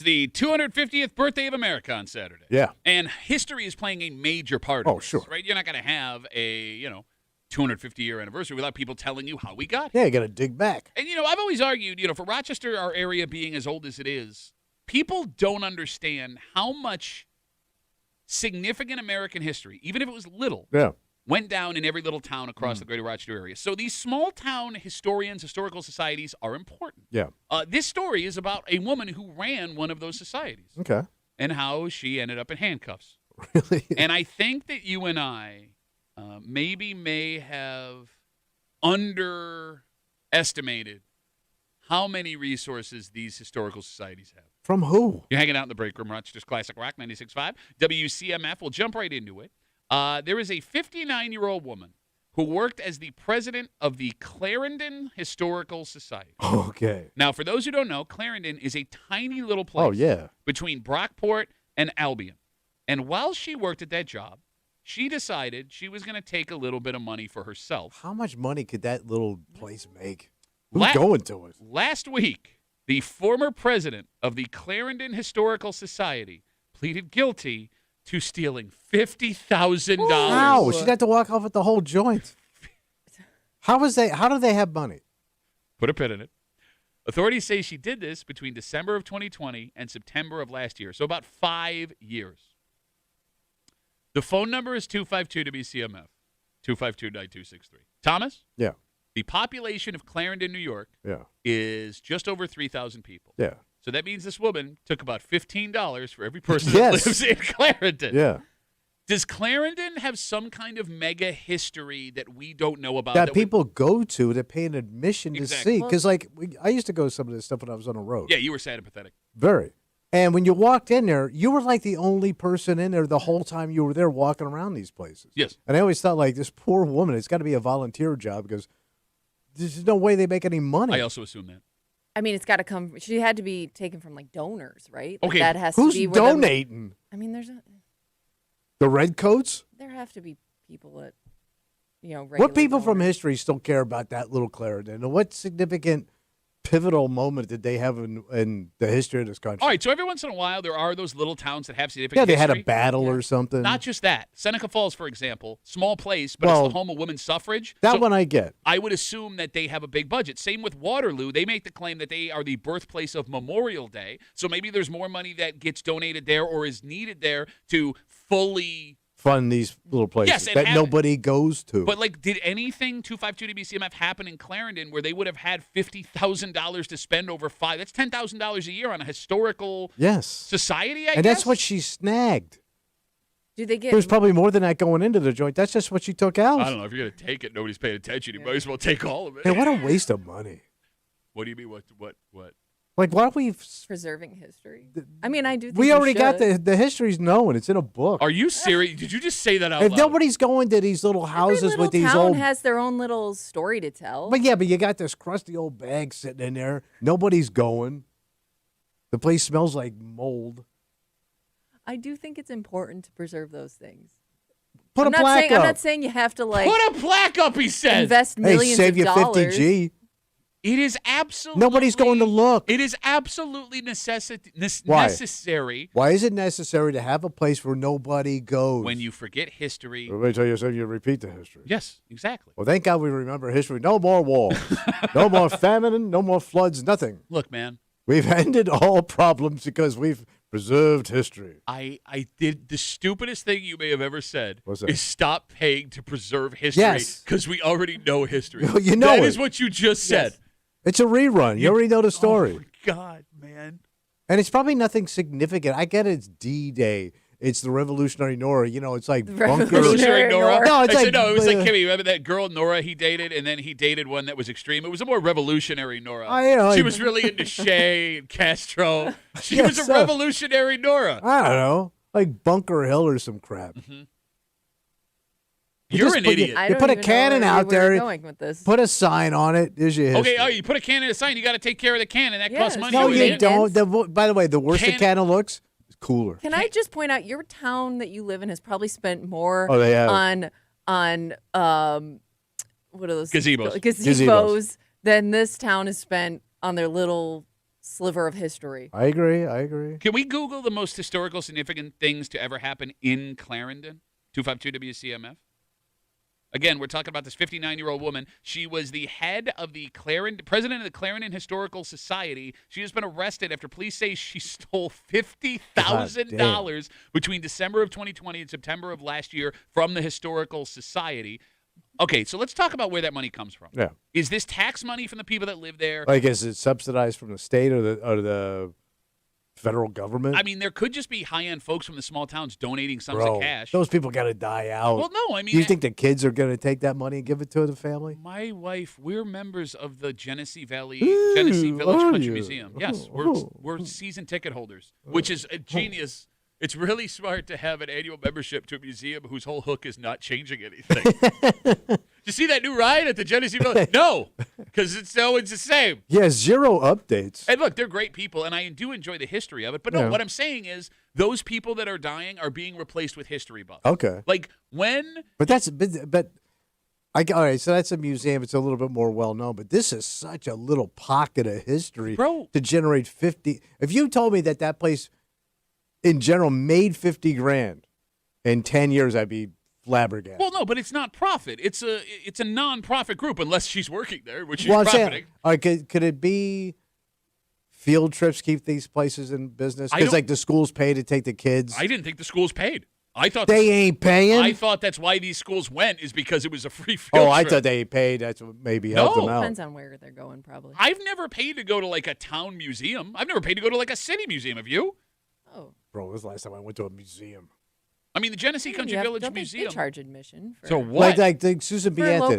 It's the 250th birthday of America on Saturday. Yeah. And history is playing a major part of this, sure. right? You're not going to have a, 250-year anniversary without people telling you how we got here. Yeah, you got to dig back. And, I've always argued, for Rochester, our area being as old as it is, people don't understand how much significant American history, even if it was little, went down in every little town across the greater Rochester area. So these small town historians, historical societies are important. Yeah. This story is about a woman who ran one of those societies Okay. and how she ended up in handcuffs. Really? And I think that you and I maybe may have underestimated how many resources these historical societies have. From who? You're hanging out in the break room, Rochester's Classic Rock 96.5. WCMF. We'll jump right into it. There is a 59-year-old woman who worked as the president of the Clarendon Historical Society. Okay. Now, for those who don't know, Clarendon is a tiny little place between Brockport and Albion. And while she worked at that job, she decided she was going to take a little bit of money for herself. How much money could that little place make? Who's going to it? Last week, the former president of the Clarendon Historical Society pleaded guilty to stealing $50,000. How? She'd have to walk off with the whole joint. How do they have money? Put a pin in it. Authorities say she did this between December of 2020 and September of last year, so about 5 years. The phone number is 252-WCMF, 252-9263. Thomas? Yeah. The population of Clarendon, New York Yeah. is just over 3,000 people. Yeah. So that means this woman took about $15 for every person that lives in Clarendon. Yeah. Does Clarendon have some kind of mega history that we don't know about? That people go to pay an admission to Exactly. see. Because, I used to go to some of this stuff when I was on the road. Yeah, you were sad and pathetic. Very. And when you walked in there, you were like the only person in there the whole time you were there walking around these places. Yes. And I always thought, this poor woman, it's got to be a volunteer job because there's no way they make any money. I also assume that. I mean, it's got to come. She had to be taken from donors, right? Okay. That has Who's to be donating? The redcoats? There have to be people that, What people regular from donors. history still care about that little Clarendon? And what significant pivotal moment did they have in the history of this country? All right, so every once in a while, there are those little towns that have significant Yeah, they had a history. battle or something. Not just that. Seneca Falls, for example, small place, but Well, it's the home of women's suffrage. that So one I get. I would assume that they have a big budget. Same with Waterloo. They make the claim that they are the birthplace of Memorial Day. So maybe there's more money that gets donated there or is needed there to fully Fund these little places Yes, and that have- nobody goes to. But did anything 252-WCMF happen in Clarendon where they would have had $50,000 to spend over five? That's $10,000 a year on a historical yes. society, I And guess. that's what she snagged. Do they get? There's probably more than that going into the joint. That's just what she took out. I don't know. If you're going to take it, nobody's paying attention. You might as well take all of it. Man, what a waste of money. What do you mean? What? Why don't we? preserving history. I mean, I do. Think We already got should. the history's known. It's in a book. Are you serious? Did you just say that out If loud? nobody's going to these little Every houses little with these town old, has their own little story to tell. but you got this crusty old bag sitting in there. Nobody's going. The place smells like mold. I do think it's important to preserve those things. Put I'm a not plaque saying, up. I'm not saying you have to Put a plaque up, he said. invest Hey, millions save of you dollars. 50G. It is absolutely. Nobody's going to look. It is absolutely Why? necessary Why is it necessary to have a place where nobody goes? when you forget history. Everybody tell you so you repeat the history. Yes, exactly. Well, thank God we remember history. No more wars. No more famine. No more floods. Nothing. Look, man, We've ended all problems because we've preserved history. I did the stupidest thing you may have ever said. What's that? Is stop paying to preserve history Yes. because we already know history. Well, you know That it. is what you just said. It's a rerun. You already know the story. Oh my God, man. And it's probably nothing significant. I get it's D-Day. It's the Revolutionary Nora. It's like bunker. Revolutionary Nora. No, it's I like, said, no, it was like Kimmy. Remember that girl Nora he dated, and then he dated one that was extreme. It was a more revolutionary Nora. She was really into Che and Castro. She Yeah, was a so- revolutionary Nora. I don't know. Like Bunker Hill or some crap. You're just an put- idiot. I You don't put a even know cannon where out we were there, going with this. Put a sign on it. There's your history. Okay, you put a can in a sign. You got to take care of the can, and that costs Yes. money. No, Doing you idiot. maintenance. don't. By the way, the worse the Can- cannon looks, it's cooler. Can I just point out your town that you live in has probably spent more Oh, they have. on what are those Gazebos. gazebos than this town has spent on their little sliver of history. I agree. Can we Google the most historical significant things to ever happen in Clarendon? 252 WCMF. Again, we're talking about this 59-year-old woman. She was the head of the president of the Clarendon Historical Society. She has been arrested after police say she stole $50,000 between December of 2020 and September of last year from the Historical Society. Okay, so let's talk about where that money comes from. Yeah. Is this tax money from the people that live there? Like, is it subsidized from the state or the federal government? I mean, there could just be high-end folks from the small towns donating sums Bro, of cash. those people got to die out. Well, no, I mean, Do you think the kids are going to take that money and give it to the family? my wife, we're members of the Genesee Village are Country you? Museum. Yes, Oh. we're season ticket holders, which is a genius. It's really smart to have an annual membership to a museum whose whole hook is not changing anything. Did you see that new ride at the Genesee Village? No, because it's the same. Yeah, 0 updates. And look, they're great people, and I do enjoy the history of it. But no, Yeah. what I'm saying is those people that are dying are being replaced with history buffs. Okay. Like when But all right, so that's a museum. It's a little bit more well-known, but this is such a little pocket of history Bro. to generate 50. If you told me that place in general made 50 grand in 10 years, I'd be flabbergasted. Well, no, but it's not profit. It's a non-profit group unless she's working there, which she's Well, I'm profiting. saying, all right, could it be field trips keep these places in business? I Because don't- like the schools pay to take the kids. I didn't think the schools paid. I thought They ain't paying. I thought that's why these schools went is because it was a free field I trip. thought they paid. That's what maybe helped No. them out. Depends on where they're going, probably. I've never paid to go to like a town museum. I've never paid to go to like a city museum. Have you? Oh, Bro, this is the last time I went to a museum. I mean, the Genesee Country Village don't they Museum. charge admission for, So what? Like the Susan B. for Anthony.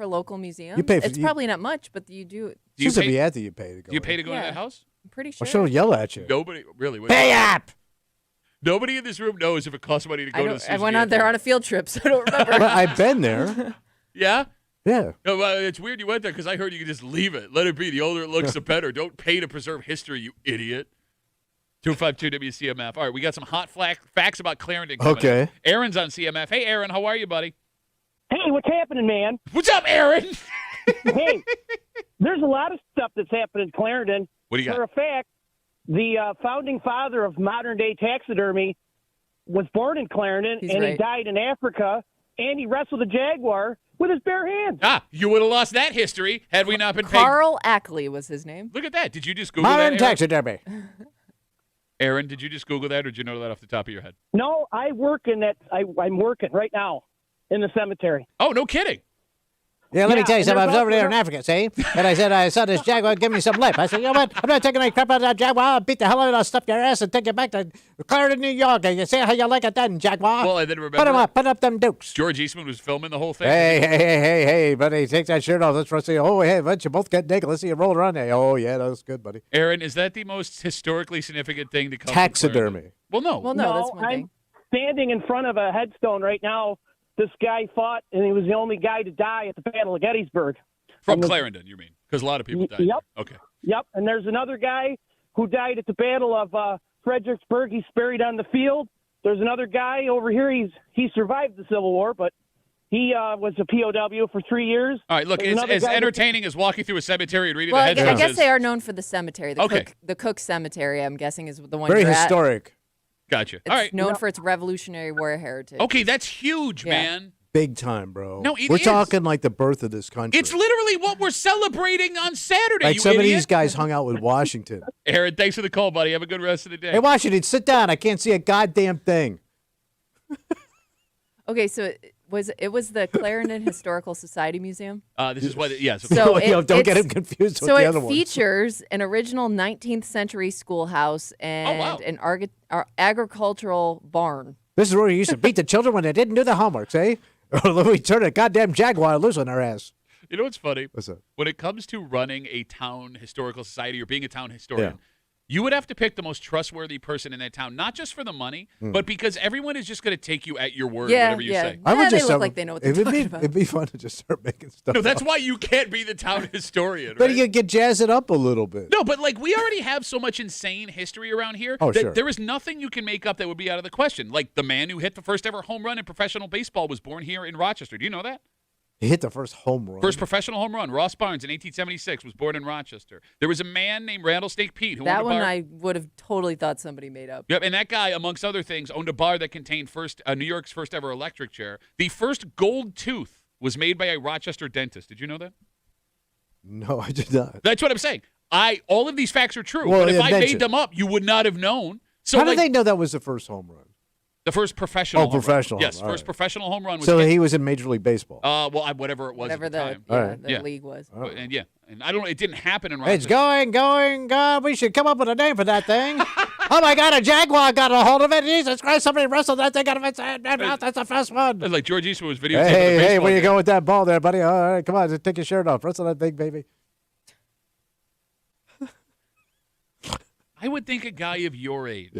local museums. You pay for- it's you- probably not much, but you do. Do you Susan pay- B. Anthony, you pay to go. Do you pay in. to go in Yeah. that house? I'm pretty Or sure. she'll yell at you. Nobody really. Pay up. Nobody in this room knows if it costs money to go to the I Susan went B. out there Anthony. on a field trip, so I don't remember. But I've been there. Yeah. Yeah. No, well, it's weird you went there because I heard you could just leave it. Let it be. The older it looks, the better. Don't pay to preserve history, you idiot. 252 WCMF. All right, we got some hot facts about Clarendon coming Okay. in. Aaron's on CMF. Hey, Aaron, how are you, buddy? Hey, what's happening, man? What's up, Aaron? Hey, there's a lot of stuff that's happened in Clarendon. What do you got? For a fact, the founding father of modern-day taxidermy was born in Clarendon, He's and he right. died in Africa, and he wrestled a jaguar with his bare hands. You would have lost that history had we not been paid. Carl Ackley was his name. Look at that. Did you just Google Modern that, Aaron? taxidermy. Aaron, did you just Google that, or did you know that off the top of your head? No, I work in that. I'm working right now in the cemetery. Oh, no kidding. Yeah, let me Yeah, tell you something. I was there's over there in also- Africa, see? And I said, I saw this jaguar give me some lip. I said, you know what? I'm not taking any crap out of that jaguar. I'll beat the hell out of it. I'll stuff your ass and take you back to Clarendon, New York. And you see how you like it then, jaguar? Well, and then remember, Put up them dukes. George Eastman was filming the whole thing. Hey, buddy, take that shirt off. Let's see. Oh, hey, let's you both get naked. Let's see you roll around there. Oh, yeah, that was good, buddy. Aaron, is that the most historically significant thing to come from Taxidermy. Clarendon? Well, no. Well, no, that's one I'm thing. standing in front of a headstone right now. This guy fought, and he was the only guy to die at the Battle of Gettysburg. From Clarendon, you mean? Because a lot of people died. Yep. Okay. Yep, and there's another guy who died at the Battle of Fredericksburg. He's buried on the field. There's another guy over here. He survived the Civil War, but he was a POW for 3 years. All right, look, There's it's another as guy that- entertaining as walking through a cemetery and reading Well, the I headstones. guess they are known for the cemetery. Okay. The Cook Cemetery, I'm guessing, is the one Very you're at. historic. Gotcha. It's All right. known for its Revolutionary War heritage. Okay, that's huge, Yeah. man. Big time, bro. No, it We're is. talking like the birth of this country. It's literally what we're celebrating on Saturday, like you some of idiot. these guys hung out with Washington. Aaron, thanks for the call, buddy. Have a good rest of the day. Hey, Washington, sit down. I can't see a goddamn thing. Okay, so it was the Clarendon Historical Society Museum. This is what, yes. So Yo, don't get it's- him confused with So the it other ones. features an original 19th century schoolhouse and wow. an agricultural barn. This is where we used to beat the children when they didn't do the homeworks, eh? Or we turn a goddamn jaguar loose on their ass. You know what's funny? What's up? When it comes to running a town historical society or being a town historian, Yeah. you would have to pick the most trustworthy person in that town, not just for the money, but because everyone is just going to take you at your word, whatever you say. Yeah, they look like they know what they're it'd talking be, about. It'd be fun to just start making stuff. No, that's up. why you can't be the town historian, But right? you could jazz it up a little bit. No, but like we already have so much insane history around here Oh, that sure. there is nothing you can make up that would be out of the question. Like the man who hit the first ever home run in professional baseball was born here in Rochester. Do you know that? He hit the first home run. First professional home run. Ross Barnes in 1876 was born in Rochester. There was a man named Rattlesnake Pete who owned That a one bar. I would have totally thought somebody made up. Yep, and that guy, amongst other things, owned a bar that contained New York's first ever electric chair. The first gold tooth was made by a Rochester dentist. Did you know that? No, I did not. That's what I'm saying. All of these facts are true, Well, but if I invention. made them up, you would not have known. So How did they know that was the first home run? The first professional home professional run. Yes, home, all first right. professional home run was So he was in Major League Baseball. whatever it was Whatever at the time. All right. the league was. And I don't know, it didn't happen in It's Rochester. going. We should come up with a name for that thing. Oh, my God, a jaguar got a hold of it. Jesus Christ, somebody wrestled that thing out of its head. That's the first one. It's like George Eastman was videotaping Hey, the baseball where you game. going with that ball there, buddy? All right, come on, just take your shirt off. Wrestle that thing, baby. I would think a guy of your age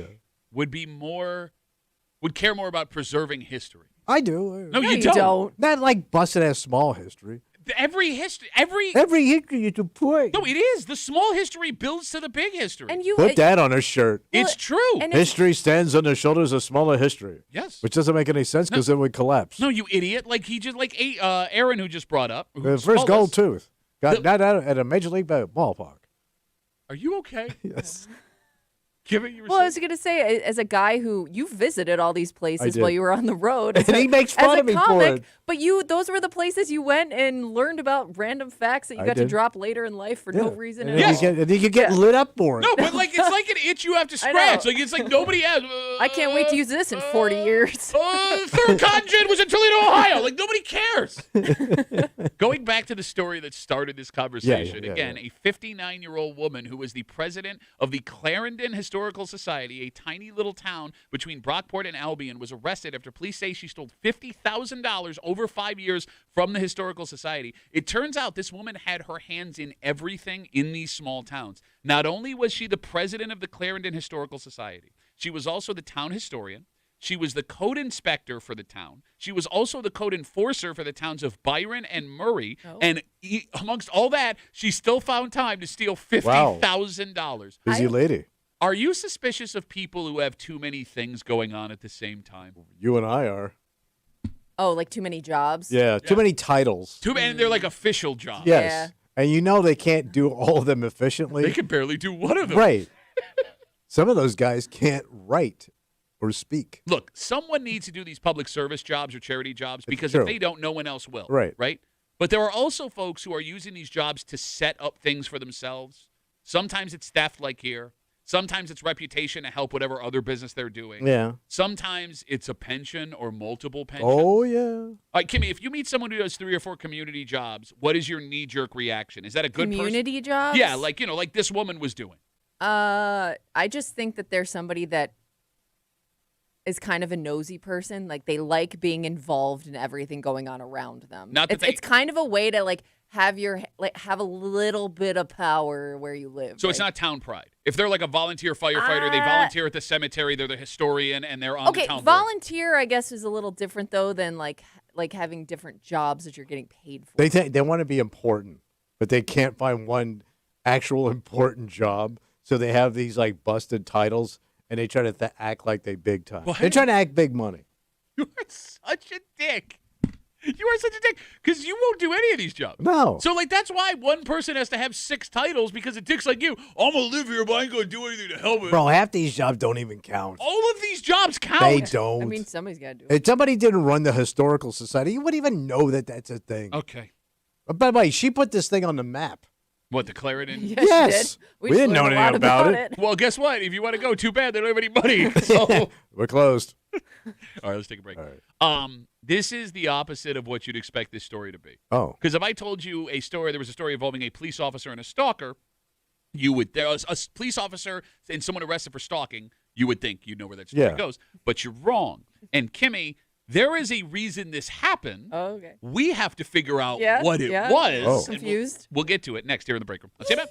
would care more about preserving history. I do. No, you don't. don't. Not like busted ass small history. Every history. Every history is a point. No, it is. The small history builds to the big history. And you Put that on a shirt. It's true. and History stands on the shoulders of smaller history. Yes. Which doesn't make any sense because it would collapse. No, you idiot. Like he just Aaron, who just brought up. The first gold tooth got that at a Major League ballpark. Are you okay? Yes. Give it your. Well, I was going to say, as a guy who you visited all these places did. while you were on the road, And he makes fun as a of me for comic, it. but those were the places you went and learned about random facts that you I got to did. drop later in life for no reason And at then all. you get, you get lit up for it. No, but like it's like an itch you have to I know. scratch. Like it's like nobody has. I can't wait to use this in 40 years. Third Conjun was in Toledo, Ohio. Like nobody cares. Going back to the story that started this conversation, again, a 59-year-old woman who was the president of the Clarendon Historical Society, a tiny little town between Brockport and Albion, was arrested after police say she stole $50,000 over 5 years from the Historical Society. It turns out this woman had her hands in everything in these small towns. Not only was she the president of the Clarendon Historical Society, she was also the town historian. She was the code inspector for the town. She was also the code enforcer for the towns of Byron and Murray. Oh. And amongst all that, she still found time to steal $50,000. Busy lady. Are you suspicious of people who have too many things going on at the same time? You and I are. Oh, like too many jobs? Yeah, too many titles. Too many, and they're like official jobs. Yes. Yeah. And you know they can't do all of them efficiently. They can barely do one of them. Right. Some of those guys can't write or speak. Look, someone needs to do these public service jobs or charity jobs because true. if they don't, no one else will. Right. Right? But there are also folks who are using these jobs to set up things for themselves. Sometimes it's theft, like here. Sometimes it's reputation to help whatever other business they're doing. Yeah. Sometimes it's a pension or multiple pensions. Oh, yeah. All right, Kimmy, if you meet someone who does 3 or 4 community jobs, what is your knee-jerk reaction? Is that a good Community person? jobs? Yeah, like this woman was doing. I just think that there's somebody that is kind of a nosy person. Like they like being involved in everything going on around them. Not that It's kind of a way to have a little bit of power where you live. So it's right? not town pride. If they're like a volunteer firefighter, they volunteer at the cemetery, they're the historian, and they're on the Okay, town board. volunteer I guess is a little different though than like having different jobs that you're getting paid for. They want to be important, but they can't find one actual important job. So they have these like busted titles, and they try to act like they big time. What? They're trying to act big money. You are such a dick. You are such a dick because you won't do any of these jobs. No. So, that's why one person has to have 6 titles because a dick's like you. I'm going to live here, but I ain't going to do anything to help it. Bro, half these jobs don't even count. All of these jobs count. They don't. I mean, somebody's got to do it. If somebody didn't run the historical society, you wouldn't even know that that's a thing. Okay. By the way, she put this thing on the map. What, the Clarendon? Yes, Yes. she did. We just didn't know learned a anything lot about it. Well, guess what? If you want to go, too bad. They don't have any money. So, We're closed. all right, let's take a break. All right. This is the opposite of what you'd expect this story to be. Oh. Because if I told you there was a story involving a police officer and a stalker, there was a police officer and someone arrested for stalking, you would think you'd know where that story Yeah. goes. But you're wrong. And Kimmy, there is a reason this happened. Oh, okay. We have to figure out Yeah, what it yeah. was. Oh. and Confused. We'll get to it next here in the break room. Let's see that.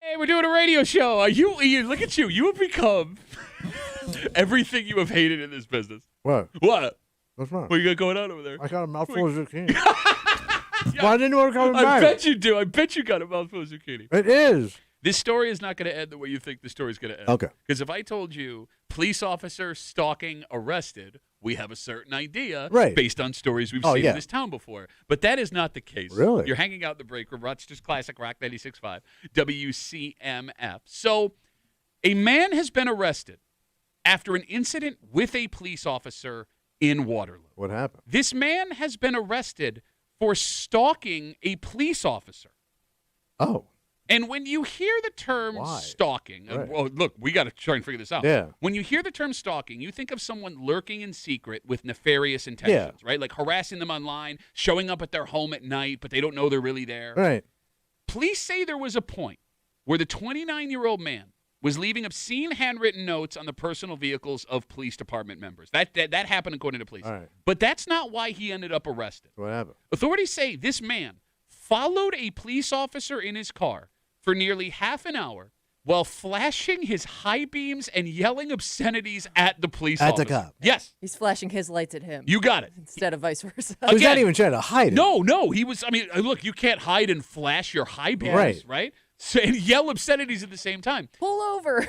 Hey, we're doing a radio show. You look at you. You have become everything you have hated in this business. What? What? What's wrong? What you got going on over there? I got a mouthful of zucchini. Why didn't you come I back? bet you do. I bet you got a mouthful of zucchini. It is. This story is not going to end the way you think the story is going to end. Okay. Because if I told you police officer stalking arrested, we have a certain idea Right. based on stories we've Oh, seen yeah. in this town before. But that is not the case. Really? You're hanging out in the break room, Rochester's Classic Rock 96.5, WCMF. So a man has been arrested after an incident with a police officer in Waterloo. What happened? This man has been arrested for stalking a police officer. Oh. And when you hear the term Why? stalking, Right. well, look, we got to try and figure this out. Yeah. When you hear the term stalking, you think of someone lurking in secret with nefarious intentions, right? Like harassing them online, showing up at their home at night, but they don't know they're really there. Right. Police say there was a point where the 29-year-old man was leaving obscene handwritten notes on the personal vehicles of police department members. That happened according to police. All right. But that's not why he ended up arrested. What happened? Authorities say this man followed a police officer in his car for nearly half an hour while flashing his high beams and yelling obscenities at the police At the officer. cop. Yes. He's flashing his lights at him You got it. instead of vice versa. He was not Again, even trying to hide it. No, he was. I mean, look, you can't hide and flash your high beams, right? So, and yell obscenities at the same time. Pull over.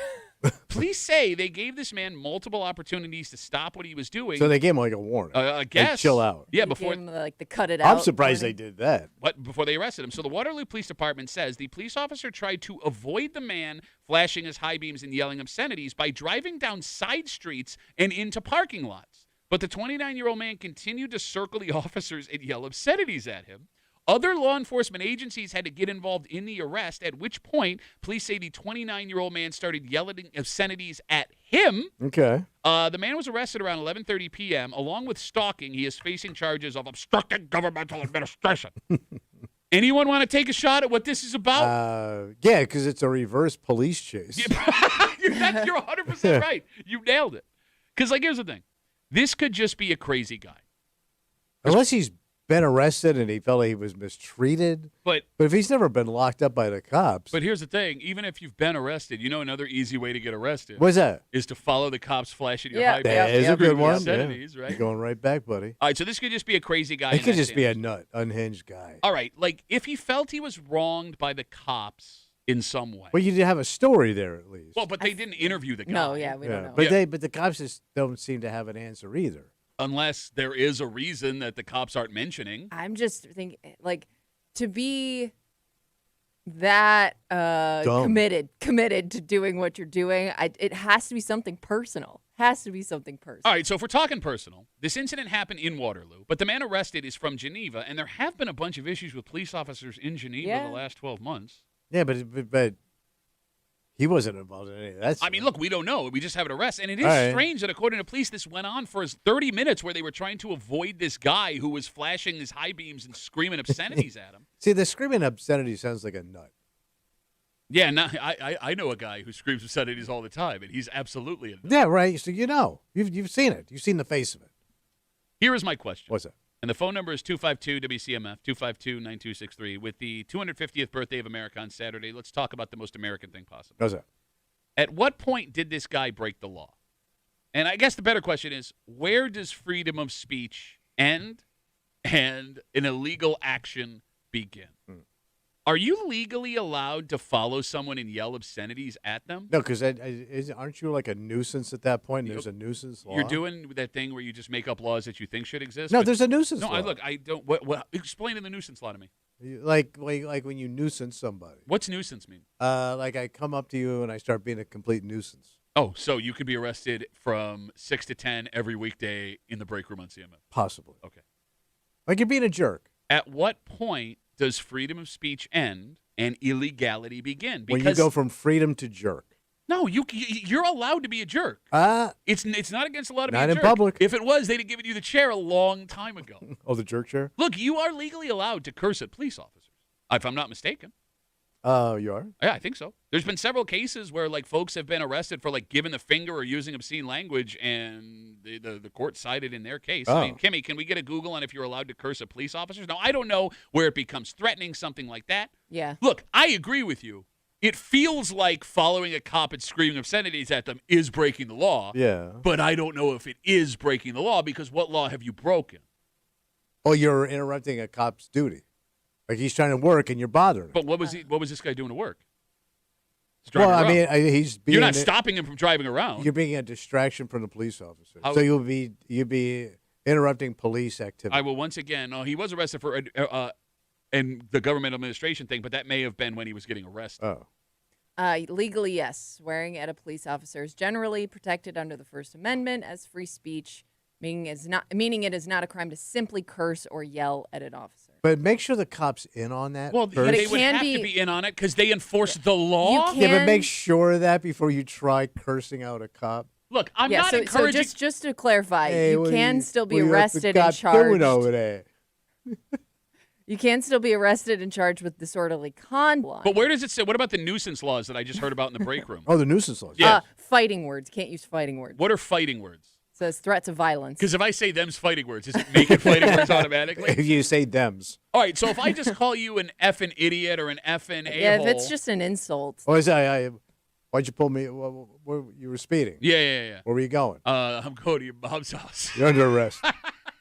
Police say they gave this man multiple opportunities to stop what he was doing. So they gave him like a warning. I guess. Like, chill out. Yeah, He before gave him, like the cut it out. I'm surprised warning. they did that. before they arrested him. So the Waterloo Police Department says the police officer tried to avoid the man flashing his high beams and yelling obscenities by driving down side streets and into parking lots. But the 29-year-old man continued to circle the officers and yell obscenities at him. Other law enforcement agencies had to get involved in the arrest, at which point police say the 29-year-old man started yelling obscenities at him. Okay. The man was arrested around 11:30 p.m. Along with stalking, he is facing charges of obstructing governmental administration. Anyone want to take a shot at what this is about? Yeah, because it's a reverse police chase. You're 100% right. You nailed it. Because, like, here's the thing. This could just be a crazy guy. Unless he's been arrested and he felt like he was mistreated. But if he's never been locked up by the cops. But here's the thing. Even if you've been arrested, you know another easy way to get arrested What's that? is to follow the cops flashing your Yeah. high That beams is a and good one. obscenities, Yeah. right? You're going right back, buddy. All right, so this could just be a crazy guy. It in could that just be a stance. nut, unhinged guy. All right, like if he felt he was wronged by the cops in some way. Well, you have a story there at least. Well, but they didn't interview the guy. No, yeah, we don't know. But but the cops just don't seem to have an answer either. Unless there is a reason that the cops aren't mentioning. I'm just thinking, like, to be that committed to doing what you're doing, it has to be something personal. Has to be something personal. All right, so if we're talking personal, this incident happened in Waterloo, but the man arrested is from Geneva, and there have been a bunch of issues with police officers in Geneva the last 12 months. Yeah, but he wasn't involved in any of that. I mean, look, we don't know. We just have an arrest. And it is All right. strange that, according to police, this went on for 30 minutes where they were trying to avoid this guy who was flashing his high beams and screaming obscenities at him. See, the screaming obscenity sounds like a nut. Yeah, I know a guy who screams obscenities all the time, and he's absolutely a nut. Yeah, right. So you know, you've seen it. You've seen the face of it. Here is my question. What's that? And the phone number is 252-WCMF, 252-9263. With the 250th birthday of America on Saturday, let's talk about the most American thing possible. What's that? At what point did this guy break the law? And I guess the better question is, where does freedom of speech end and an illegal action begin? Are you legally allowed to follow someone and yell obscenities at them? No, because aren't you like a nuisance at that point? There's a nuisance law. You're doing that thing where you just make up laws that you think should exist? No, but- there's a nuisance No, law. look, I don't. What? Explain the nuisance law to me. Like when you nuisance somebody. What's nuisance mean? Like I come up to you and I start being a complete nuisance. Oh, so you could be arrested from 6 to 10 every weekday in the break room on CMF. Possibly. Okay. Like you're being a jerk. At what point does freedom of speech end and illegality begin? When you go from freedom to jerk. No, you're allowed to be a jerk. It's not against the law to be a Not jerk. in public. If it was, they'd have given you the chair a long time ago. Oh, the jerk chair? Look, you are legally allowed to curse at police officers, if I'm not mistaken. Oh, you are? Yeah, I think so. There's been several cases where like folks have been arrested for like giving the finger or using obscene language, and the court sided in their case. I mean, Kimmy, can we get a Google on if you're allowed to curse at police officers? Now, I don't know where it becomes threatening, something like that. Yeah. Look, I agree with you. it feels like following a cop and screaming obscenities at them is breaking the law. Yeah. But I don't know if it is breaking the law because what law have you broken? Oh, you're interrupting a cop's duty. Like he's trying to work and you're bothering him. But what was this guy doing to work? He's Well, driving I around. mean, he's being You're not stopping him from driving around. You're being a distraction from the police officer. How- So you'd be interrupting police activity. I will once again. Oh, he was arrested for and the government administration thing, but that may have been when he was getting arrested. Oh. Legally, yes. Swearing at a police officer is generally protected under the First Amendment as free speech, meaning it is not a crime to simply curse or yell at an officer. But make sure the cop's in on that. Well, first. they would have to be in on it because they enforce the law. You Yeah, but can- make sure of that before you try cursing out a cop. Look, I'm yeah, not so encouraging. just to clarify, Hey, you what can are still be what are you arrested cop and charged. doing over there? You can still be arrested and charged with disorderly conduct. But where does it say? What about the nuisance laws that I just heard about in the break room? Oh, the nuisance laws. Yeah. Fighting words. Can't use fighting words. What are fighting words? It says threats of violence. Because if I say them's fighting words, does it make it fighting words automatically? If you say thems. All right, so if I just call you an effing idiot or an effing a-hole. Yeah, if it's just an insult. Oh, is that, why'd you pull me? You were speeding. Yeah. Where were you going? I'm going to your mom's house. You're under arrest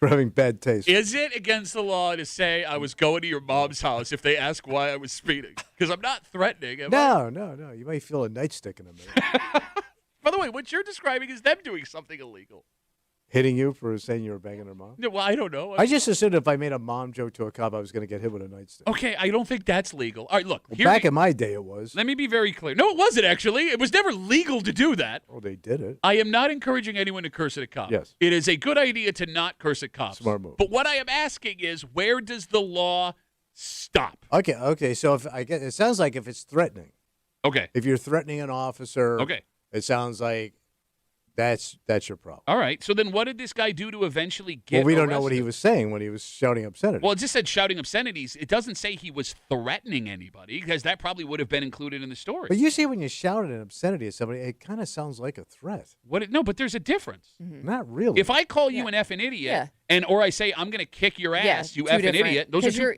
for having bad taste. Is it against the law to say I was going to your mom's house if they ask why I was speeding? Because I'm not threatening. Am I? No. You might feel a nightstick in a minute. By the way, what you're describing is them doing something illegal. Hitting you for saying you were banging her mom? No, well, I don't know. I just assumed if I made a mom joke to a cop, I was going to get hit with a nightstick. Okay, I don't think that's legal. All right, look. Well, here back we- in my day, it was. Let me be very clear. No, it wasn't actually. It was never legal to do that. Oh, they did it. I am not encouraging anyone to curse at a cop. Yes. It is a good idea to not curse at cops. Smart move. But what I am asking is, where does the law stop? Okay. So if it sounds like if it's threatening, Okay. if you're threatening an officer, Okay. it sounds like that's your problem. All right. So then what did this guy do to eventually get Well, we don't know what he arrested? was saying when he was shouting obscenity. Well, it just said shouting obscenities. It doesn't say he was threatening anybody because that probably would have been included in the story. But you see, when you shout an obscenity at somebody, it kind of sounds like a threat. No, but there's a difference. Not really. If I call you Yeah. an effing idiot, Yeah. or I say I'm going to kick your ass, you two effing different- idiot, those are 'cause two.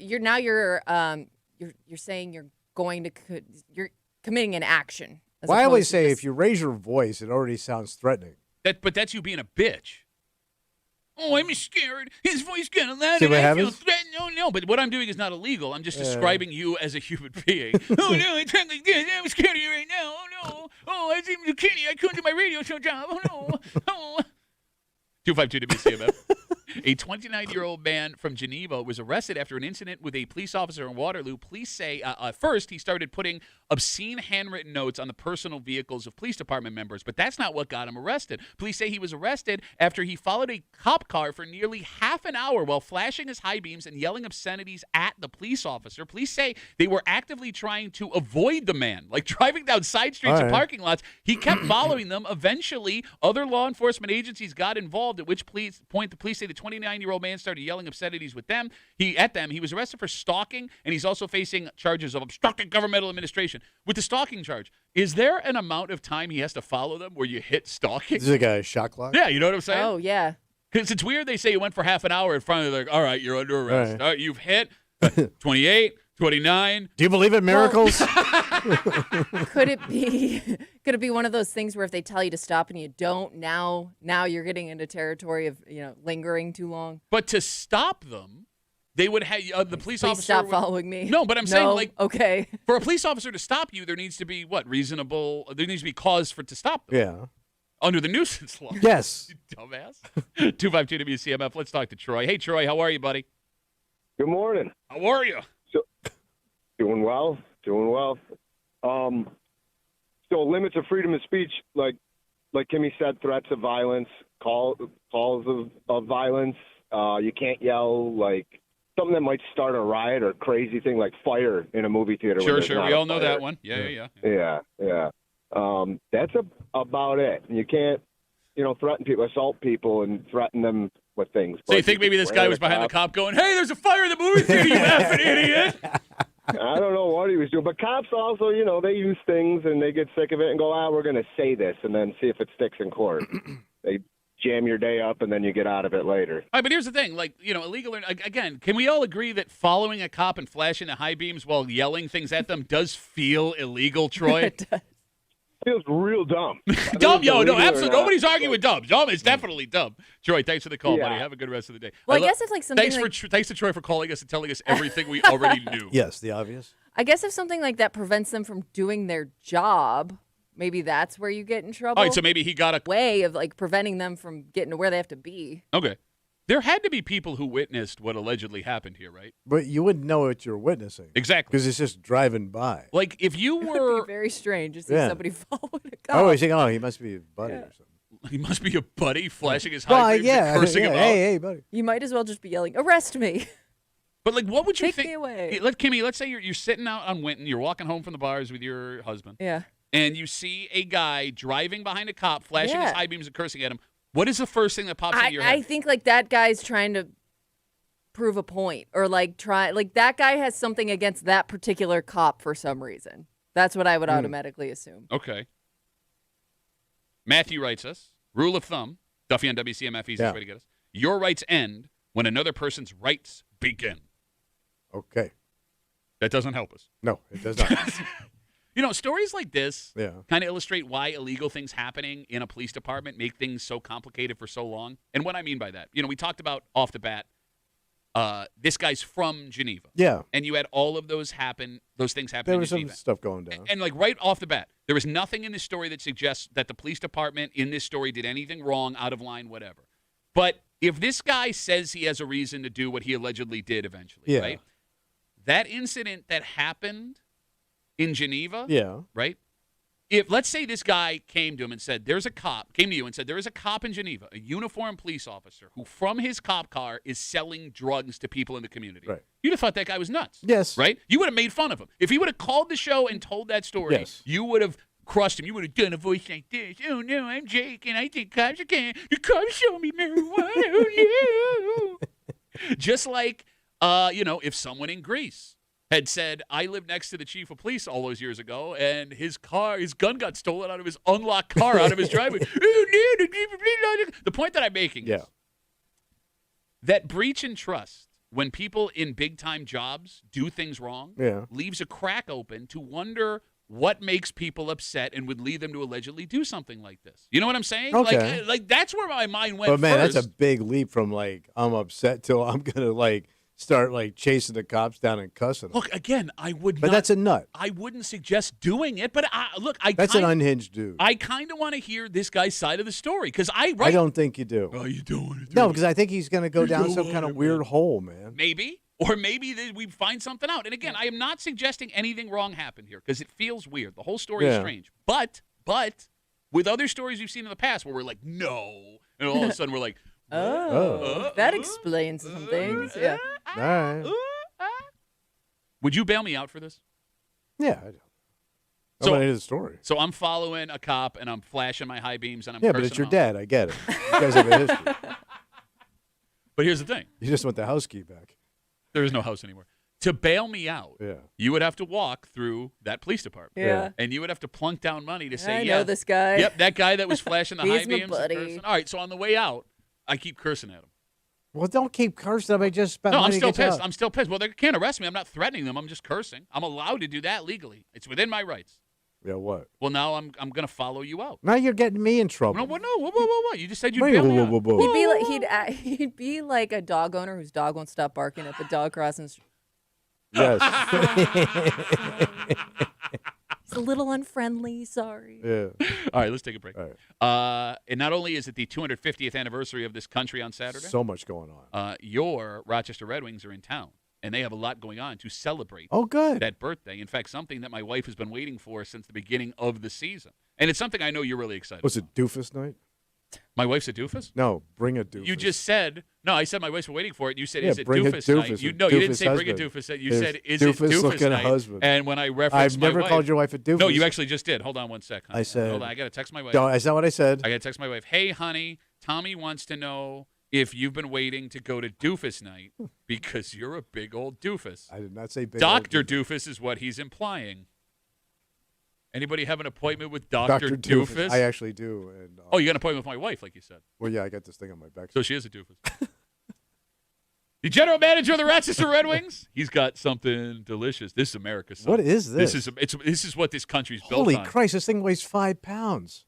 you're saying you're going to you're committing an action. as Well, I always opposed to say just- if you raise your voice, it already sounds threatening. But that's you being a bitch. Oh, I'm scared. His voice got loud See and what I feel happens? threatened. No. But what I'm doing is not illegal. I'm just describing you as a human being. Oh, no, it's like this. I'm scared of you right now. Oh, no. Oh, I was even a kitty. I couldn't do my radio show job. Oh, no. Oh. 252 WCMF. A 29-year-old man from Geneva was arrested after an incident with a police officer in Waterloo. Police say first he started putting obscene handwritten notes on the personal vehicles of police department members, but that's not what got him arrested. Police say he was arrested after he followed a cop car for nearly half an hour while flashing his high beams and yelling obscenities at the police officer. Police say they were actively trying to avoid the man, like driving down side streets and parking lots. He kept following them. Eventually, other law enforcement agencies got involved, at which point the police say the 29-year-old man started yelling obscenities with them. He was arrested for stalking, and he's also facing charges of obstructing governmental administration. With the stalking charge, is there an amount of time he has to follow them where you hit stalking? This is like a shot clock? Yeah, you know what I'm saying? Oh yeah. Because it's weird they say you went for half an hour in front of like, all right, you're under arrest. Right. All right, you've hit 28, 29. Do you believe in miracles? Could it be one of those things where if they tell you to stop and you don't, now you're getting into territory of lingering too long? But to stop them, they would have the police Please officer. stop would- following me. No, but I'm saying like okay. for a police officer to stop you, there needs to be reasonable. There needs to be cause to stop them. Yeah. Under the nuisance law. Yes. You dumbass. 252 WCMF. Let's talk to Troy. Hey, Troy, how are you, buddy? Good morning. How are you? Doing well. So limits of freedom of speech, like Kimmy said, threats of violence, calls of violence. You can't yell like something that might start a riot or crazy thing like fire in a movie theater. when there's Sure. not We a all know fire. that one. Yeah. Yeah. That's about it. You can't, threaten people, assault people, and threaten them with things. So you But think maybe this swear guy at was a behind the cop. cop going, hey, there's a fire in the movie theater, you effing idiot. I don't know what he was doing, but cops also, they use things and they get sick of it and go, we're going to say this and then see if it sticks in court. jam your day up, and then you get out of it later. All right, but here's the thing. Like, illegal. Again, can we all agree that following a cop and flashing the high beams while yelling things at them does feel illegal, Troy? It does. Feels real dumb. Dumb, yo, no, illegal or absolutely. not. Nobody's arguing with dumb. Dumb is definitely dumb. Troy, thanks for the call, buddy. Have a good rest of the day. Well, I guess if like something Thanks to Troy for calling us and telling us everything we already knew. Yes, the obvious. I guess if something like that prevents them from doing their job, maybe that's where you get in trouble. All right, so maybe he got a way of like preventing them from getting to where they have to be. Okay. There had to be people who witnessed what allegedly happened here, right? But you wouldn't know what you're witnessing. Exactly. Because it's just driving by. Like, if you It were... would be very strange to see Yeah. somebody following a cop. I always think, he must be a buddy or something. He must be a buddy flashing his Well, high beams and cursing him out. Hey, buddy. You might as well just be yelling, "Arrest me!" But, like, what would you Take think? me away. Kimmy, let's say you're sitting out on Winton, you're walking home from the bars with your husband, Yeah. and you see a guy driving behind a cop, flashing his Yeah. high beams and cursing at him. What is the first thing that pops into your I head? think like that guy's trying to prove a point, or like that guy has something against that particular cop for some reason. That's what I would automatically assume. Okay. Matthew writes us, rule of thumb, Duffy on WCMF, easiest way to get us. Your rights end when another person's rights begin. Okay. That doesn't help us. No, it does not. Stories like this Yeah. kind of illustrate why illegal things happening in a police department make things so complicated for so long. And what I mean by that, we talked about off the bat, this guy's from Geneva. Yeah. And you had all of those things happening There in was some Geneva. stuff going down. And like right off the bat, there was nothing in this story that suggests that the police department in this story did anything wrong, out of line, whatever. But if this guy says he has a reason to do what he allegedly did eventually, right? That incident that happened in Geneva, right? If, let's say this guy came to him and said, there is a cop in Geneva, a uniformed police officer who from his cop car is selling drugs to people in the community. Right. You'd have thought that guy was nuts. Yes. Right? You would have made fun of him. If he would have called the show and told that story, you would have crushed him. You would have done a voice like this. Oh, no, I'm Jake, and I think cops are the cops show me marijuana. Oh, yeah. Just like, if someone in Greece had said, I lived next to the chief of police all those years ago, and his gun got stolen out of his unlocked car out of his driveway. The point that I'm making is that breach in trust, when people in big-time jobs do things wrong, leaves a crack open to wonder what makes people upset and would lead them to allegedly do something like this. You know what I'm saying? Okay. Like that's where my mind went But man, first. that's a big leap from I'm upset till I'm gonna start chasing the cops down and cussing them. Look, again, But that's a nut. I wouldn't suggest doing it, but That's an unhinged dude. I kind of want to hear this guy's side of the story because I don't think you do. Oh, you don't want to do No, it. because I think he's going to go down some kind of weird hole, man. Maybe. Or maybe we find something out. And again, I am not suggesting anything wrong happened here because it feels weird. The whole story is strange. But with other stories we've seen in the past where we're like, no, and all of a sudden we're like, that explains some things. Yeah. All right. Would you bail me out for this? Yeah, I do. So, I'm into the story. So I'm following a cop and I'm flashing my high beams and I'm but cursing it's your him out. dad. I get it. You guys have a history. But here's the thing. You just want the house key back. There is no house anymore. To bail me out, Yeah. you would have to walk through that police department. Yeah. And you would have to plunk down money to say, I know this guy. Yep, that guy that was flashing the high He's my beams. and buddy. cursing. All right, so on the way out, I keep cursing at him. Well, don't keep cursing them. I just spent No, I'm money to still get you pissed. out. I'm still pissed. Well, they can't arrest me. I'm not threatening them. I'm just cursing. I'm allowed to do that legally. It's within my rights. Yeah, what? Well, now I'm going to follow you out. Now you're getting me in trouble. No, whoa. You just said you'd Wait, bail me whoa, out. whoa, whoa, whoa. He'd be like a dog owner whose dog won't stop barking at the dog crossing the street. Yes. It's a little unfriendly. Sorry. Yeah. All right, let's take a break. All right. And not only is it the 250th anniversary of this country on Saturday, So much going on. your Rochester Red Wings are in town, and they have a lot going on to celebrate Oh, good. that birthday. In fact, something that my wife has been waiting for since the beginning of the season. And it's something I know you're really excited Was about. it doofus night? My wife's a doofus? No, bring a doofus. You just said, no, I said my wife's been waiting for it. You said, Yeah, is it bring a doofus night? doofus, You a didn't doofus say bring a husband. doofus. You There's said, is it doofus doofus-looking night? husband. And when I referenced I've my never wife, called your wife a doofus. No, you actually just did. Hold on one second. I said. Hold on, I got to text my wife. No, that's not what I said. I got to text my wife. Hey, honey, Tommy wants to know if you've been waiting to go to doofus night because you're a big old doofus. I did not say big. Dr. Doofus is what he's implying. Anybody have an appointment with Dr. Doofus? I actually do. And, Oh, you got an appointment with my wife, like you said. Well, yeah, I got this thing on my back. So she is a doofus. The general manager of the Rochester Red Wings, he's got something delicious. This is America. Son. What is this? This is what this country's built Holy on. Christ, this thing weighs 5 pounds.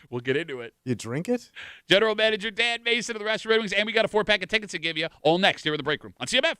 We'll get into it. You drink it? General manager Dan Mason of the Rochester Red Wings, and we got a 4-pack of tickets to give you all next here in the break room on CMF.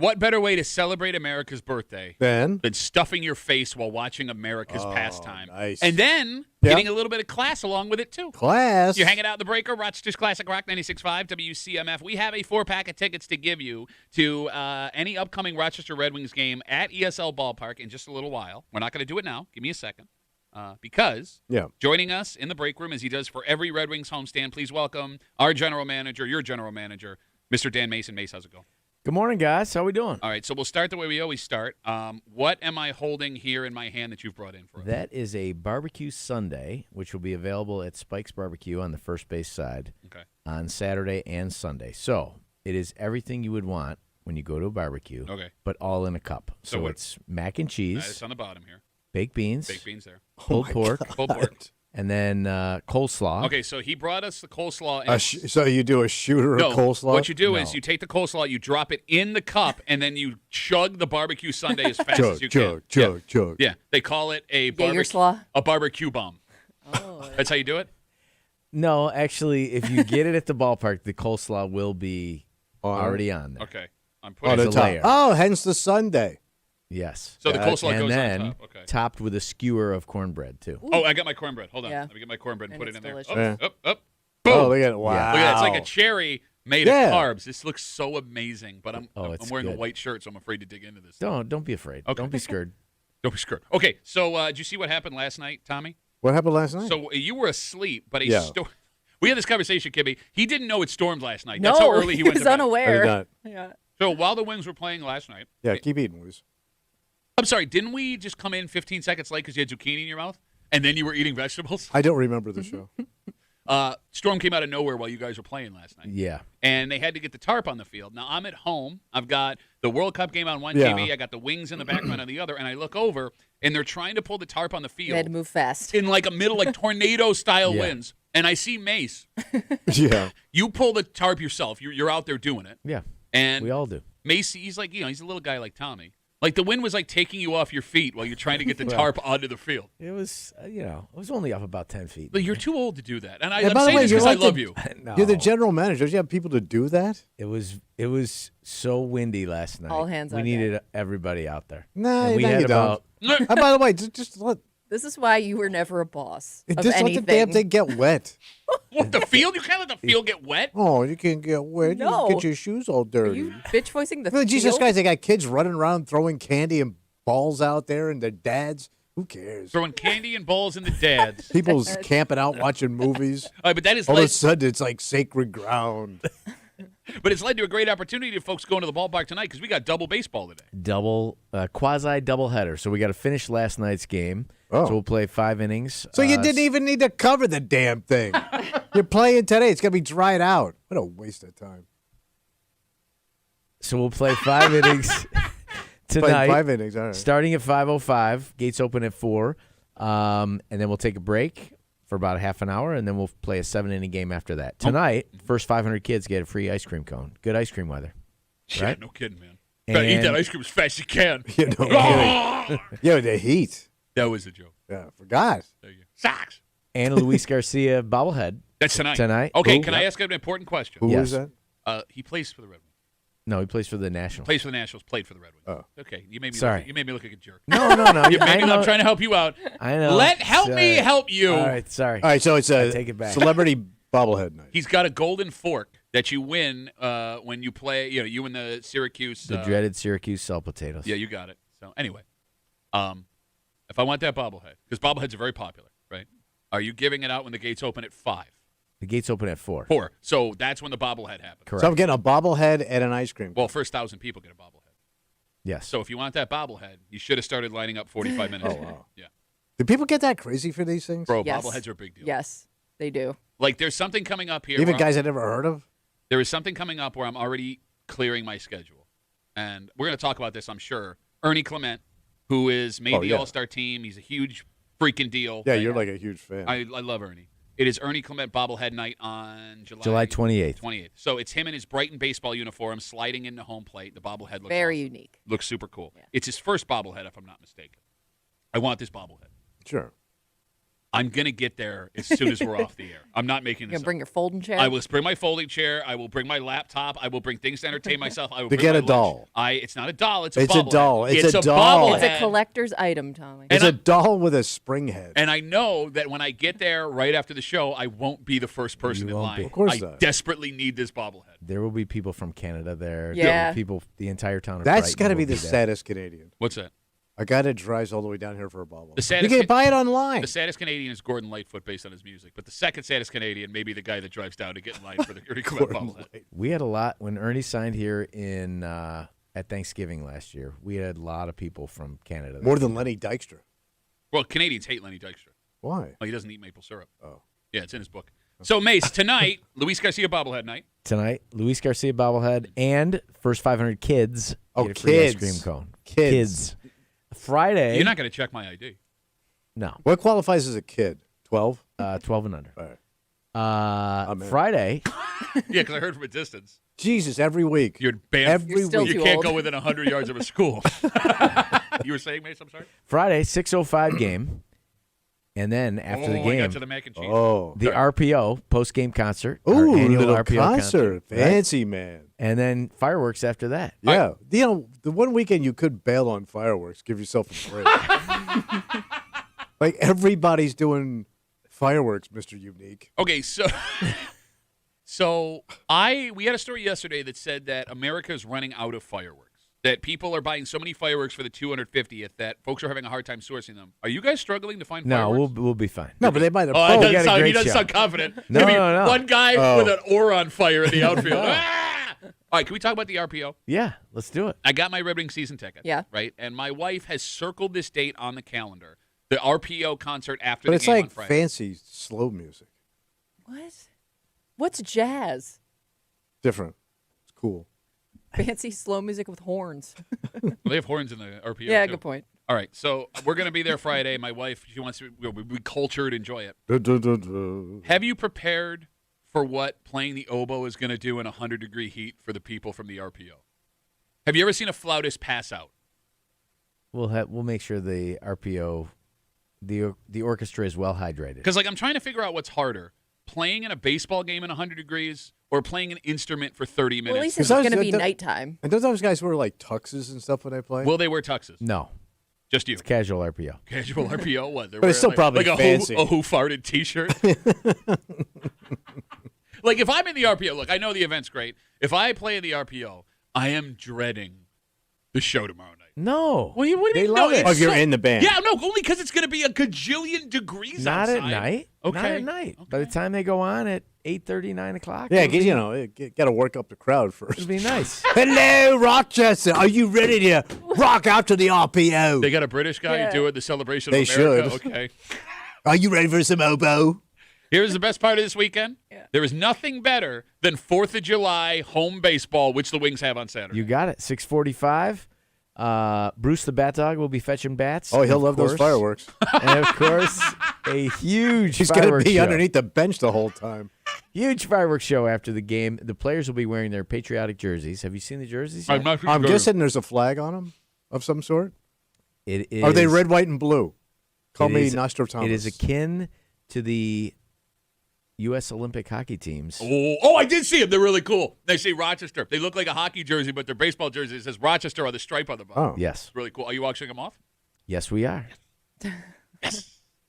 What better way to celebrate America's birthday Then than stuffing your face while watching America's pastime? nice. And then Yeah. getting a little bit of class along with it, too. class. You're hanging out in the breaker, Rochester's Classic Rock 96.5, WCMF. We have a 4-pack of tickets to give you to any upcoming Rochester Red Wings game at ESL Ballpark in just a little while. We're not going to do it now. Give me a second. Because joining us in the break room, as he does for every Red Wings homestand, please welcome our general manager, your general manager, Mr. Dan Mason. Mace, how's it going? Good morning, guys. How we doing? All right, so we'll start the way we always start. What am I holding here in my hand that you've brought in for us? That is a barbecue sundae, which will be available at Spike's Barbecue on the first base side on Saturday and Sunday. So it is everything you would want when you go to a barbecue, but all in a cup. So it's mac and cheese. It's on the bottom here. Baked beans. Baked beans there. Pulled pork. Pulled pork. And then coleslaw. Okay, so he brought us the coleslaw. So you do a shooter of coleslaw? What you do is you take the coleslaw, you drop it in the cup, and then you chug the barbecue sundae as fast as you can. Chug. Yeah, they call it a barbecue bomb. Oh. That's how you do it? No, actually, if you get it at the ballpark, the coleslaw will be already on there. Okay. I'm On putting the top. Oh, hence the Sunday. Yes. So the coleslaw and goes then on top. Okay. Topped with a skewer of cornbread, too. Oh, I got my cornbread. Hold on. Yeah. Let me get my cornbread and put it in delicious. there. Yeah. Boom. Oh, look at it. Wow. Look at that. It's like a cherry made of carbs. This looks so amazing, but I'm wearing a white shirt, so I'm afraid to dig into this. Don't be afraid. Okay. Don't be scared. Don't be scared. Okay, so did you see what happened last night, Tommy? What happened last night? So you were asleep, but we had this conversation, Kibby. He didn't know it stormed last night. That's how early he went to bed. unaware. Yeah. So while the Wings were playing last night. Yeah, keep eating, Wiz. I'm sorry, didn't we just come in 15 seconds late because you had zucchini in your mouth? And then you were eating vegetables? I don't remember the show. Storm came out of nowhere while you guys were playing last night. Yeah. And they had to get the tarp on the field. Now, I'm at home. I've got the World Cup game on one TV. I got the Wings in the background on the other. And I look over, and they're trying to pull the tarp on the field. They had to move fast. In like a middle, like tornado-style winds. And I see Mace. Yeah. You pull the tarp yourself. You're out there doing it. Yeah. And we all do. Mace, he's like, he's a little guy like Tommy. Like the wind was like taking you off your feet while you're trying to get the tarp onto the field. It was, it was only up about 10 feet. But you're too old to do that. And I'm by the saying way, this you're because like I love you. No. You're the general manager. Don't you have people to do that? It was so windy last night. All hands on We deck. needed everybody out there. No, And we no, had you don't. about And by the way, just let This is why you were never a boss of just let anything. the damn thing get wet. What, the field? You can't let the field get wet? Oh, you can't get wet. No. You get your shoes all Are dirty. you bitch voicing the Well, Jesus field? Christ, they got kids running around throwing candy and balls out there, and their dads. Who cares? Throwing candy and balls in the dads. People's camping out watching movies. All right, but that is All of a led, sudden, it's like sacred ground. but it's led to a great opportunity to folks going to the ballpark tonight because we got double baseball today. quasi double header. So we got to finish last night's game. Oh. So we'll play 5 innings. So you didn't even need to cover the damn thing. You're playing today. It's going to be dried out. What a waste of time. So we'll play 5 innings tonight. Play 5 innings, all right. Starting at 5:05. Gates open at 4. And then we'll take a break for about half an hour, and then we'll play a 7-inning game after that. Tonight, first 500 kids get a free ice cream cone. Good ice cream weather. Yeah, Right? no kidding, man. Gotta eat that ice cream as fast as you can. You know, yeah, the heat. That was a joke. Yeah, forgot. There you go. Socks. And a Luis Garcia bobblehead. That's tonight. Tonight. Okay, Who? can I ask an important question? Who Yes. was that? He plays for the Red Wings. No, he plays for the Nationals. Plays for the Nationals. Played for the Red Wings. Oh. Okay, you made me. Sorry. You made me look like a jerk. No. You I made me. know. I'm trying to help you out. I know. Help me Sorry. help you. All right, sorry. All right, so it's a take it back. celebrity bobblehead night. He's got a golden fork that you win when you play. You and the Syracuse. The dreaded Syracuse sell potatoes. Yeah, you got it. So anyway, if I want that bobblehead, because bobbleheads are very popular, right? Are you giving it out when the gates open at 5? The gates open at 4. 4. So that's when the bobblehead happens. Correct. So I'm getting a bobblehead and an ice cream. Well, first 1,000 people get a bobblehead. Yes. So if you want that bobblehead, you should have started lining up 45 minutes. Oh, wow. Yeah. Do people get that crazy for these things? Bro, Yes. bobbleheads are a big deal. Yes, they do. Like there's something coming up here. Even where guys I never heard of? there is something coming up where I'm already clearing my schedule. And we're going to talk about this, I'm sure. Ernie Clement, who is made the yeah. All-Star team. He's a huge freaking deal. Yeah, you're like a huge fan. I love Ernie. It is Ernie Clement bobblehead night on July 28th. 28th. So it's him in his Brighton baseball uniform sliding into home plate. The bobblehead looks Very awesome. unique. Looks super cool. Yeah. It's his first bobblehead, if I'm not mistaken. I want this bobblehead. Sure. I'm going to get there as soon as we're off the air. I'm not making You this gonna bring your folding chair? I will bring my folding chair. I will bring my laptop. I will bring things to entertain myself. I will To bring get my a doll. lunch. It's not a doll. It's a It's a bobblehead. doll. It's a doll. bobblehead. It's a collector's item, Tommy. It's a doll with a spring head. And I know that when I get there right after the show, I won't be the first person in line. be. Of course I not. desperately need this bobblehead. There will be people from Canada there. Yeah. There will be people, the entire town of That's got to be the saddest Canadian. What's that? A guy that drives all the way down here for a bobble. The You saddest can buy it online. The saddest Canadian is Gordon Lightfoot based on his music. But the second saddest Canadian may be the guy that drives down to get in line for the Ernie Clement bobblehead. We had a lot when Ernie signed here in at Thanksgiving last year. We had a lot of people from Canada. More than Lenny Dykstra. Well, Canadians hate Lenny Dykstra. Why? Well, he doesn't eat maple syrup. Oh. Yeah, it's in his book. So, Mace, tonight, Luis Garcia bobblehead night. Tonight, Luis Garcia bobblehead and first 500 kids Oh, get a free ice kids. cream cone. Kids. Friday. You're not going to check my ID. No. What qualifies as a kid? 12? 12 and under. All right. I'm in. Friday. Yeah, because I heard from a distance. Jesus, every week. You're banned. Every still week. You too can't old. go within 100 yards of a school. You were saying, Mace? I'm sorry? Friday, 6:05 game. And then after the I game, got to the mac and cheese. Oh. the RPO post-game concert. our Ooh, annual little RPO concert. right? Fancy, man. And then fireworks after that. Yeah. The one weekend you could bail on fireworks, give yourself a break. Like, everybody's doing fireworks, Mr. Unique. Okay, so we had a story yesterday that said that America is running out of fireworks. That people are buying so many fireworks for the 250th that folks are having a hard time sourcing them. Are you guys struggling to find No, fireworks? we'll be fine. No, but they might have. Oh, we got a he great doesn't show. sound confident. No, Maybe no. one guy Oh. with an aura on fire in the outfield. Ah! All right, can we talk about the RPO? Yeah, let's do it. I got my ribbing season ticket. Yeah. Right? And my wife has circled this date on the calendar. The RPO concert after But the it's game like on Friday. fancy slow music. What? What's jazz? Different. It's cool. Fancy slow music with horns. Well, they have horns in the RPO, Yeah, too. good point. All right, so we're going to be there Friday. My wife, she wants to be cultured, enjoy it. Have you prepared for what playing the oboe is going to do in 100-degree heat for the people from the RPO? Have you ever seen a flautist pass out? We'll make sure the RPO, the orchestra is well hydrated. Because, I'm trying to figure out what's harder, playing in a baseball game in 100 degrees or playing an instrument for 30 minutes. Well, at least it's Because going to those- be the- nighttime. And don't those guys wear like tuxes and stuff when they play? Will they wear tuxes? No, Just you. it's casual RPO. Casual RPO? What? They're But it's wearing, still probably like fancy. a who farted T-shirt. Like, if I'm in the RPO, look, I know the event's great. If I play in the RPO, I am dreading the show tomorrow night. No. What do you They mean? love No, it. it's Oh, if you're so- in the band. Yeah, no, only because it's going to be a gajillion degrees Not outside. at night. Okay. Not at night. By the time they go on at 8:30, 9 o'clock. Yeah, it'll because, be- got to work up the crowd first. It'll be nice. Hello, Rochester. Are you ready to rock out to the RPO? They got a British guy Yeah. do it, the celebration They of America. should. Okay. Are you ready for some oboe? Here's the best part of this weekend. There is nothing better than 4th of July home baseball, which the Wings have on Saturday. You got it. 6:45. Bruce the Bat Dog will be fetching bats. Oh, he'll of love those course. fireworks. And of course, a huge He's going to fireworks be show. underneath the bench the whole time. Huge fireworks show after the game. The players will be wearing their patriotic jerseys. Have you seen the jerseys? I'm Yet? not sure I'm you go- guessing there's a flag on them of some sort. It is. Are they red, white, and blue? Call it me is- Nostradamus. It is akin to the U.S. Olympic hockey teams. Oh, I did see them. They're really cool. They say Rochester. They look like a hockey jersey, but their baseball jersey says Rochester on the stripe on the bottom. Oh. Yes. It's really cool. Are you auctioning them off? Yes, we are.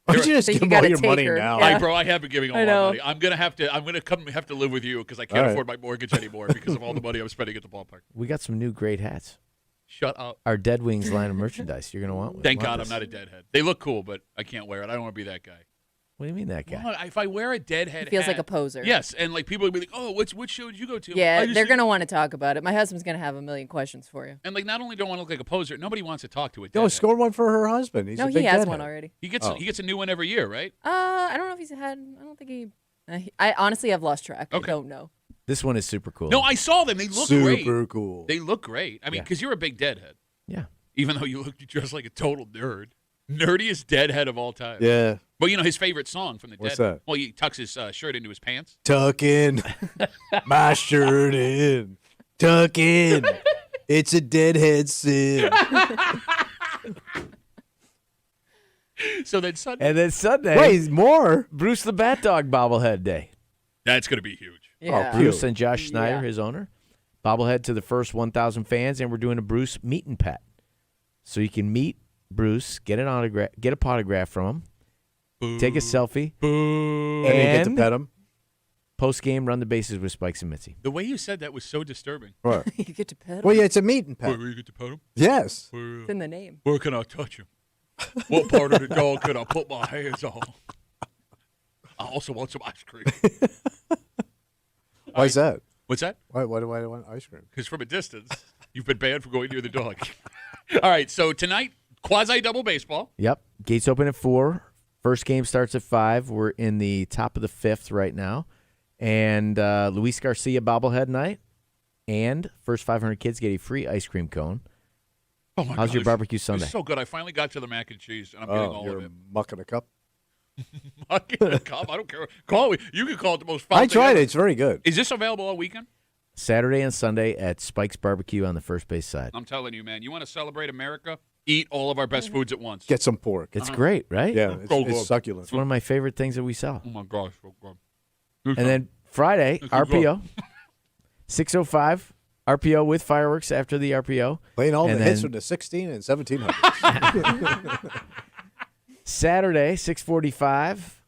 Why don't you just Think give you them all gotta your take money her. now? Yeah. Bro, I have been giving all I my know. money. I'm gonna have to live with you because I can't All right. afford my mortgage anymore because of all the money I'm spending at the ballpark. We got some new great hats. Shut up. Our Dead Wings line of merchandise. You're gonna want. Thank want God this. I'm not a deadhead. They look cool, but I can't wear it. I don't want to be that guy. What do you mean that guy? Well, if I wear a deadhead He feels hat, like a poser. Yes, and people would be like, "Oh, which show did you go to?" Yeah, I just they're did- going to want to talk about it. My husband's going to have a million questions for you. And not only don't want to look like a poser, nobody wants to talk to a Go deadhead. score one for her husband. He's No, a he big has deadhead. one already. He gets Oh. he gets a new one every year, right? I don't know if he's had. I don't think he. I honestly have lost track. Okay. I don't know. This one is super cool. No, I saw them. They look Super great. cool. They look great. I mean, Yeah. because you're a big deadhead, Yeah. even though you dress like a total nerd. Nerdiest deadhead of all time. Yeah. But his favorite song from the What's Dead. that? Well, he tucks his shirt into his pants. Tuck in my shirt in. Tuck in. It's a deadhead sin. So then Sunday. And then Sunday, Wait, more? Bruce the Bat Dog bobblehead day. That's going to be huge. Yeah. Bruce and Josh Snyder, Yeah. his owner, bobblehead to the first 1,000 fans, and we're doing a Bruce meet and pet. So you can meet Bruce, get an autograph, get a autograph from him, take a selfie, Boo. And you get to pet him? post game run the bases with Spikes and Mitzi. The way you said that was so disturbing. What? You get to pet him. Well, yeah, it's a meet and pet. Where you get to pet him? Yes. It's in the name. Where can I touch him? What part of the dog can I put my hands on? I also want some ice cream. Why's that? What's that? Why do I want ice cream? Because from a distance, you've been banned from going near the dog. All right, so tonight, quasi-double baseball. Yep. Gates open at 4. First game starts at 5. We're in the top of the 5th right now. And Luis Garcia bobblehead night. And first 500 kids get a free ice cream cone. Oh my How's God, your this- barbecue this Sunday? is so good. I finally got to the mac and cheese, and I'm getting all you're of it. mucking a cup. Muck in a cup. I don't care. Call it. You can call it the most fun I thing tried ever. it. It's very good. Is this available all weekend? Saturday and Sunday at Spike's Barbecue on the first base side. I'm telling you, man. You want to celebrate America? Eat all of our best foods at once. Get some pork. It's great, right? Yeah, Go it's good. succulent. It's one of my favorite things that we sell. Oh my gosh, so good. And then Friday, Let's keep RPO, 6:05, RPO with fireworks after the RPO. Playing all And the hits then- from the 16 and 1700s. Saturday, 6:45,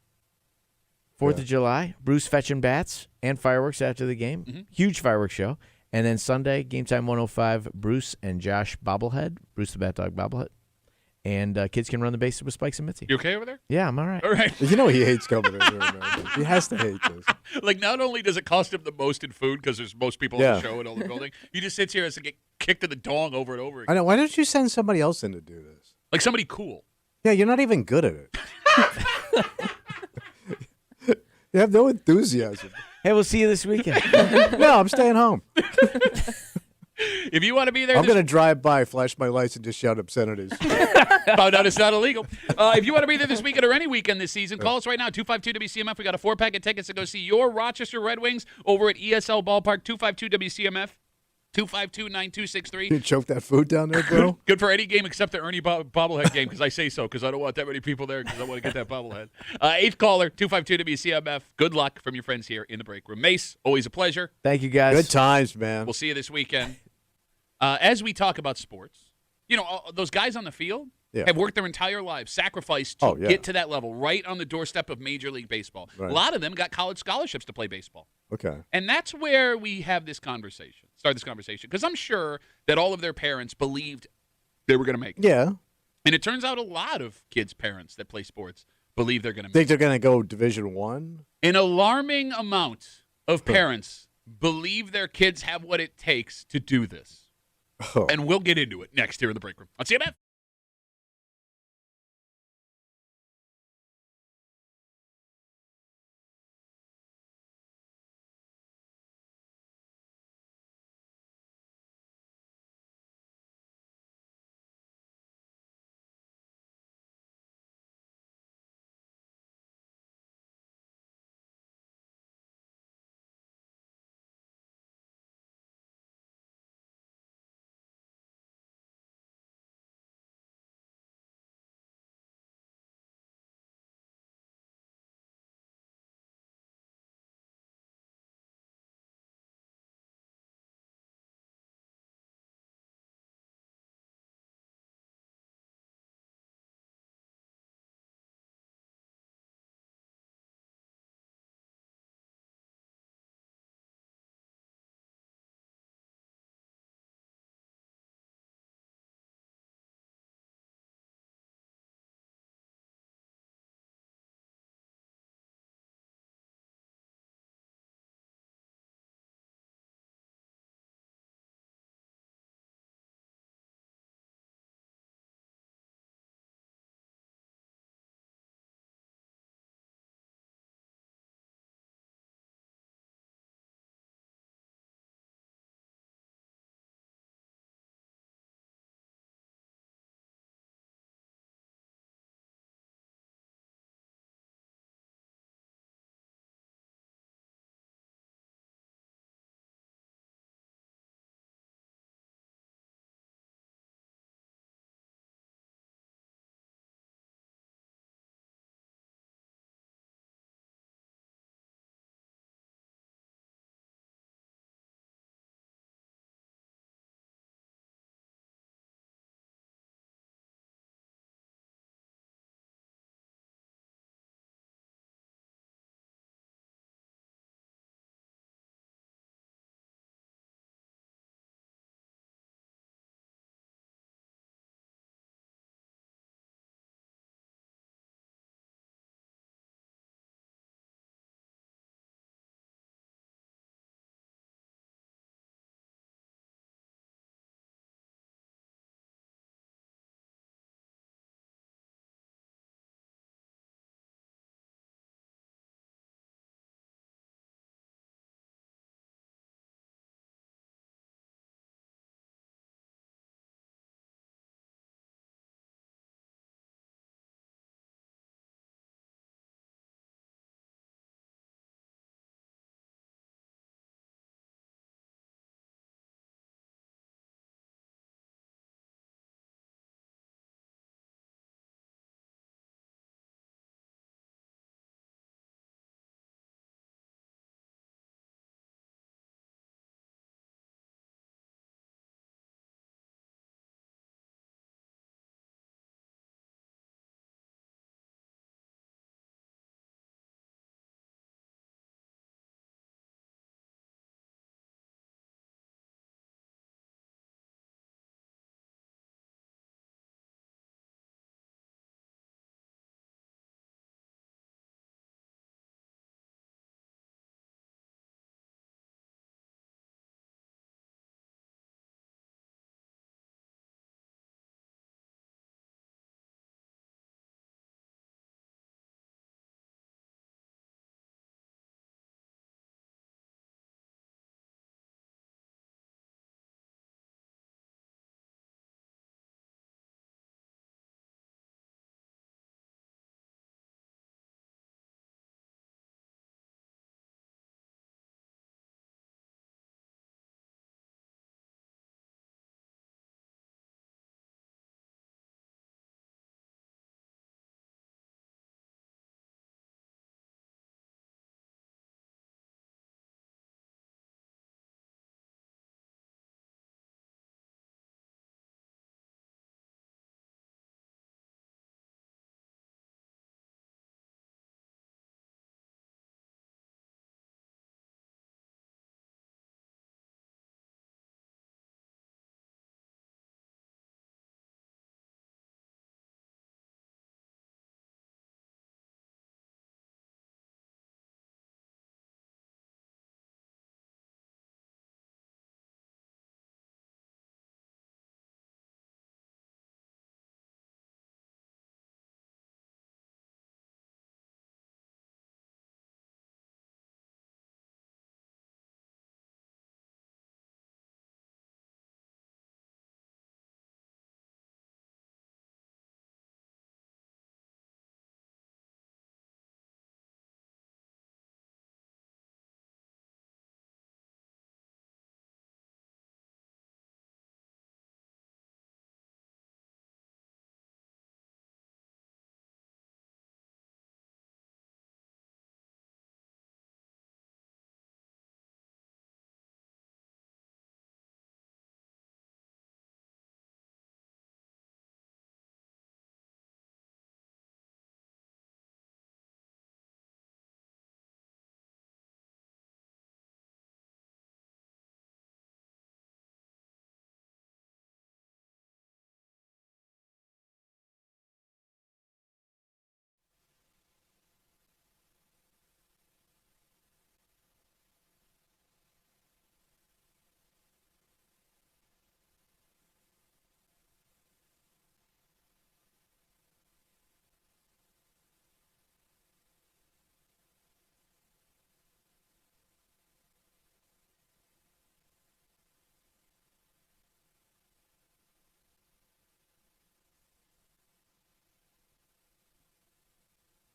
4th of July, Bruce fetching bats and fireworks after the game. Mm-hmm. Huge fireworks show. And then Sunday, game time 105, Bruce and Josh bobblehead, Bruce the Bat Dog bobblehead. And kids can run the bases with Spikes and Mitzi. You okay over there? Yeah, I'm all right. All right. You know he hates coming in here. Man. He has to hate this. Like, not only does it cost him the most in food because there's most people on Yeah. the show and all the building, he just sits here and has to get kicked in the dong over and over I again. know. Why don't you send somebody else in to do this? Like somebody cool. Yeah, you're not even good at it. You have no enthusiasm. Hey, we'll see you this weekend. No, I'm staying home. If you want to be there, I'm this going to drive by, flash my lights, and just shout obscenities. found out it's not illegal. If you want to be there this weekend or any weekend this season, call us right now, 252-WCMF. We got a 4-pack of tickets to go see your Rochester Red Wings over at ESL Ballpark, 252-WCMF, 252-9263. You choke that food down there, bro? Good for any game except the Ernie bobblehead game, because I say so, because I don't want that many people there, because I want to get that bobblehead. Eighth caller, 252-WCMF. Good luck from your friends here in the break room. Mace, always a pleasure. Thank you, guys. Good times, man. We'll see you this weekend. As we talk about sports, you know, those guys on the field Yeah. have worked their entire lives, sacrificed to Oh, yeah. get to that level, right on the doorstep of Major League Baseball. Right. A lot of them got college scholarships to play baseball. Okay. And that's where we have this conversation, start this conversation, because I'm sure that all of their parents believed they were going to make it. Yeah. And it turns out a lot of kids' parents that play sports believe they're going to make Think it. they're going to go Division One? An alarming amount of parents believe their kids have what it takes to do this. Oh. And we'll get into it next here in the break room on CMF.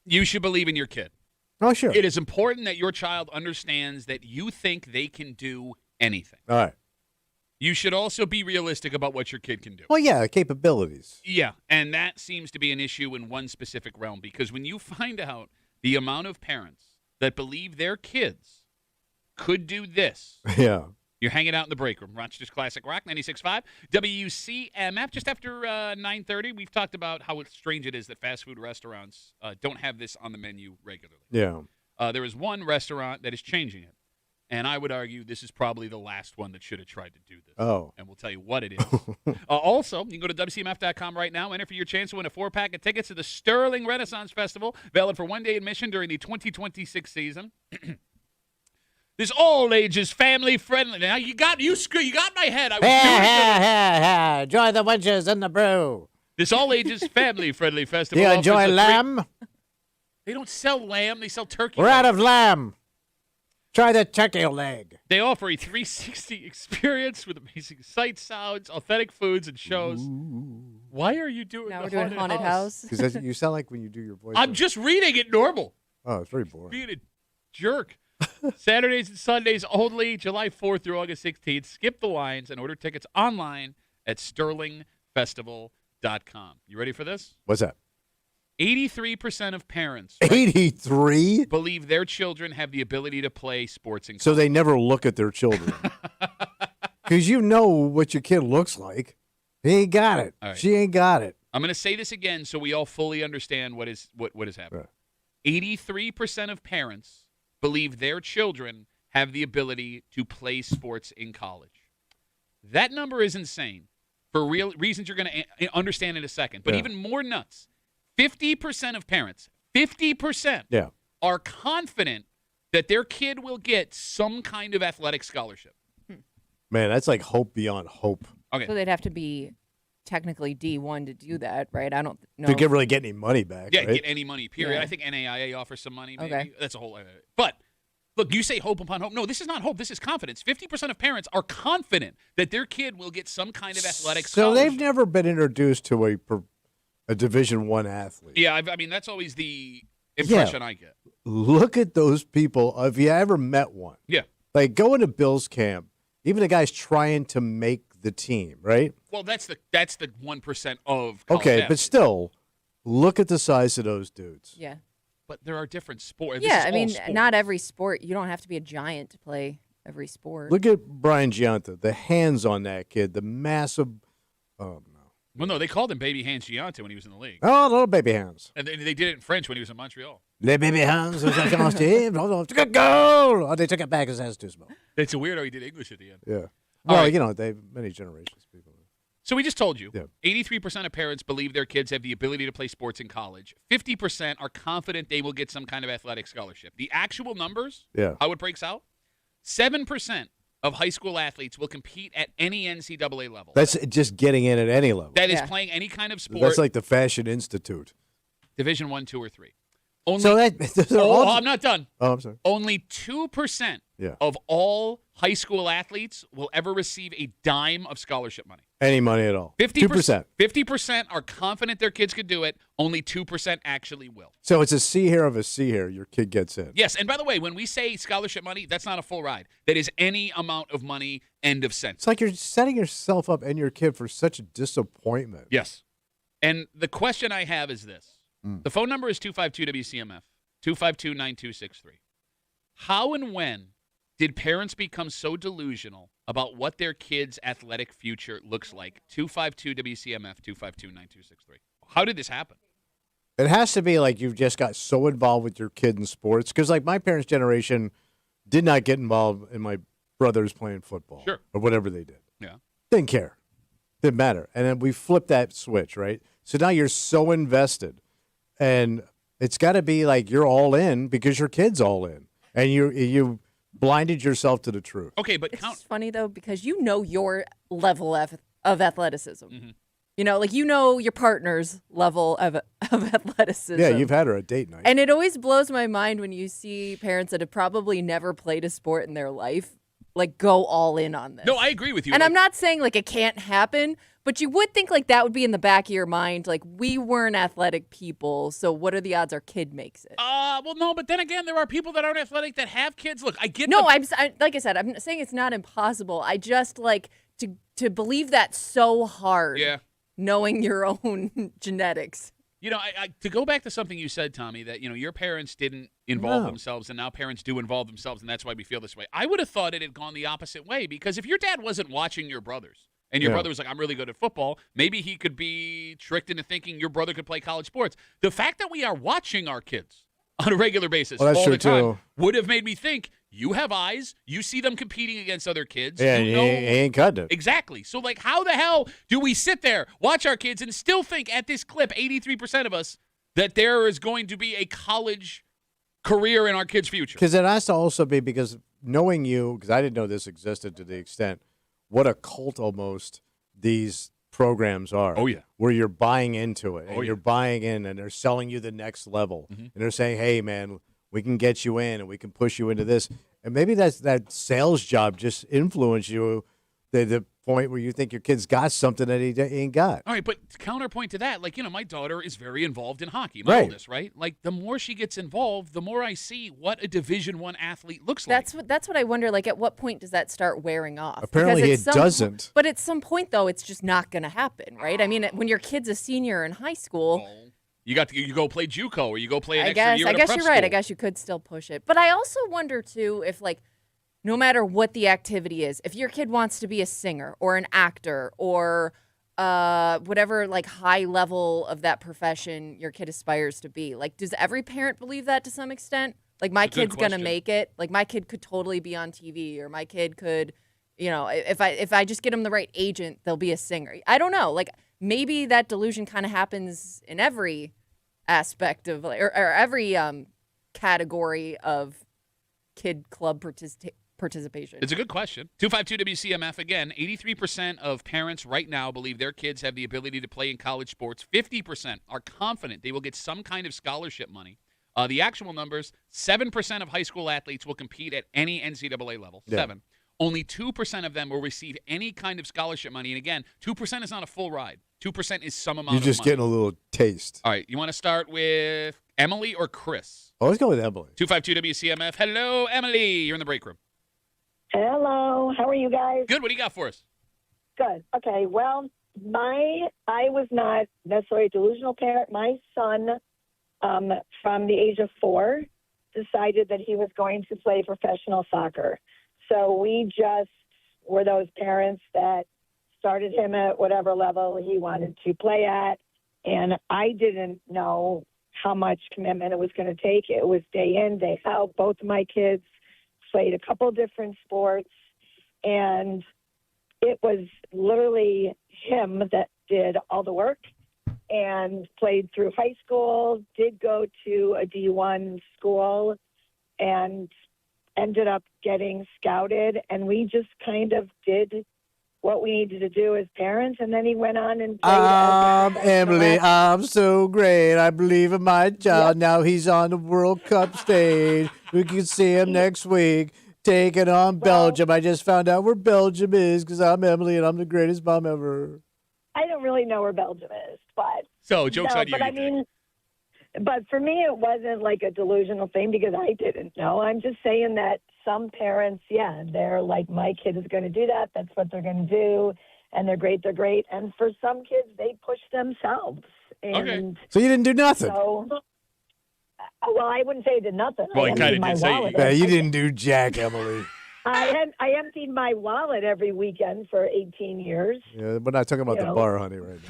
You should believe in your kid. Oh, sure. It is important that your child understands that you think they can do anything. All right. You should also be realistic about what your kid can do. Well, yeah, capabilities. Yeah, and that seems to be an issue in one specific realm, because when you find out the amount of parents that believe their kids could do this, Yeah. you're hanging out in the break room. Rochester's Classic Rock, 96.5. WCMF, just after 9:30, we've talked about how strange it is that fast food restaurants don't have this on the menu regularly. Yeah. There is one restaurant that is changing it, and I would argue this is probably the last one that should have tried to do this. Oh. And we'll tell you what it is. Also, you can go to WCMF.com right now, enter for your chance to win a 4-pack of tickets to the Sterling Renaissance Festival, valid for one-day admission during the 2026 season. This all ages family friendly. Now you got my head. I was Enjoy the wenches and the brew. This all ages family friendly festival. You enjoy lamb? They don't sell lamb. They sell turkey. We're out of lamb. Try the turkey leg. They offer a 360 experience with amazing sight sounds, authentic foods, and shows. Ooh. Why are you doing? Now the we're doing haunted house. Because you sound like when you do your voice. I'm just reading it normal. Oh, it's very boring. Being a jerk. Saturdays and Sundays only, July 4th through August 16th. Skip the lines and order tickets online at sterlingfestival.com. You ready for this? What's that? 83% of parents 83? believe their children have the ability to play sports in college. So they never look at their children. Because you know what your kid looks like. He ain't got it. All right. She ain't got it. I'm going to say this again so we all fully understand what is happening. Right. 83% of parents believe their children have the ability to play sports in college. That number is insane for real reasons you're going to understand in a second. But even more nuts, 50% of parents, 50% are confident that their kid will get some kind of athletic scholarship. Man, that's like hope beyond hope. Okay. So they'd have to be technically D1 to do that, right? I don't know. To really get any money back, Yeah, right? get any money, period. Yeah. I think NAIA offers some money, maybe. Okay. That's a whole but look, you say hope upon hope. No, this is not hope. This is confidence. 50% of parents are confident that their kid will get some kind of athletic So scholarship. they've never been introduced to a Division I athlete. Yeah, I mean, that's always the impression I get. Look at those people. If you ever met one. Yeah. Like going to Bill's camp, even the guys trying to make the team, right? Well, that's the 1% of college Okay, but athletes. still, look at the size of those dudes. Yeah. But there are different sports. Yeah, I mean, not every sport. You don't have to be a giant to play every sport. Look at Brian Giunta, the hands on that kid, the massive. Oh, no. Well, no, they called him Baby Hands Giante when he was in the league. Oh, little baby hands. And they did it in French when he was in Montreal. Les baby hands. Good goal. Oh, they took it back because that's too small. It's a weird how he did English at the end. Yeah. All Well, right. you know, they many generations of people. So we just told you, Yeah. 83% of parents believe their kids have the ability to play sports in college. 50% are confident they will get some kind of athletic scholarship. The actual numbers, how it breaks out, 7% of high school athletes will compete at any NCAA level. That's just getting in at any level. That is playing any kind of sport. That's like the Fashion Institute. Division 1, 2, or 3. Only, So I'm not done. Oh, I'm sorry. Only 2% of all high school athletes will ever receive a dime of scholarship money. Any money at all. 50%. 50% are confident their kids could do it. Only 2% actually will. So it's a C here of a C here. Your kid gets in. Yes, and by the way, when we say scholarship money, that's not a full ride. That is any amount of money, end of sentence. It's like you're setting yourself up and your kid for such a disappointment. Yes. And the question I have is this. The phone number is 252-WCMF, 252-9263. How and when did parents become so delusional about what their kids' athletic future looks like? 252-WCMF, 252-9263. How did this happen? It has to be like you've just got so involved with your kid in sports. Because like my parents' generation did not get involved in my brothers playing football. Sure. Or whatever they did. Yeah. Didn't care. Didn't matter. And then we flipped that switch, right? So now you're so invested. And it's got to be like you're all in because your kid's all in. And you blinded yourself to the truth. Okay, but It's funny, though, because you know your level of athleticism. Mm-hmm. You know, like you know your partner's level of athleticism. Yeah, you've had her at date night. And it always blows my mind when you see parents that have probably never played a sport in their life, like go all in on this. No, I agree with you. And I'm not saying like it can't happen, But you would think like that would be in the back of your mind. Like, we weren't athletic people, so what are the odds our kid makes it? Well, no, but then again, there are people that aren't athletic that have kids. Look, I get. No, like I said, I'm saying it's not impossible. I just like to believe that so hard. Yeah. Knowing your own genetics. You know, to go back to something you said, Tommy, that, your parents didn't involve themselves, and now parents do involve themselves, and that's why we feel this way. I would have thought it had gone the opposite way, because if your dad wasn't watching your brothers, and your brother was like, I'm really good at football, maybe he could be tricked into thinking your brother could play college sports. The fact that we are watching our kids on a regular basis all the time would have made me think, you have eyes, you see them competing against other kids. Yeah, he ain't cutting it. Exactly. So, like, how the hell do we sit there, watch our kids, and still think at this clip, 83% of us, that there is going to be a college career in our kids' future? Because it has to also be, because knowing you, because I didn't know this existed to the extent, what a cult almost these programs are. Oh, yeah. Where you're buying into it, and you're buying in, and they're selling you the next level. And they're saying, hey, man, we can get you in, and we can push you into this. And maybe that sales job just influenced you to the point where you think your kid's got something that he ain't got. All right, but counterpoint to that, like, my daughter is very involved in hockey, my oldest, right? Like, the more she gets involved, the more I see what a Division I athlete looks like. That's what I wonder, like, at what point does that start wearing off? Apparently it doesn't. But at some point, though, it's just not going to happen, right? I mean, when your kid's a senior in high school... You go play JUCO, or you go play an extra year in a prep you're right. school. I guess you could still push it. But I also wonder, too, if, like, no matter what the activity is, if your kid wants to be a singer or an actor or whatever, like, high level of that profession your kid aspires to be, like, does every parent believe that to some extent? Like, my kid's going to make it. Like, my kid could totally be on TV, or my kid could, if I just get him the right agent, they'll be a singer. I don't know. Like, maybe that delusion kind of happens in every aspect of, or every category of kid club participation. It's a good question. 252 WCMF, again, 83% of parents right now believe their kids have the ability to play in college sports. 50% are confident they will get some kind of scholarship money. The actual numbers, 7% of high school athletes will compete at any NCAA level. 7. Only 2% of them will receive any kind of scholarship money. And again, 2% is not a full ride. 2% is some amount of money. You're just getting a little taste. All right, you want to start with Emily or Chris? Oh, let's go with Emily. 252 WCMF. Hello, Emily. You're in the break room. Hello. How are you guys? Good. What do you got for us? Good. Okay. Well, I was not necessarily a delusional parent. My son, from the age of 4, decided that he was going to play professional soccer. So we just were those parents that started him at whatever level he wanted to play at. And I didn't know how much commitment it was going to take. It was day in, day out. Both of my kids played a couple different sports. And it was literally him that did all the work and played through high school, did go to a D1 school, and ended up getting scouted. And we just kind of did what we needed to do as parents, and then he went on and played. Emily, I'm so great. I believe in my child. Yep. Now he's on the World Cup stage. We can see him next week taking on Belgium. I just found out where Belgium is because I'm Emily and I'm the greatest mom ever. I don't really know where Belgium is, but so joke's on you. But I mean, but for me, it wasn't like a delusional thing because I didn't know. I'm just saying that some parents, they're like, my kid is going to do that. That's what they're going to do. And they're great. They're great. And for some kids, they push themselves. And okay. So you didn't do nothing. So, well, I wouldn't say I did nothing. Well, you kind of did say you didn't do jack, Emily. I emptied my wallet every weekend for 18 years. Yeah, we're not talking about the bar, honey, right now.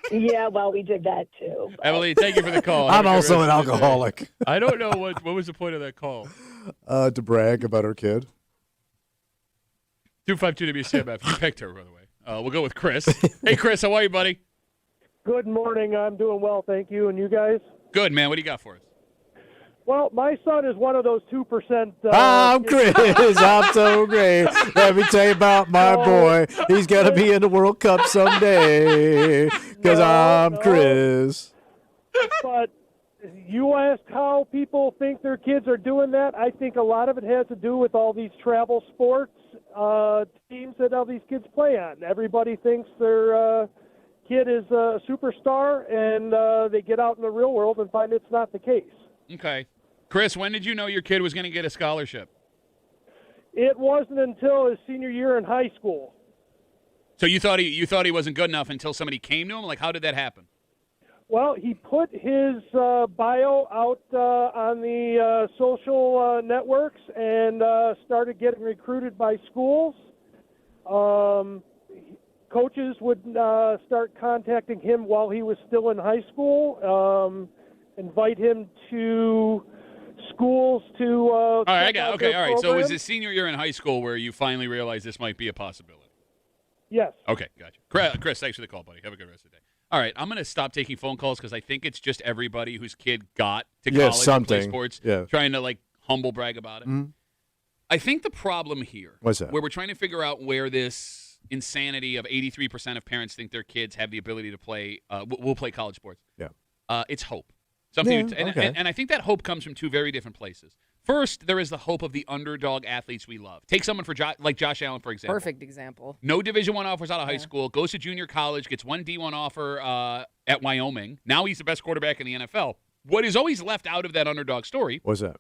Yeah, well, we did that too. But. Emily, thank you for the call. I'm also an alcoholic. I don't know what was the point of that call. To brag about her kid. 252 WCMF. You picked her, by the way. We'll go with Chris. Hey, Chris, how are you, buddy? Good morning. I'm doing well, thank you. And you guys? Good, man. What do you got for us? Well, my son is one of those 2%. I'm Chris. I'm so great. Let me tell you about my boy. He's going to be in the World Cup someday because I'm Chris. But You asked how people think their kids are doing that. I think a lot of it has to do with all these travel sports teams that all these kids play on. Everybody thinks their kid is a superstar, and they get out in the real world and find it's not the case. Okay. Chris, when did you know your kid was going to get a scholarship? It wasn't until his senior year in high school. So you thought he wasn't good enough until somebody came to him? Like, how did that happen? Well, he put his bio out on the social networks and started getting recruited by schools. Coaches would start contacting him while he was still in high school, invite him to schools to all right, all right. Program. So it was his senior year in high school where you finally realized this might be a possibility. Yes. Okay, gotcha. Chris, thanks for the call, buddy. Have a good rest of the day. All right, I'm going to stop taking phone calls because I think it's just everybody whose kid got to college and play sports trying to, like, humble brag about it. Mm-hmm. I think the problem here, what's that? Where we're trying to figure out where this insanity of 83% of parents think their kids have the ability to play, will play college sports. Yeah. It's hope. And I think that hope comes from two very different places. First, there is the hope of the underdog athletes we love. Take someone like Josh Allen, for example. Perfect example. No Division I offers out of high school, goes to junior college, gets one D1 offer at Wyoming. Now he's the best quarterback in the NFL. What is always left out of that underdog story? What's that?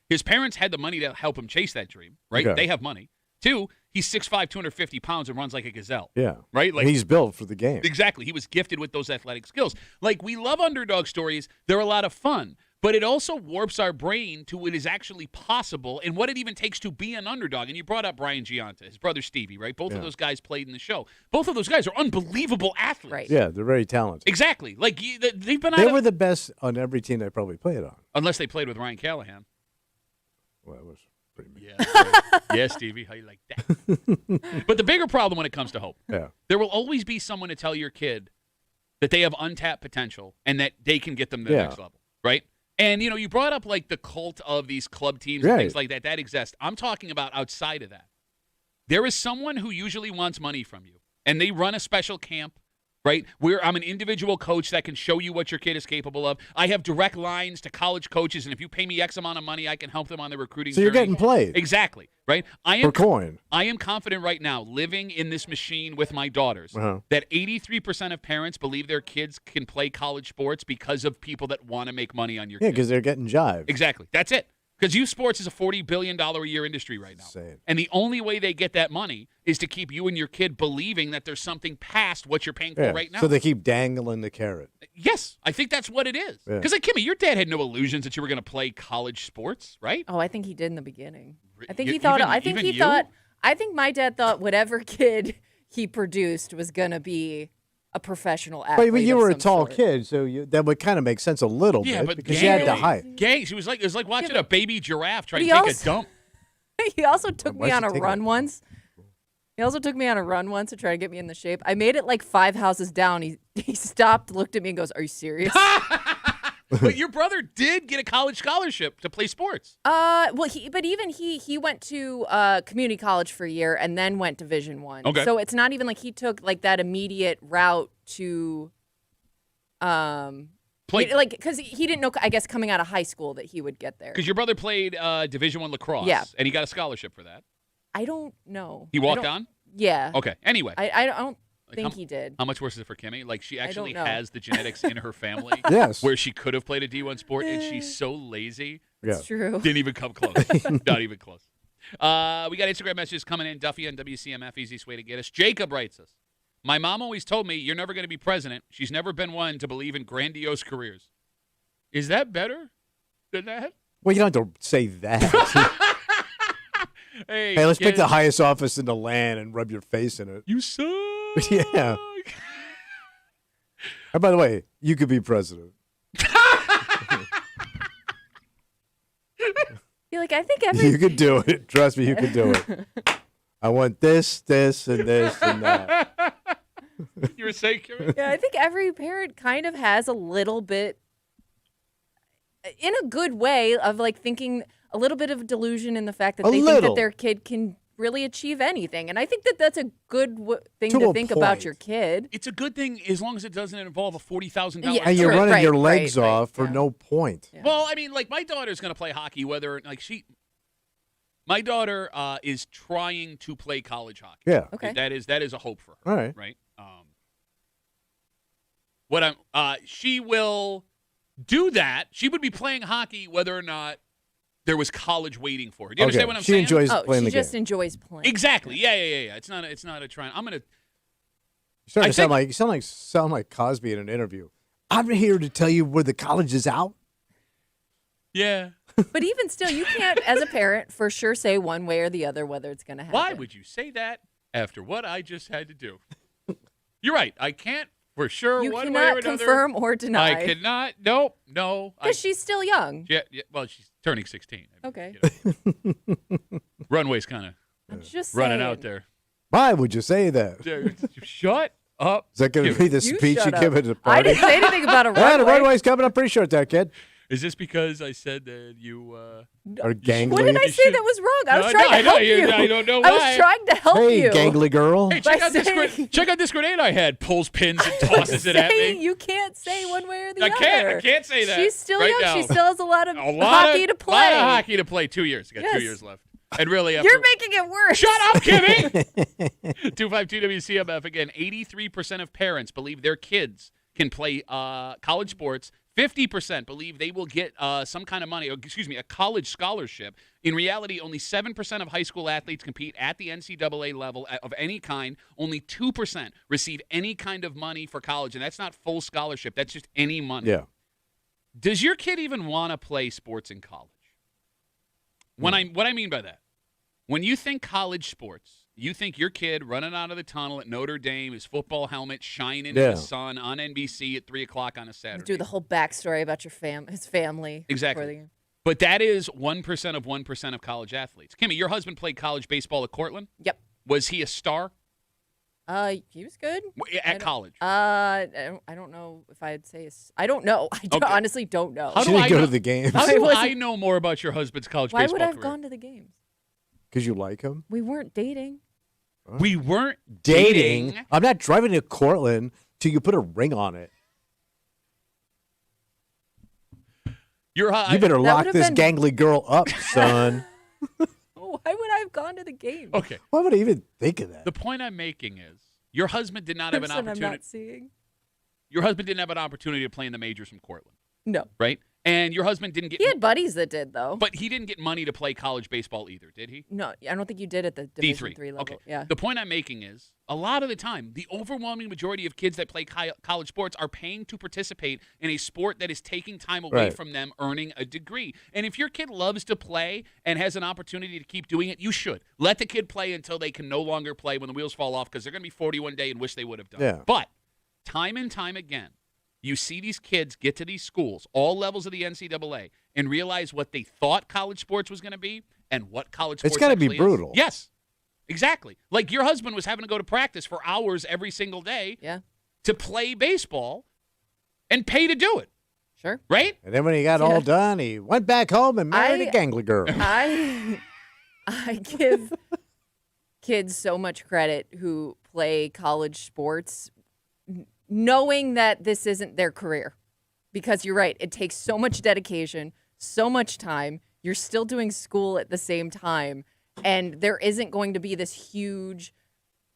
His parents had the money to help him chase that dream, right? Okay. They have money. Two, he's 6'5", 250 pounds and runs like a gazelle. Yeah. Right? Like, he's built for the game. Exactly. He was gifted with those athletic skills. Like, we love underdog stories. They're a lot of fun. But it also warps our brain to what is actually possible and what it even takes to be an underdog. And you brought up Brian Giunta, his brother Stevie, right? Both of those guys played in the show. Both of those guys are unbelievable athletes. Right. Yeah, they're very talented. Exactly. Like, they've been They were the best on every team they probably played on. Unless they played with Ryan Callahan. Well, it was pretty mean. Yeah, Stevie, how you like that? But the bigger problem when it comes to hope, there will always be someone to tell your kid that they have untapped potential and that they can get them to the next level, right? And, you brought up, like, the cult of these club teams and things like that. That exists. I'm talking about outside of that. There is someone who usually wants money from you, and they run a special camp, right, where I'm an individual coach that can show you what your kid is capable of. I have direct lines to college coaches, and if you pay me X amount of money, I can help them on their recruiting journey. So you're getting played. Exactly, right? For coin. I am confident right now, living in this machine with my daughters, that 83% of parents believe their kids can play college sports because of people that want to make money on your kids. Yeah, because they're getting jived. Exactly. That's it. Because youth sports is a $40 billion a year industry right now. Insane. And the only way they get that money is to keep you and your kid believing that there's something past what you're paying for right now. So they keep dangling the carrot. Yes, I think that's what it is. Because, like, Kimmy, your dad had no illusions that you were going to play college sports, right? Oh, I think he did in the beginning. I think he thought. I think my dad thought whatever kid he produced was going to be a professional athlete. But you were a tall kid, so that would kind of make sense a little bit but because you had the height. Gangs. It was like watching a baby giraffe try to take a dump. He also took me on a run once. He also took me on a run once to try to get me in the shape. I made it like 5 houses down. He stopped, looked at me, and goes, "Are you serious?" But your brother did get a college scholarship to play sports. Well, he went to community college for a year and then went Division I. Okay. So it's not even like he took like that immediate route to play, like, because he didn't know, I guess, coming out of high school that he would get there. Because your brother played Division I lacrosse, and he got a scholarship for that. I don't know. He walked on? Yeah. Okay. Anyway, I don't think he did. How much worse is it for Kimmy? Like, she actually has the genetics in her family where she could have played a D1 sport, and she's so lazy. It's true. Didn't even come close. Not even close. We got Instagram messages coming in. Duffy on WCMF, easiest way to get us. Jacob writes us, "My mom always told me you're never going to be president. She's never been one to believe in grandiose careers." Is that better than that? Well, you don't have to say that. Hey, let's pick the highest office in the land and rub your face in it. You suck. Yeah. And by the way, you could be president. You're like, I think you could do it. Trust me, you could do it. I want this, this, and this, and that. You were saying, Kimmy? Yeah, I think every parent kind of has a little bit, in a good way, of like thinking a little bit of delusion in the fact that they think that their kid can really achieve anything. And I think that that's a good thing To to a think about point. your kid. It's a good thing as long as it doesn't involve a $40,000 Yeah, And you're Right, running your right, legs right, off for yeah. no point. Yeah. Well, I mean, like my daughter's going to play hockey, my daughter is trying to play college hockey. Yeah. Okay. That is a hope for her. All right. Right. She will do that. She would be playing hockey whether or not there was college waiting for her. Do you understand what I'm She saying? enjoys Oh, playing she the just game. enjoys playing. Exactly. Yeah. It's not a try. I'm gonna. You starting I to sound like Cosby in an interview. I'm here to tell you where the college is out. Yeah. But even still, you can't, as a parent, for sure say one way or the other whether it's going to happen. Why would you say that after what I just had to do? You're right. I can't for sure. You one way or cannot another. confirm or deny. I cannot. Nope. No. Because she's still young. Yeah. Well, she's turning 16. Okay. Runway's kind I'm of just running saying. out there. Why would you say that? Dude, shut up. Is that going to be the You speech you shut give up. at the I party? didn't say anything about a Yeah, the runway. runway's coming up pretty short there, kid. Is this because I said that you? Or gangly. What did I say that was wrong? I was trying to help you. I don't know I why. was trying to help Hey, you. gangly girl. Hey, By check out this saying- check out this grenade I had. Pulls pins and tosses it at Saying me. you can't say one way or the I other. can't say that. She's still right young. now. She still has a lot of A lot hockey of, to play. lot of hockey to play. 2 years. I got 2 Yes. years left. And really, after, You're making it worse. shut up, Kimmy. 252 WCMF again. 83% of parents believe their kids can play college sports. 50% believe they will get some kind of money, or excuse me, a college scholarship. In reality, only 7% of high school athletes compete at the NCAA level of any kind. Only 2% receive any kind of money for college, and that's not full scholarship. That's just any money. Yeah. Does your kid even want to play sports in college? What I mean by that, when you think college sports, you think your kid running out of the tunnel at Notre Dame, his football helmet shining in the sun on NBC at 3 o'clock on a Saturday. Do the whole backstory about his family. Exactly. before the game. But that is 1% of 1% of college athletes. Kimmy, your husband played college baseball at Cortland? Yep. Was he a star He was good. at college? I don't know if I'd say. I don't know. I Okay. honestly don't know. How She do didn't I go know- to the games. How I do wasn't- I know more about your husband's college Why baseball would I have career? gone to the games? Because you like him? We weren't dating. We weren't Dating? dating. I'm not driving to Cortland till you put a ring on it. You You better lock would've this been- gangly girl up, son. Why would I have gone to the games? Okay. Why would I even think of that? The point I'm making is your husband did not have an Person I'm opportunity. not seeing. Your husband didn't have an opportunity to play in the majors from Cortland, No. right? And your husband didn't get. He had buddies that did though. But he didn't get money to play college baseball either, did he? No, I don't think you did at the Division D3. III level. Okay. Yeah. The point I'm making is a lot of the time, the overwhelming majority of kids that play college sports are paying to participate in a sport that is taking time away Right. from them earning a degree. And if your kid loves to play and has an opportunity to keep doing it, you should. Let the kid play until they can no longer play when the wheels fall off because they're going to be 40 one day and wish they would have done it. Yeah. But time and time again, you see these kids get to these schools, all levels of the NCAA, and realize what they thought college sports was going to be and what college sports It's gotta be actually is. brutal. Yes, exactly. Like your husband was having to go to practice for hours every single day Yeah. to play baseball and pay to do it, Sure. right? And then when he got all done, he went back home and married I- a gangly girl. I give kids so much credit who play college sports knowing that this isn't their career. Because you're right, it takes so much dedication, so much time. You're still doing school at the same time, and there isn't going to be this huge,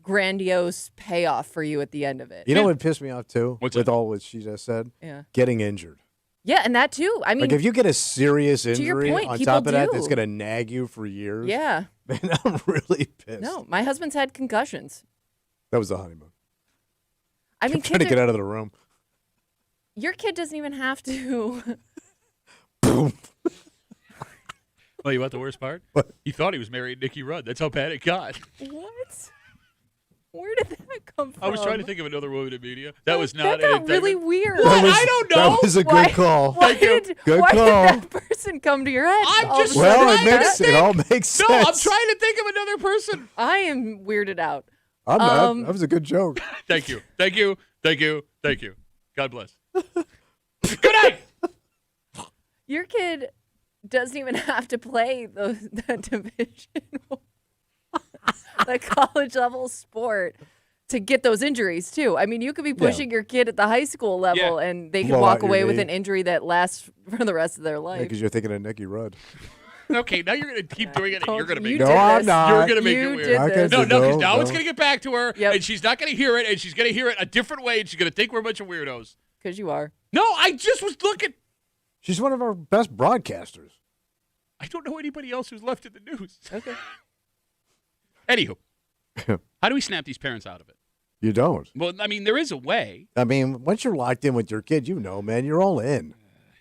grandiose payoff for you at the end of it. You know what pissed me off too? What's with that? all what she just said? Yeah. Getting injured. Yeah, and that too. I mean, Like if you get a serious your injury point, on people top of that, do. that's gonna nag you for years. yeah. Man, I'm really pissed. No, my husband's had concussions. That was the honeymoon. I mean, Trying to kids get are, out of the room. your kid doesn't even have to. Boom. Well, you want the worst part? What? He thought he was married Nikki Rudd. That's how bad it got. What? Where did that come from? I was trying to think of another woman in media. That was not. That got an really indictment. weird. What? was- I don't know. That was a Why- good call. Why Thank you. did, Good why call. did that person come to your head? I'm all of a just sudden? Well, trying it to makes it think. all makes No, sense. I'm trying to think of another person. I am weirded out. I'm not. Um, That was a good joke. Thank you. Thank you. Thank you. Thank you. God bless. Good night. Your kid doesn't even have to play the division. the college level sport to get those injuries too. I mean, you could be pushing your kid at the high school level and they could Blow walk out your away with knee. an injury that lasts for the rest of their life. Because you're thinking of Nicky Rudd. Okay, now you're going to keep doing it, and you're going to make You it did No, I'm this. not. You're going to make You it weird. did this. No, because now no. it's going to get back to her, Yep. and she's not going to hear it, and she's going to hear it a different way, and she's going to think we're a bunch of weirdos. Because you are. No, I just was looking. She's one of our best broadcasters. I don't know anybody else who's left in the news. Okay. Anywho, how do we snap these parents out of it? You don't. Well, I mean, there is a way. I mean, once you're locked in with your kid, man, you're all in.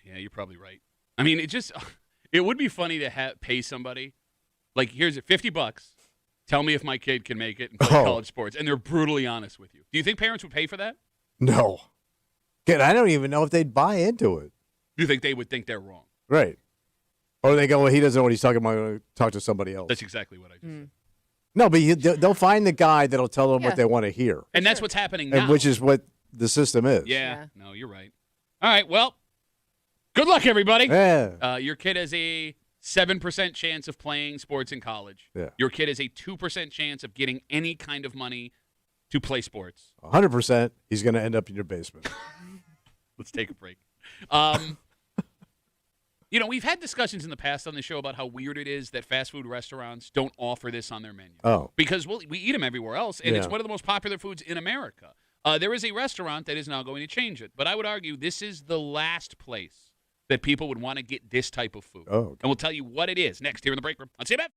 Yeah, you're probably right. I mean, it would be funny to pay somebody, like, here's it, $50. Tell me if my kid can make it and play college sports, and they're brutally honest with you. Do you think parents would pay for that? No. Kid, I don't even know if they'd buy into it. You think they would think they're wrong? Right. Or they go, well, he doesn't know what he's talking about. I'm going to talk to somebody else. That's exactly what I just said. No, but they'll find the guy that'll tell them what they want to hear. And that's what's happening now. Which is what the system is. Yeah. No, you're right. All right, well, good luck, everybody. Yeah. Your kid has a 7% chance of playing sports in college. Yeah. Your kid has a 2% chance of getting any kind of money to play sports. 100%, he's going to end up in your basement. Let's take a break. You know, we've had discussions in the past on the show about how weird it is that fast food restaurants don't offer this on their menu. Oh. Because we eat them everywhere else, and it's Yeah. one of the most popular foods in America. There is a restaurant that is now going to change it. But I would argue this is the last place that people would want to get this type of food. Oh, okay. And we'll tell you what it is next here in the break room on CMF.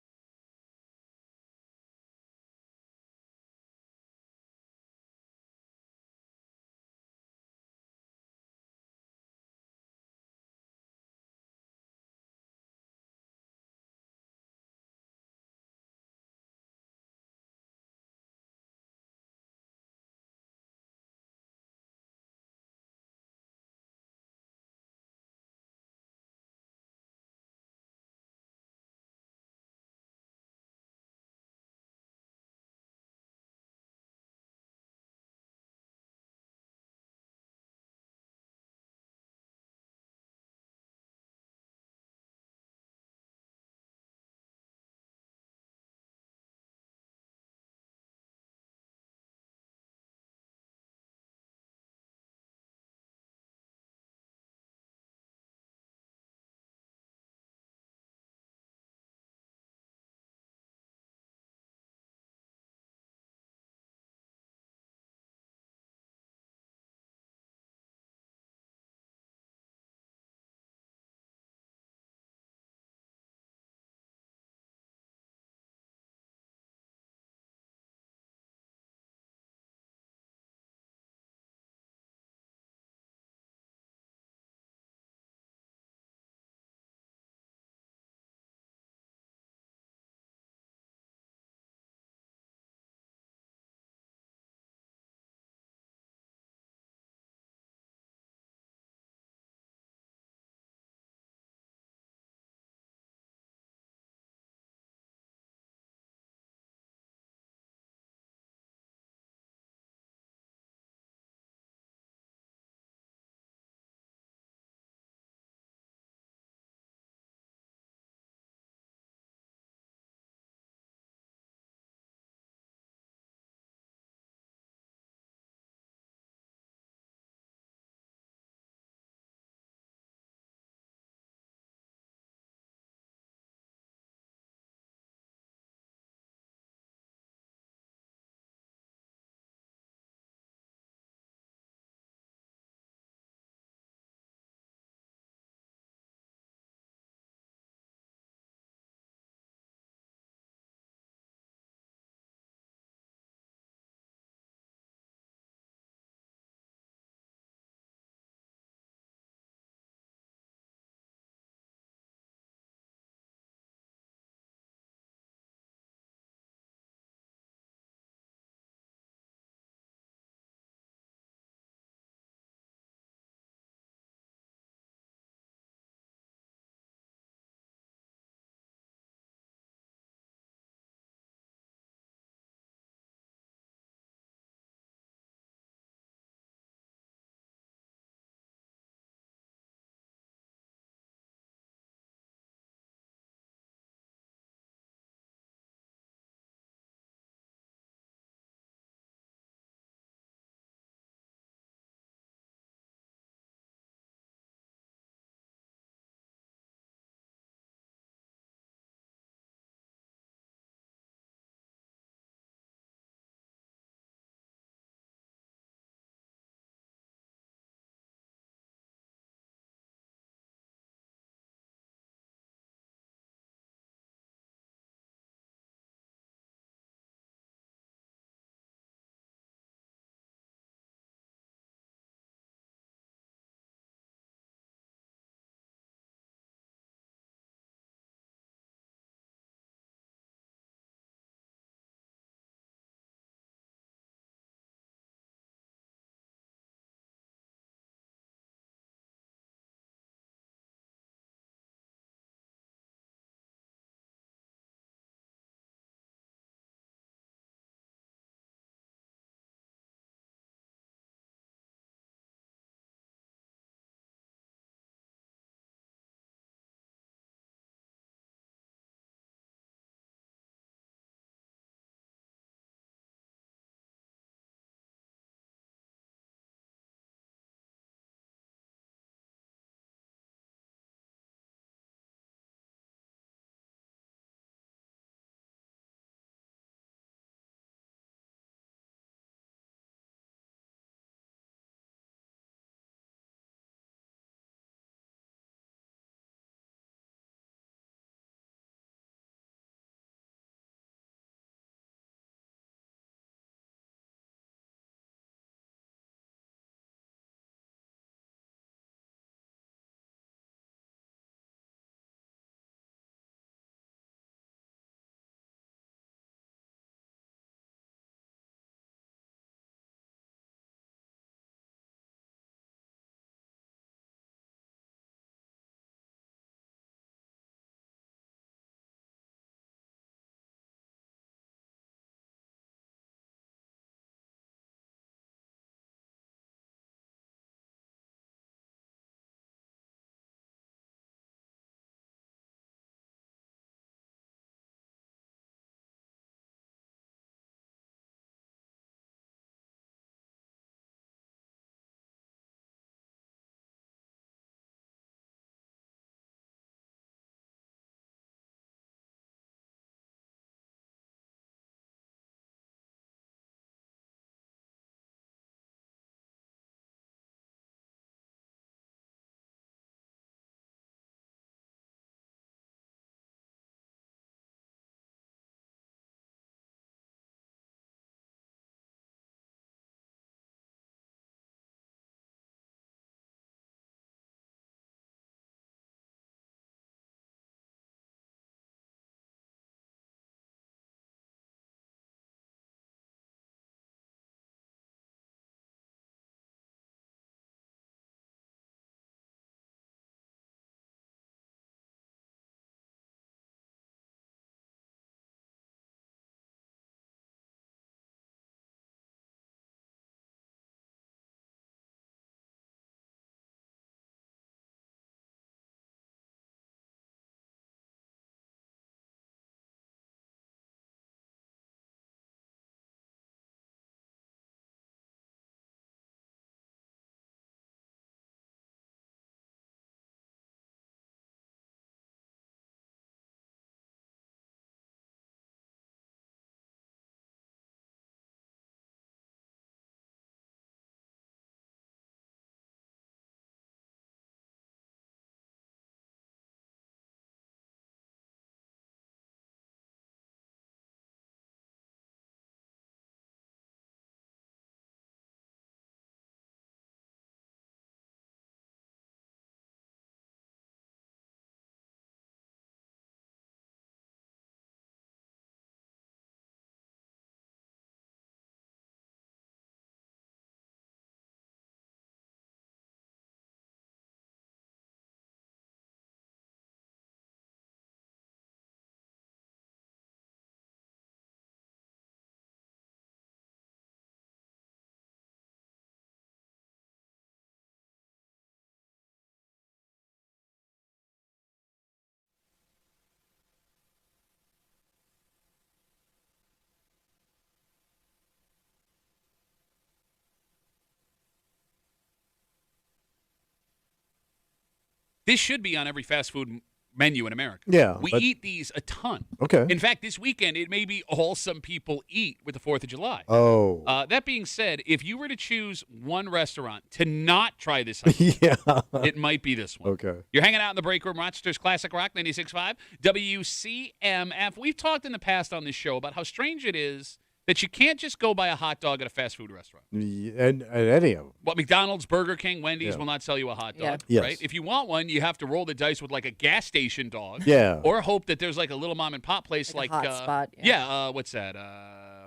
This should be on every fast food menu in America. Yeah, we but- eat these a ton. Okay. In fact, this weekend, it may be all some people eat with the 4th of July. Oh. That being said, if you were to choose one restaurant to not try this item, Yeah. it might be this one. Okay. You're hanging out in the break room, Rochester's Classic Rock 96.5, WCMF. We've talked in the past on this show about how strange it is that you can't just go buy a hot dog at a fast food restaurant. And any of them. What, McDonald's, Burger King, Wendy's Yeah. will not sell you a hot Yeah. dog, Yes. right? If you want one, you have to roll the dice with like a gas station dog. Yeah. Or hope that there's like a little mom and pop place Like like a hot spot, yeah. what's that?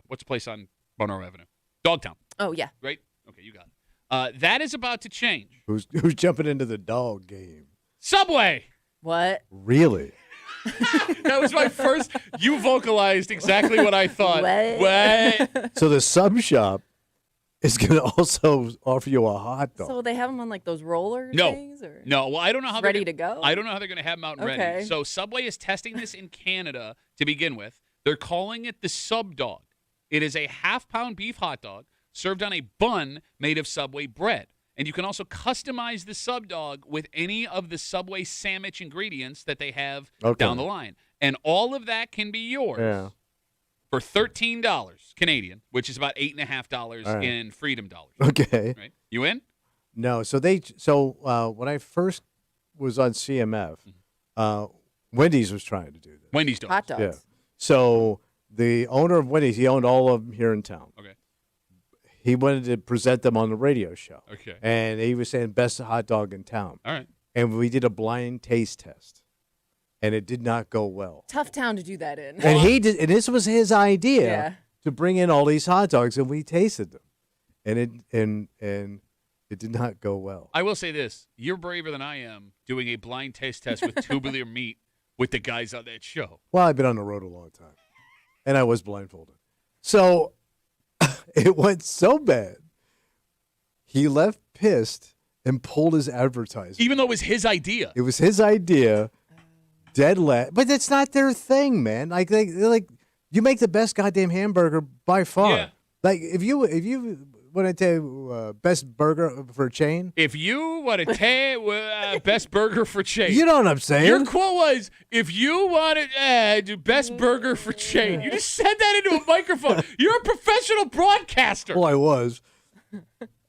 What's the place on Monroe Avenue? Dogtown, Oh yeah. right? Okay, you got it. That is about to change. Who's jumping into the dog game? Subway. What? Really? That was my first. You vocalized exactly what I thought. What? So the sub shop is going to also offer you a hot dog. So they have them on like those roller No. things, or No, well, I don't know how ready they're to go? I don't know how they're going to have them out and ready. Okay. So Subway is testing this in Canada to begin with. They're calling it the Sub Dog. It is a half-pound beef hot dog served on a bun made of Subway bread. And you can also customize the Sub Dog with any of the Subway sandwich ingredients that they have Okay. down the line. And all of that can be yours Yeah. for $13 Canadian, which is about $8.50 All right. in freedom dollars. Okay. Right? You in? No. So when I first was on CMF, Wendy's was trying to do this. Wendy's dogs. hot dogs. Yeah. So the owner of Wendy's, he owned all of them here in town. Okay. He wanted to present them on the radio show. Okay. And he was saying best hot dog in town. All right. And we did a blind taste test. And it did not go well. Tough town to do that in. And he did, and this was his idea Yeah. to bring in all these hot dogs, and we tasted them, and it did not go well. I will say this: you're braver than I am doing a blind taste test with tubular meat with the guys on that show. Well, I've been on the road a long time, and I was blindfolded, so it went so bad. He left pissed and pulled his advertising. Even though it was his idea. It was his idea, dead last, but it's not their thing, man. Like they're like, you make the best goddamn hamburger by far. Yeah. Like if you want to tell best burger for a chain, If you want to take best burger for chain, you know what I'm saying? your quote was, "If you want to do best burger for chain," you just said that into a microphone. You're a professional broadcaster. Well, I was.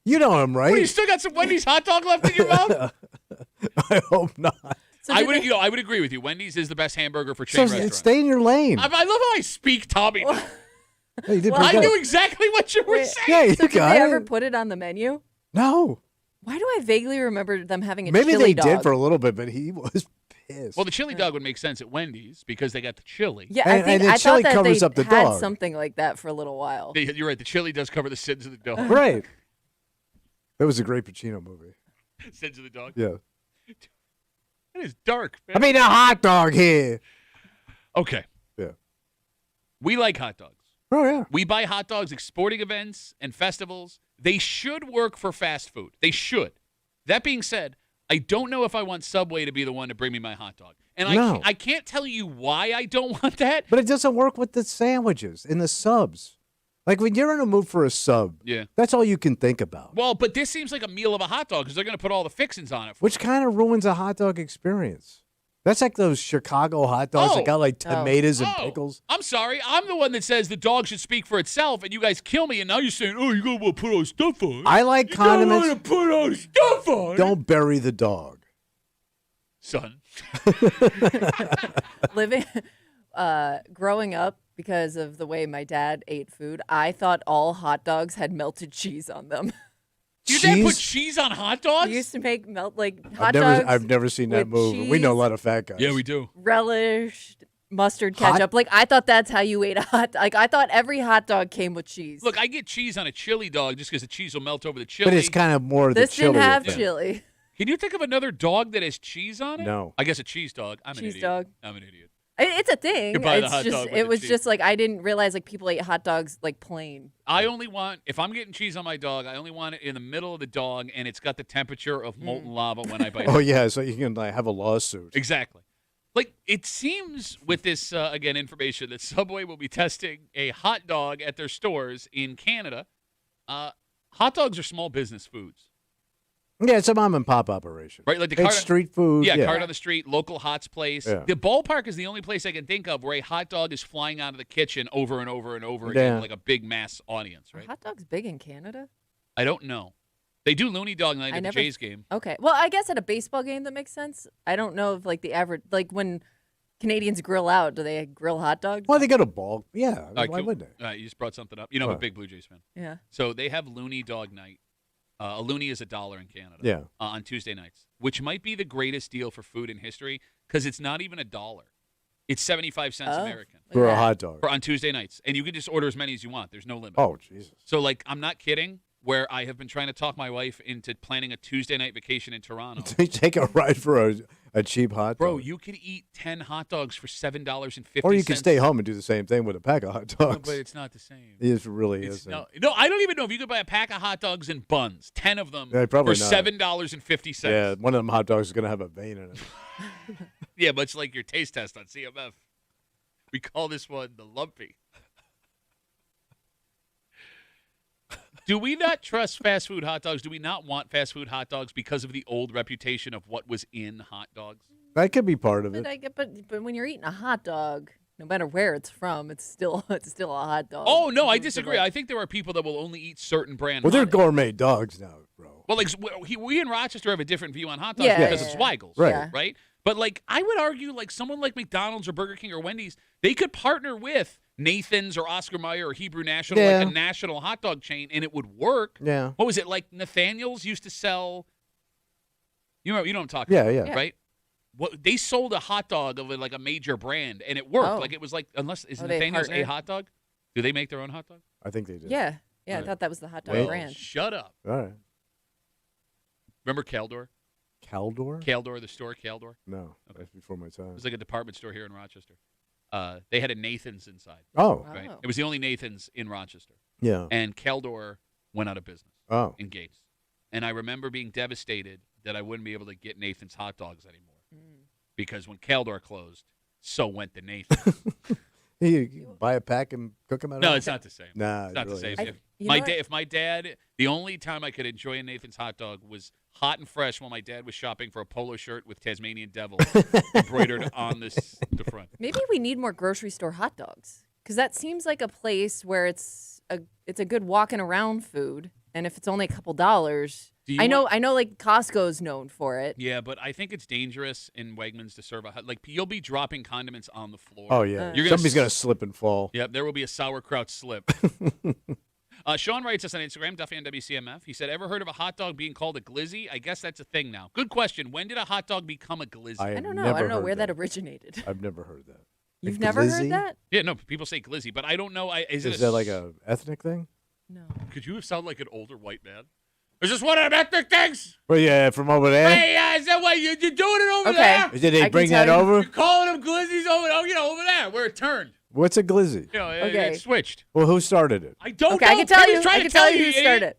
You know I'm right. What, you still got some Wendy's hot dog left in your mouth? I hope not. So I did would, they- I would agree with you. Wendy's is the best hamburger for So chain restaurant. stay in your lane. I love how I speak, Tommy. Hey, you did Well, pretty I good. knew exactly what you were Wait. saying. Yeah, you So did got they it. ever put it on the menu? No. Why do I vaguely remember them having a Maybe chili they dog? did for a little bit, but he was pissed. Well, the chili dog would make sense at Wendy's because they got the chili. Yeah, And- I think and the I chili thought that covers they up the had dog. something like that for a little while. You're right. The chili does cover the sins of the dog. Right. That was a great Pacino movie. Sins of the dog. Yeah. It is dark, man. I mean, a hot dog here. Okay. Yeah. We like hot dogs. Oh, yeah. We buy hot dogs at sporting events and festivals. They should work for fast food. They should. That being said, I don't know if I want Subway to be the one to bring me my hot dog. And No. I can't tell you why I don't want that. But it doesn't work with the sandwiches and the subs. Like when you're in a mood for a sub, Yeah. that's all you can think about. Well, but this seems like a meal of a hot dog because they're going to put all the fixings on it. Which kind of ruins a hot dog experience. That's like those Chicago hot dogs Oh. that got like tomatoes and Oh, pickles. I'm sorry. I'm the one that says the dog should speak for itself, and you guys kill me, and now you're saying, oh, you're going to want to put all the stuff on it. I like You condiments. don't want to put all the stuff on it. Don't bury the dog. Son. Living, growing up, because of the way my dad ate food, I thought all hot dogs had melted cheese on them. Your dad put Cheese? cheese on hot dogs? He used to make hot dogs. I've never seen that with move. We know a cheese, lot of fat guys. Yeah, we do. relish, mustard, Hot- ketchup. Like I thought that's how you ate a hot. Like I thought every hot dog came with cheese. Look, I get cheese on a chili dog just because the cheese will melt over the chili. But it's kind of more the this chili. didn't have thing. chili. Can you think of another dog that has cheese on it? No. I guess a cheese dog. I'm an Cheese idiot. dog. I'm an idiot. It's a thing. You buy the It's hot just dog with it the was cheese. just like I didn't realize like people ate hot dogs like plain. I only want, if I'm getting cheese on my dog, I only want it in the middle of the dog, and it's got the temperature of molten lava when I bite Oh it. yeah, so you can like have a lawsuit. Exactly. Like, it seems with this, again, information that Subway will be testing a hot dog at their stores in Canada. Hot dogs are small business foods. Yeah, it's a mom and pop operation. Right, like the it's cart, street food. Yeah, cart on the street, local Hots place. Yeah. The ballpark is the only place I can think of where a hot dog is flying out of the kitchen over and over and over again, like a big mass audience, right? Are hot dogs big in Canada? I don't know. They do Looney Dog Night at the Jays game. Okay. Well, I guess at a baseball game that makes sense. I don't know if like the average, like when Canadians grill out, do they grill hot dogs? Well, they go to ball. Yeah. Right, why would they? You just brought something up. You know, I'm a big Blue Jays fan. Yeah. So they have Looney Dog Night. A loony is $1 in Canada. Yeah. On Tuesday nights, which might be the greatest deal for food in history because it's not even $1. It's 75 cents American for a hot dog on Tuesday nights, and you can just order as many as you want. There's no limit. Oh, Jesus! So, like, I'm not kidding. Where I have been trying to talk my wife into planning a Tuesday night vacation in Toronto. Take a ride for a cheap hot dog. Bro, you could eat 10 hot dogs for $7.50. Or you can stay home and do the same thing with a pack of hot dogs. No, but it's not the same. It really isn't. No, I don't even know if you could buy a pack of hot dogs and buns, 10 of them, Yeah, for probably not. $7.50. Yeah, one of them hot dogs is going to have a vein in it. Yeah, much like your taste test on CMF. We call this one the lumpy. Do we not trust fast food hot dogs? Do we not want fast food hot dogs because of the old reputation of what was in hot dogs? That could be part of it. But when you're eating a hot dog, no matter where it's from, it's still a hot dog. Oh, no, I disagree. I think there are people that will only eat certain brand Well, they're hot dogs. gourmet dogs now, bro. Well, like we in Rochester have a different view on hot dogs Yeah, because yeah, it's yeah. Weigel's, Right. right? But like I would argue, like someone like McDonald's or Burger King or Wendy's, they could partner with Nathan's or Oscar Mayer or Hebrew National, Yeah. like a national hot dog chain, and it would work. Yeah. What was it like? Nathaniel's used to sell. You know what I'm talking Yeah, about, yeah. right? What they sold a hot dog of like a major brand, and it worked. Oh. Like it was like is Oh, they Nathaniel's a partnered. hot dog? Do they make their own hot dog? I think they do. Yeah. Yeah, I Right. thought that was the hot dog Well, brand. shut up. All right. Remember Caldor? Caldor? Caldor, the store Caldor. No, that's before my time. It was like a department store here in Rochester. They had a Nathan's inside. Oh. Right. Wow. It was the only Nathan's in Rochester. Yeah. And Caldor went out of business. Oh. In Gates. And I remember being devastated that I wouldn't be able to get Nathan's hot dogs anymore. Because when Caldor closed, so went the Nathan. You buy a pack and cook them out. No, it's not the same. Nah, It's not really the same. isn't. If my dad, the only time I could enjoy a Nathan's hot dog was hot and fresh when my dad was shopping for a polo shirt with Tasmanian Devil embroidered on the front. Maybe we need more grocery store hot dogs because that seems like a place where it's a good walking around food, and if it's only a couple dollars, I know like Costco's known for it. Yeah, but I think it's dangerous in Wegmans to serve a hot. Like you'll be dropping condiments on the floor. Oh yeah. You're Somebody's gonna slip and fall. Yep, there will be a sauerkraut slip. Sean writes us on Instagram, Duffy on WCMF. He said, "Ever heard of a hot dog being called a glizzy? I guess that's a thing now." Good question. When did a hot dog become a glizzy? I don't know. I don't know where that originated. I've never heard that. You've never heard that? Yeah, no. People say glizzy, but I don't know. Is that like a ethnic thing? No. Could you have sounded like an older white man? Is this one of them ethnic things? Well, yeah, from over there. Hey, is that what you're doing it over Okay. there? Did they bring that over? You're calling them glizzies over there where it turned. What's a glizzy? You know, Okay. it switched. Well, who started it? I don't Okay, know. I can tell Timmy's you. trying I to can tell you you who idiot. started.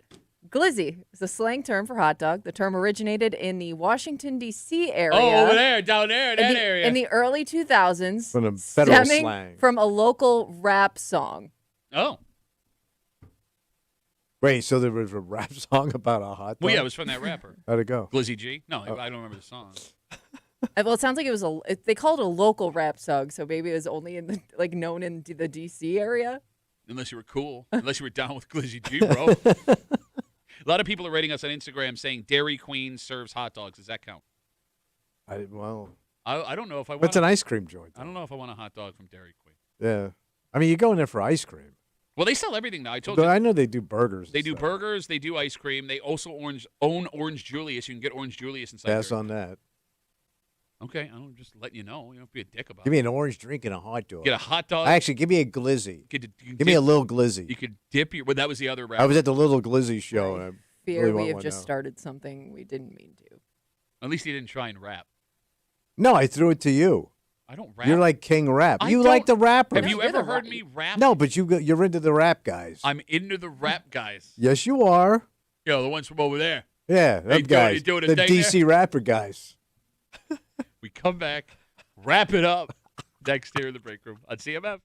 Glizzy is a slang term for hot dog. The term originated in the Washington D.C. area. Oh, over there, down there, in that area. In the early 2000s, From the federal stemming slang. from a local rap song. Oh. Wait, so there was a rap song about a hot dog? Well, yeah, it was from that rapper. How'd it go? Glizzy G? No, I don't remember the song. Well, it sounds like it was they called it a local rap song, so maybe it was only in the known in the D.C. area. Unless you were cool. Unless you were down with Glizzy G, bro. A lot of people are rating us on Instagram saying Dairy Queen serves hot dogs. Does that count? I don't know if I want. That's an ice cream joint. I don't know if I want a hot dog from Dairy Queen. Yeah. I mean, you go in there for ice cream. Well, they sell everything now. I told But you. I know they do burgers. They and do stuff. burgers. They do ice cream. They also own Orange Julius. You can get Orange Julius inside. Pass there. on that. Okay, I'm just letting you know. You don't have to be a dick about Give me it. an orange drink and a hot dog. Get a hot dog. Actually, give me a glizzy. You can Give me a dip- little glizzy. You could dip your. Well, that was the other rapper. I was at the little glizzy show. And I Fear really we want have one just now. started something we didn't mean to. At least he didn't try and rap. No, I threw it to you. I don't rap. You're like King Rap. I You like don't- the rappers. Have you ever heard me rap? No, but you're into the rap guys. I'm into the rap guys. Yes, you are. Yo, the ones from over there. Yeah, They them do- guys. they doing a The thing DC rapper guys. We come back, wrap it up next here in the break room on CMF.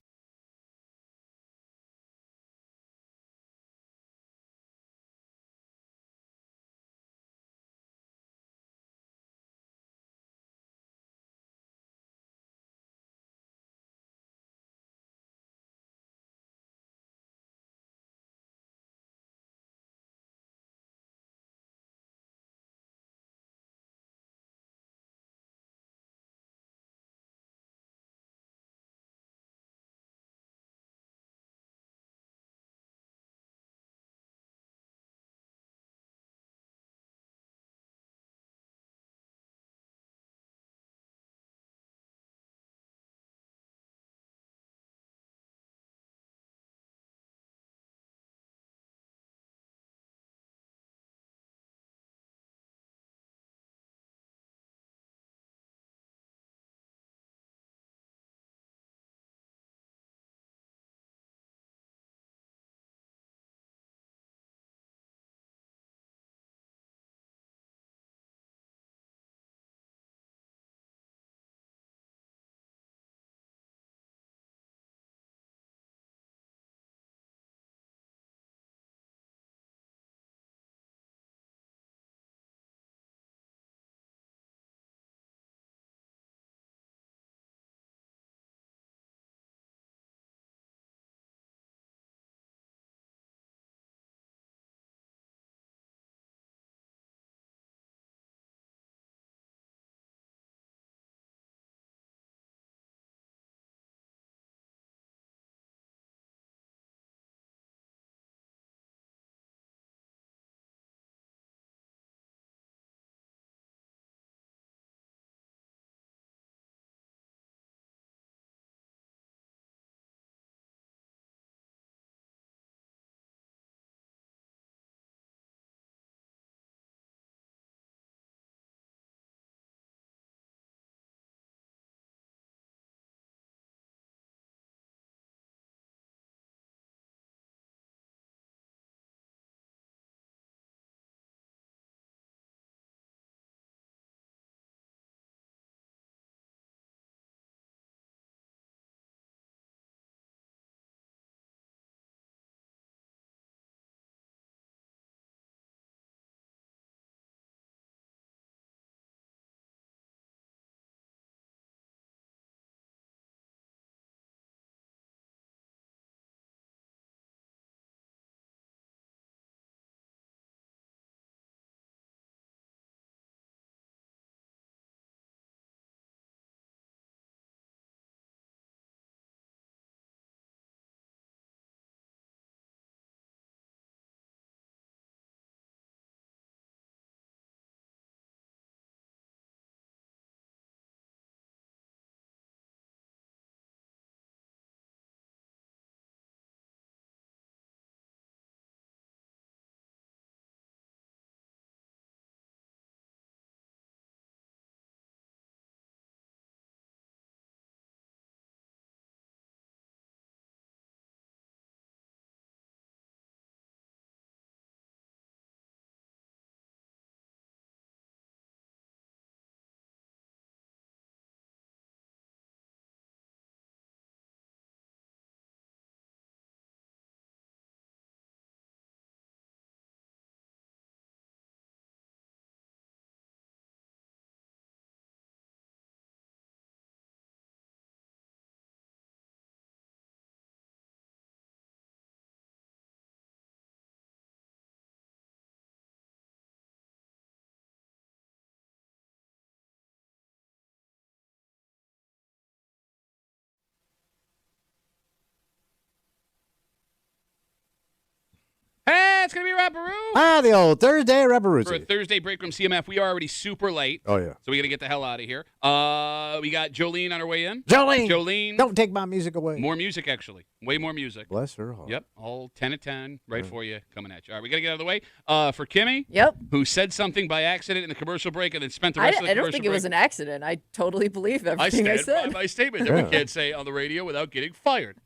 that's going to be Rapparoo. The old Thursday For a Rapparoozy. Thursday break room CMF, we are already super late. Oh, yeah. So we got to get the hell out of here. We got Jolene on her way in. Jolene, don't take my music away. More music, actually. Way more music. Bless her heart. Yep, all 10 at 10, right for you, coming at you. All right, we got to get out of the way. For Kimmy, who said something by accident in the commercial break and then spent the rest of the I commercial don't think break. it was an accident. I totally believe everything I said. By my statement that we can't say on the radio without getting fired.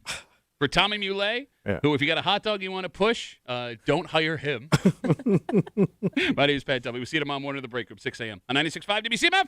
For Tommy Muley, who, if you got a hot dog you want to push, don't hire him. My name is Pat W. We'll see you tomorrow morning at the break room, 6 a.m. on 96.5 WCMF.